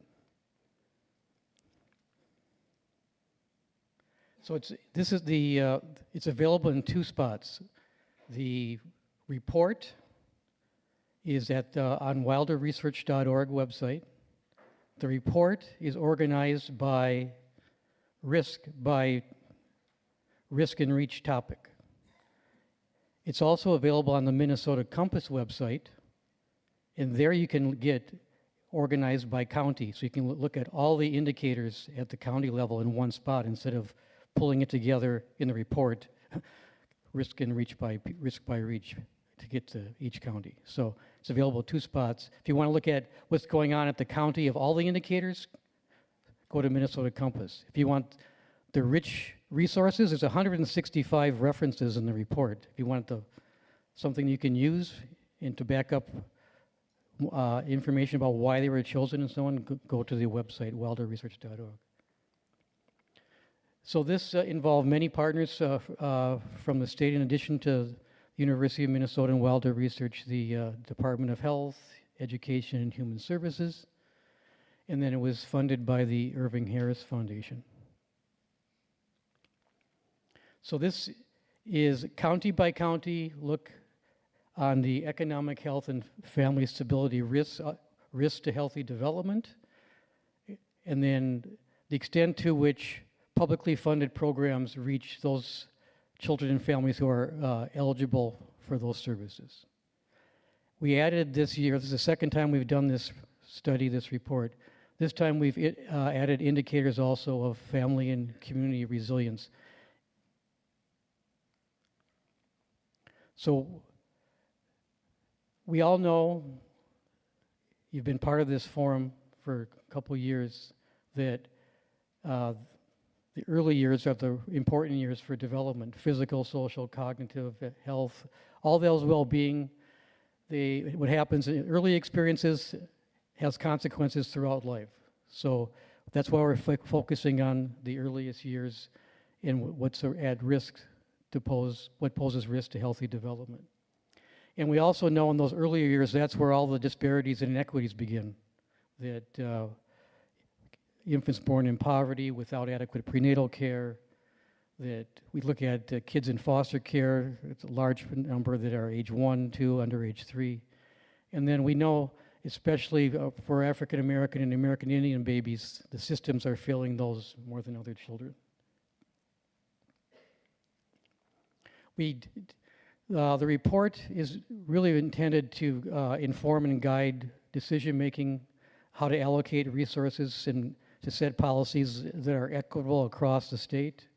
So it's available in 2 spots. The report is on wilderresearch.org website. The report is organized by risk and reach topic. It's also available on the Minnesota Compass website, and there you can get organized by county. So you can look at all the indicators at the county level in one spot instead of pulling it together in the report, risk by reach to get to each county. So it's available at 2 spots. If you want to look at what's going on at the county of all the indicators, go to Minnesota Compass. If you want the rich resources, there's 165 references in the report. If you want something you can use and to back up information about why they were chosen and so on, go to the website, wilderresearch.org. So this involved many partners from the state, in addition to the University of Minnesota and Wilder Research, the Department of Health, Education, and Human Services, and then it was funded by the Irving Harris Foundation. So this is county by county look on the economic health and family stability risks to healthy development, and then the extent to which publicly funded programs reach those children and families who are eligible for those services. We added this year, this is the second time we've done this study, this report. This time we've added indicators also of family and community resilience. So we all know, you've been part of this forum for a couple years, that the early years are the important years for development, physical, social, cognitive, health, all those well-being. What happens in early experiences has consequences throughout life. So that's why we're focusing on the earliest years and what's at risk what poses risk to healthy development. And we also know in those earlier years, that's where all the disparities and inequities begin. That infants born in poverty without adequate prenatal care, that we look at kids in foster care, it's a large number that are age 1, 2, under age 3. And then we know, especially for African American and American Indian babies, the systems are failing those more than other children. The report is really intended to inform and guide decision-making, how to allocate resources and to set policies that are equitable across the state,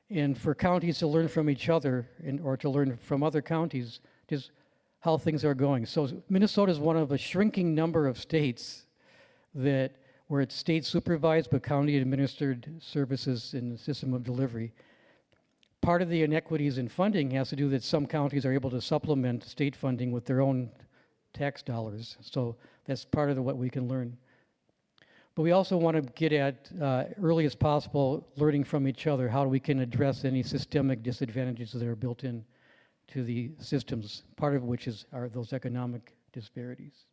and for counties to learn from each other or to learn from other counties just how things are going. So Minnesota is one of a shrinking number of states where it's state supervised but county administered services in the system of delivery. Part of the inequities in funding has to do that some counties are able to supplement state funding with their own tax dollars. So that's part of what we can learn. But we also want to get at, early as possible, learning from each other, how we can address any systemic disadvantages that are built in to the systems, part of which are those economic disparities.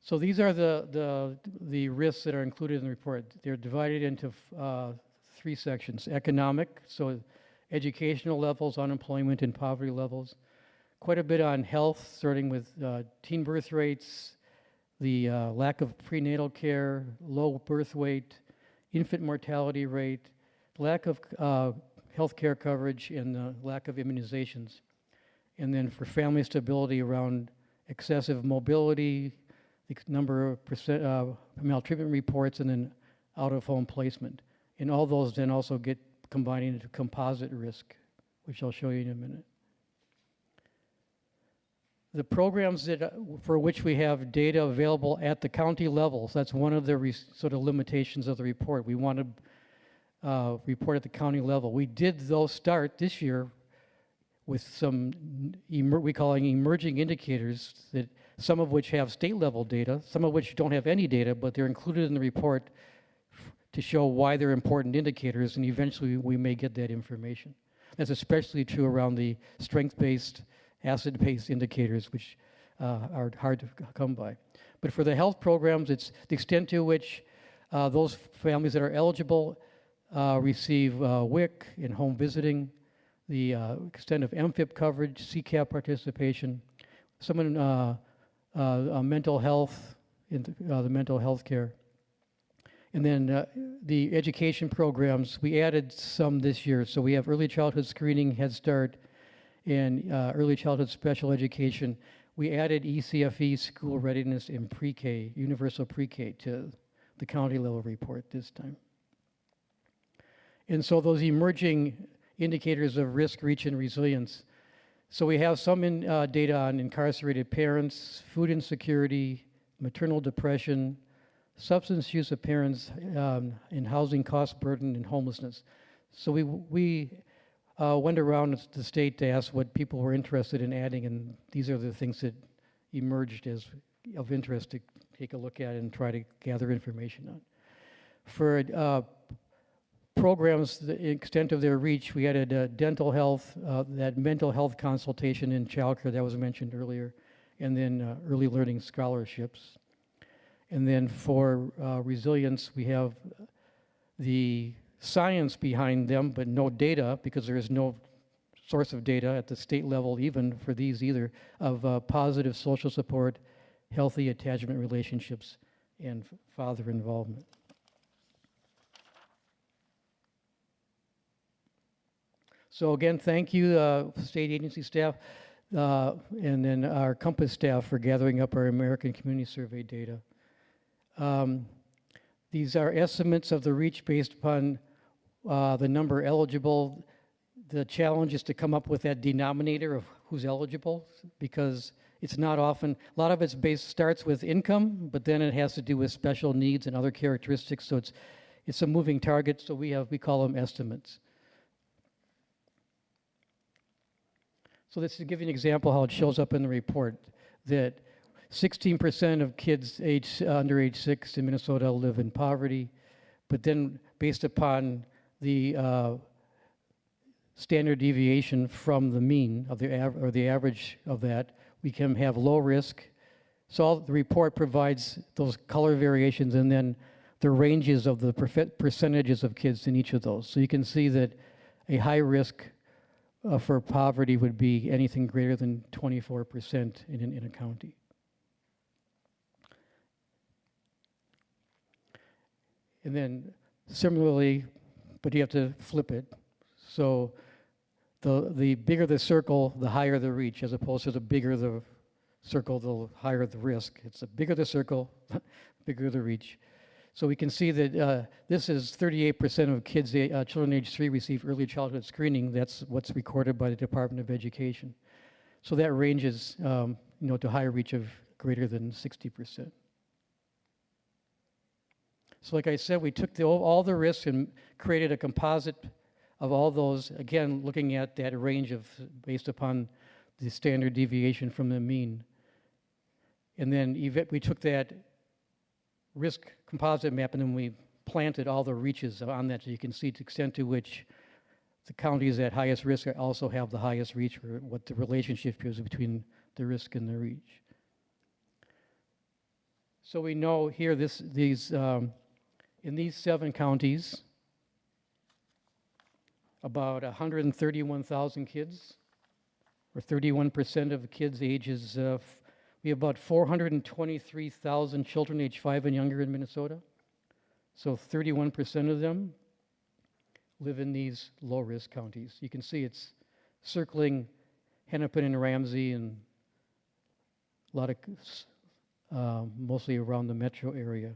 So these are the risks that are included in the report. They're divided into 3 sections. Economic, so educational levels, unemployment and poverty levels. Quite a bit on health, starting with teen birth rates, the lack of prenatal care, low birth weight, infant mortality rate, lack of health care coverage, and the lack of immunizations. And then for family stability, around excessive mobility, the number of maltreatment reports, and then out-of-home placement. And all those then also get combined into composite risk, which I'll show you in a minute. The programs for which we have data available at the county levels, that's one of the sort of limitations of the report. We want to report at the county level. We did, though, start this year with some we calling emerging indicators, that some of which have state level data, some of which don't have any data, but they're included in the report to show why they're important indicators, and eventually we may get that information. That's especially true around the strength-based, acid-based indicators, which are hard to come by. But for the health programs, it's the extent to which those families that are eligible receive WIC and home visiting, the extent of MFIP coverage, CCAP participation, some in mental health, in the mental health care. And then the education programs, we added some this year. So we have early childhood screening, Head Start, and early childhood special education. We added ECFE, school readiness, and pre-K, universal pre-K, to the county level report this time. And so those emerging indicators of risk, reach, and resilience. So we have some data on incarcerated parents, food insecurity, maternal depression, substance use of parents, and housing cost burden and homelessness. So we went around the state to ask what people were interested in adding, and these are the things that emerged as of interest to take a look at and try to gather information on. For programs, the extent of their reach, we added dental health, that mental health consultation in childcare that was mentioned earlier, and then early learning scholarships. And then for resilience, we have the science behind them, but no data, because there is no source of data at the state level, even for these either, of positive social support, healthy attachment relationships, and father involvement. So again, thank you, state agency staff, and then our Compass staff for gathering up our American Community Survey data. These are estimates of the reach based upon the number eligible. The challenge is to come up with that denominator of who's eligible, because it's not often, a lot of it's starts with income, but then it has to do with special needs and other characteristics, so it's a moving target, so we call them estimates. So this is to give you an example how it shows up in the report, that 16% of kids under age 6 in Minnesota live in poverty, but then based upon the standard deviation from the mean of the average of that, we can have low risk. So the report provides those color variations and then the ranges of the percentages of kids in each of those. So you can see that a high risk for poverty would be anything greater than 24% in a county. And then similarly, but you have to flip it. So the bigger the circle, the higher the reach, as opposed to the bigger the circle, the higher the risk. It's the bigger the circle, bigger the reach. So we can see that this is 38% of kids, children age 3 receive early childhood screening. That's what's recorded by the Department of Education. So that ranges to higher reach of greater than 60%. So like I said, we took all the risks and created a composite of all those, again, looking at that range based upon the standard deviation from the mean. And then we took that risk composite map and then we planted all the reaches on that, so you can see the extent to which the counties at highest risk also have the highest reach, or what the relationship is between the risk and the reach. So we know here in these 7 counties, about 131,000 kids, or 31% of the kids ages, we have about 423,000 children age 5 and younger in Minnesota. So 31% of them live in these low-risk counties. You can see it's circling Hennepin and Ramsey and a lot of, mostly around the metro area.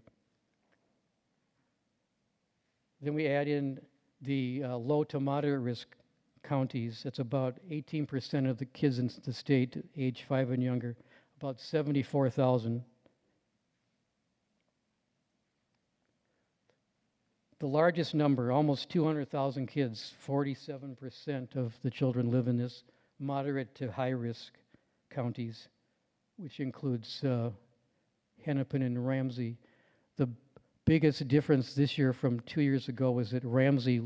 Then we add in the low to moderate risk counties. It's about 18% of the kids in the state age 5 and younger, about 74,000. The largest number, almost 200,000 kids, 47% of the children live in this moderate to high risk counties, which includes Hennepin and Ramsey. The biggest difference this year from 2 years ago was that Ramsey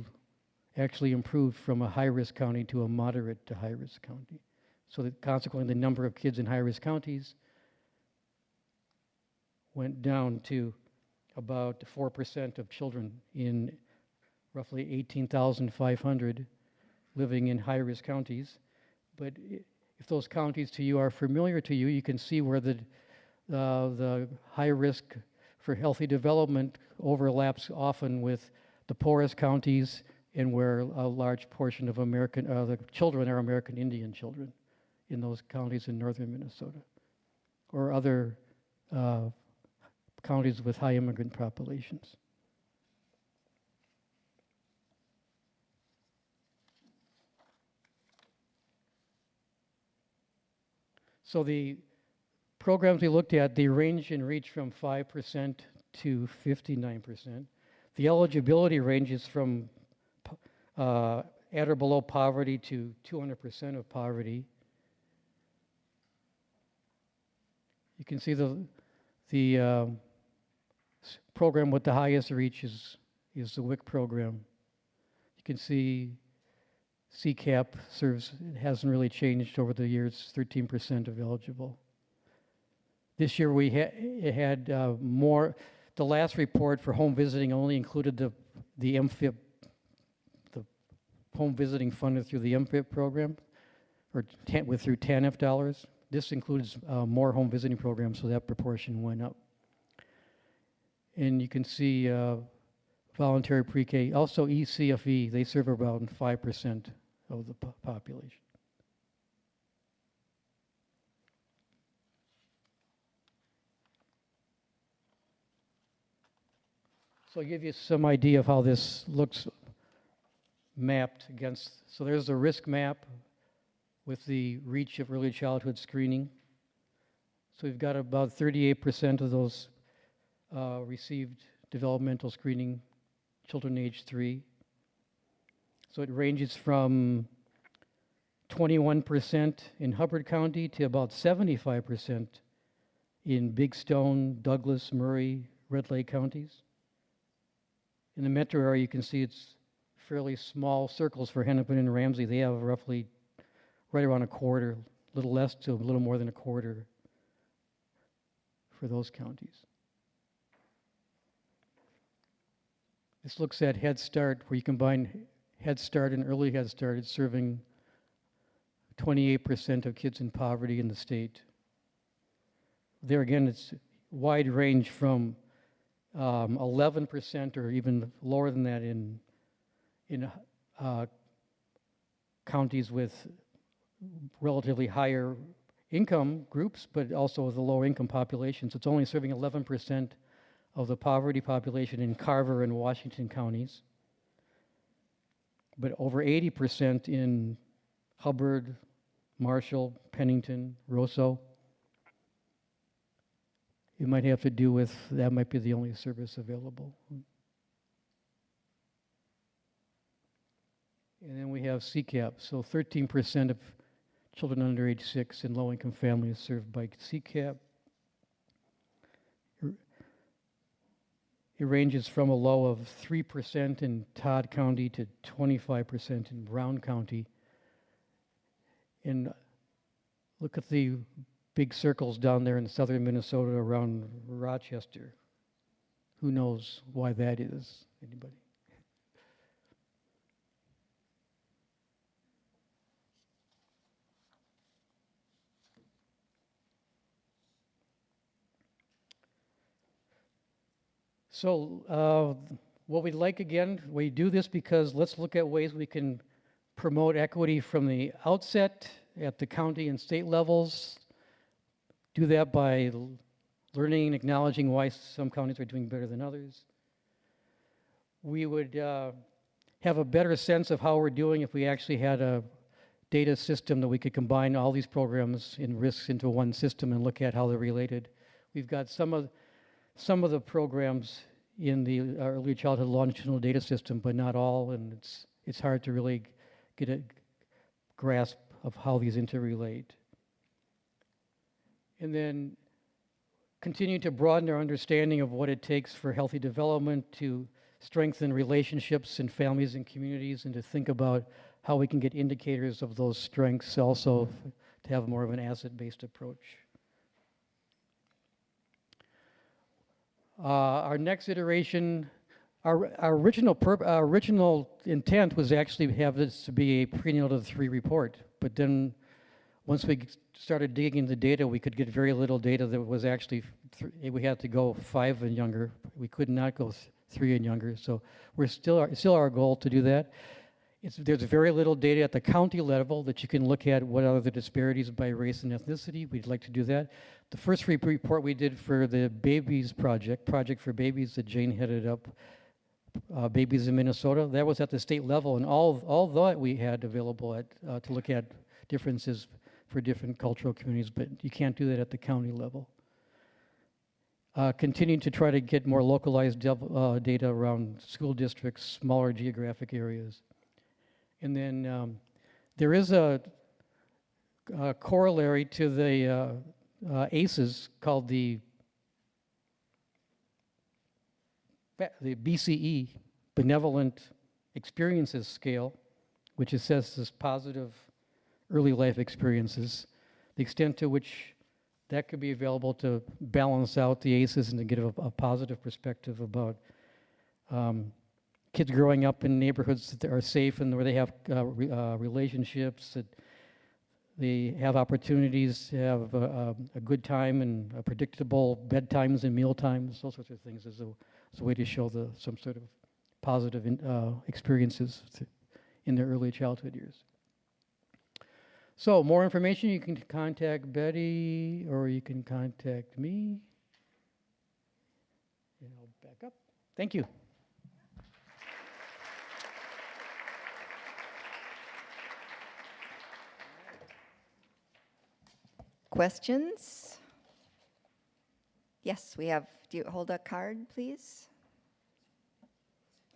actually improved from a high-risk county to a moderate to high-risk county. So that consequently, the number of kids in high-risk counties went down to about 4% of children in roughly 18,500 living in high-risk counties. But if those counties to you are familiar to you, you can see where the high risk for healthy development overlaps often with the poorest counties and where a large portion of the children are American Indian children in those counties in northern Minnesota or other counties with high immigrant populations. So the programs we looked at, they range in reach from 5% to 59%. The eligibility ranges from at or below poverty to 200% of poverty. You can see the program with the highest reach is the WIC program. You can see CCAP it hasn't really changed over the years, 13% of eligible. This year we had more. The last report for home visiting only included the MFIP, the home visiting funded through the MFIP program, or through TANF dollars. This includes more home visiting programs, so that proportion went up. And you can see voluntary pre-K, also ECFE, they serve about 5% of the population. So I'll give you some idea of how this looks mapped against. So there's the risk map with the reach of early childhood screening. So we've got about 38% of those received developmental screening, children age 3. So it ranges from 21% in Hubbard County to about 75% in Big Stone, Douglas, Murray, Red Lake counties. In the metro area, you can see it's fairly small circles for Hennepin and Ramsey. They have roughly right around a quarter, a little less to a little more than a quarter for those counties. This looks at Head Start, where you combine Head Start and Early Head Start. It's serving 28% of kids in poverty in the state. There again, it's wide range from 11% or even lower than that in counties with relatively higher income groups, but also with a lower income population. So it's only serving 11% of the poverty population in Carver and Washington counties, but over 80% in Hubbard, Marshall, Pennington, Roseau. It might have to do with that might be the only service available. And then we have CCAP. So 13% of children under age 6 in low-income families served by CCAP. It ranges from a low of 3% in Todd County to 25% in Brown County. And look at the big circles down there in southern Minnesota around Rochester. Who knows why that is? Anybody? So what we'd like, again, we do this because let's look at ways we can promote equity from the outset at the county and state levels. Do that by learning and acknowledging why some counties are doing better than others. We would have a better sense of how we're doing if we actually had a data system that we could combine all these programs and risks into one system and look at how they're related. We've got some of the programs in the early childhood longitudinal data system, but not all, and it's hard to really get a grasp of how these interrelate. And then continue to broaden our understanding of what it takes for healthy development, to strengthen relationships in families and communities, and to think about how we can get indicators of those strengths also to have more of an asset-based approach. Our next iteration Our original intent was actually to have this to be a prenatal 3 report, but then once we started digging into data, we could get very little data that was actually, we had to go 5 and younger. We could not go 3 and younger, so it's still our goal to do that. There's very little data at the county level that you can look at what are the disparities by race and ethnicity. We'd like to do that. The first report we did for the Babies Project for Babies that Jane headed up, Babies in Minnesota, that was at the state level, and all that we had available to look at differences for different cultural communities, but you can't do that at the county level. Continuing to try to get more localized data around school districts, smaller geographic areas. And then there is a corollary to the ACEs called the BCE, Benevolent Experiences Scale, which assesses positive early life experiences, the extent to which that could be available to balance out the ACEs and to get a positive perspective about kids growing up in neighborhoods that are safe and where they have relationships, that they have opportunities to have a good time and predictable bedtimes and meal times, those sorts of things as a way to show some sort of positive experiences in their early childhood years. So more information, you can contact Betty or you can contact me. And I'll back up. Thank you. Questions? Yes, we have. Do you hold a card, please?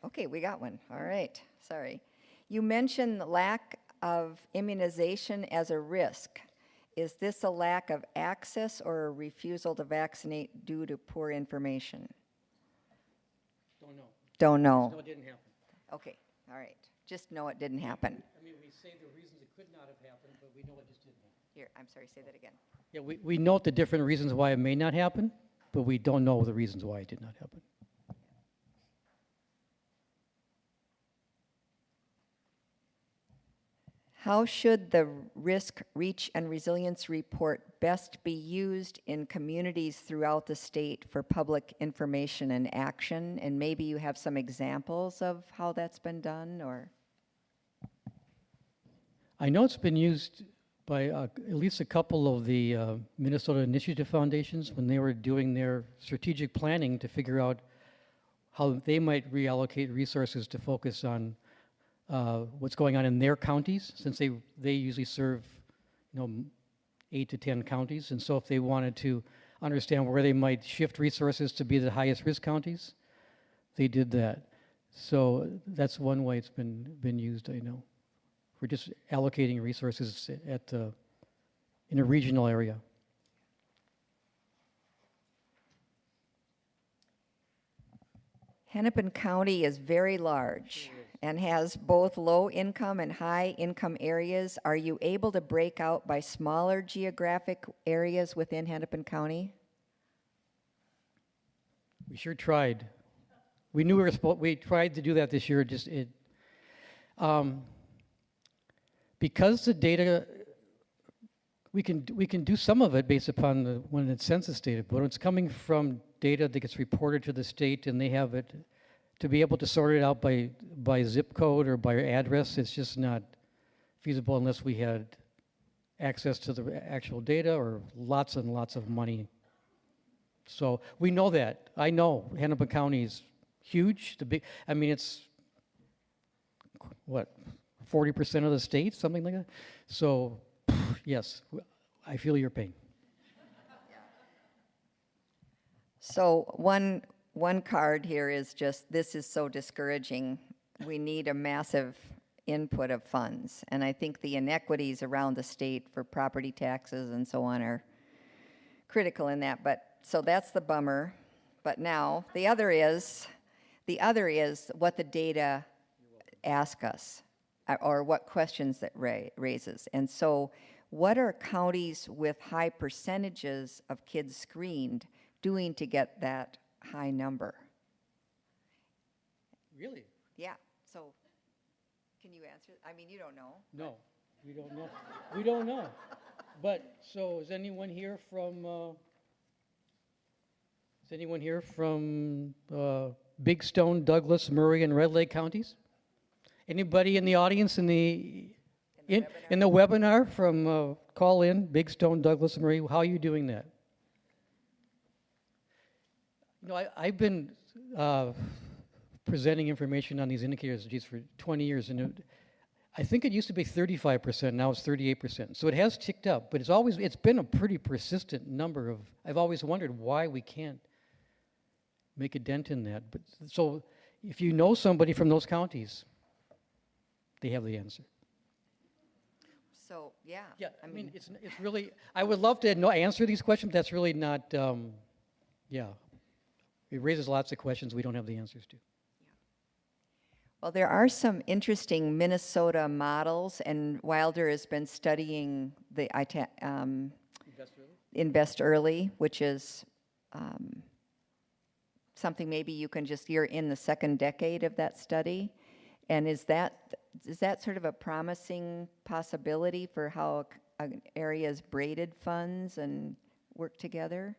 Okay, we got one. All right. Sorry. You mentioned lack of immunization as a risk. Is this a lack of access or a refusal to vaccinate due to poor information? Don't know. Don't know. No, it didn't happen. Okay. All right. Just know it didn't happen. I mean, we say the reasons it could not have happened, but we know it just didn't happen. Here, I'm sorry, say that again. Yeah, we note the different reasons why it may not happen, but we don't know the reasons why it did not happen. How should the risk, reach, and resilience report best be used in communities throughout the state for public information and action? And maybe you have some examples of how that's been done, or? I know it's been used by at least a couple of the Minnesota Initiative Foundations when they were doing their strategic planning to figure out how they might reallocate resources to focus on what's going on in their counties, since they usually serve 8 to 10 counties, and so if they wanted to understand where they might shift resources to be the highest risk counties, they did that. So that's one way it's been used, I know. We're just allocating resources in a regional area. Hennepin County is very large and has both low income and high income areas. Are you able to break out by smaller geographic areas within Hennepin County? We sure tried. We knew we tried to do that this year. Because the data, we can do some of it based upon when it's census data, but when it's coming from data that gets reported to the state and they have it, to be able to sort it out by zip code or by address, it's just not feasible unless we had access to the actual data or lots and lots of money. So we know that. I know Hennepin County is huge. I mean, it's what, 40% of the state, something like that. So yes, I feel your pain. So one card here is just, this is so discouraging. We need a massive input of funds. And I think the inequities around the state for property taxes and so on are critical in that. But so that's the bummer. But now the other is what the data ask us, or what questions that raises. And so what are counties with high percentages of kids screened doing to get that high number? Really? Yeah, so can you answer? I mean, you don't know. No, we don't know. We don't know. But, so is anyone here from Big Stone, Douglas, Murray, and Red Lake counties? Anybody in the audience in the webinar from call in, Big Stone, Douglas, Murray? How are you doing that? You know, I've been presenting information on these indicators for 20 years, and I think it used to be 35%, now it's 38%. So it has ticked up, but it's been a pretty persistent number of, I've always wondered why we can't make a dent in that. But so if you know somebody from those counties, they have the answer. So, yeah. Yeah, I mean, it's really, I would love to answer these questions, but that's really not, yeah. It raises lots of questions we don't have the answers to. Well, there are some interesting Minnesota models, and Wilder has been studying the Invest Early, which is something maybe you can you're in the second decade of that study. And is that sort of a promising possibility for how an area's braided funds and work together?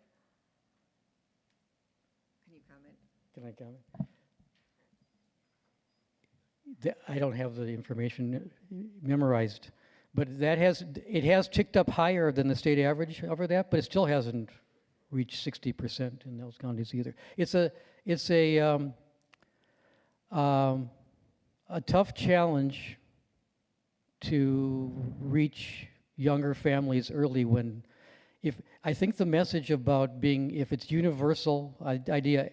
Can you comment? Can I comment? I don't have the information memorized, but it has ticked up higher than the state average over that, but it still hasn't reached 60% in those counties either. It's a tough challenge to reach younger families early I think the message about if it's universal idea,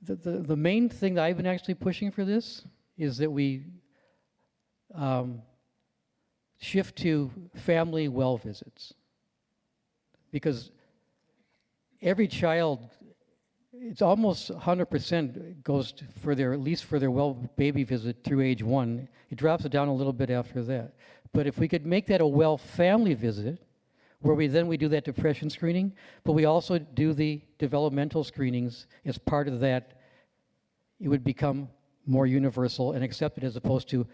the main thing that I've been actually pushing for this is that we shift to family well visits. Because every child, it's almost 100% goes at least for their well baby visit through age 1. It drops it down a little bit after that. But if we could make that a well family visit, where we do that depression screening, but we also do the developmental screenings as part of that, it would become more universal and accepted, as opposed to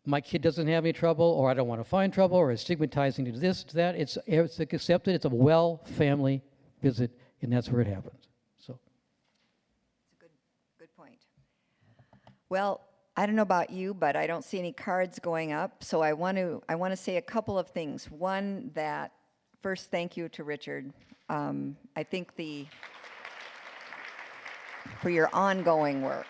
my kid doesn't have any trouble, or I don't want to find trouble, or it's stigmatizing to this, to that. It's accepted. It's a well family visit, and that's where it happens. So, It's a good point. Well, I don't know about you, but I don't see any cards going up, so I want to say a couple of things. One, that first, thank you to Richard. I think for your ongoing work.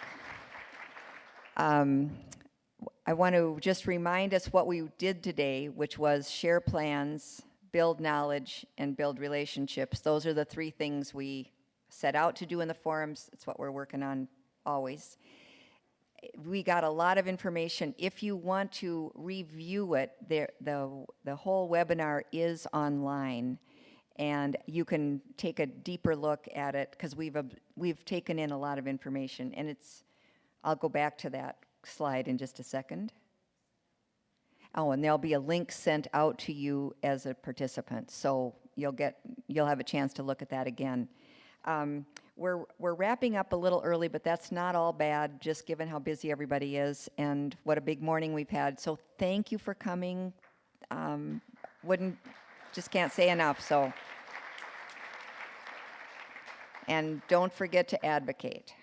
I want to just remind us what we did today, which was share plans, build knowledge, and build relationships. Those are the 3 things we set out to do in the forums. It's what we're working on always. We got a lot of information. If you want to review it, the whole webinar is online, and you can take a deeper look at it, because we've taken in a lot of information, and I'll go back to that slide in just a second. Oh, and there'll be a link sent out to you as a participant, so you'll have a chance to look at that again. We're wrapping up a little early, but that's not all bad, just given how busy everybody is and what a big morning we've had. So thank you for coming. Just can't say enough. So, and don't forget to advocate.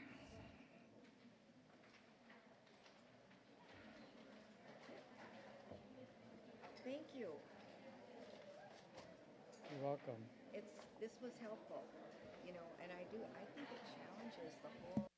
Thank you. you're welcome. This was helpful, and I think it challenges the whole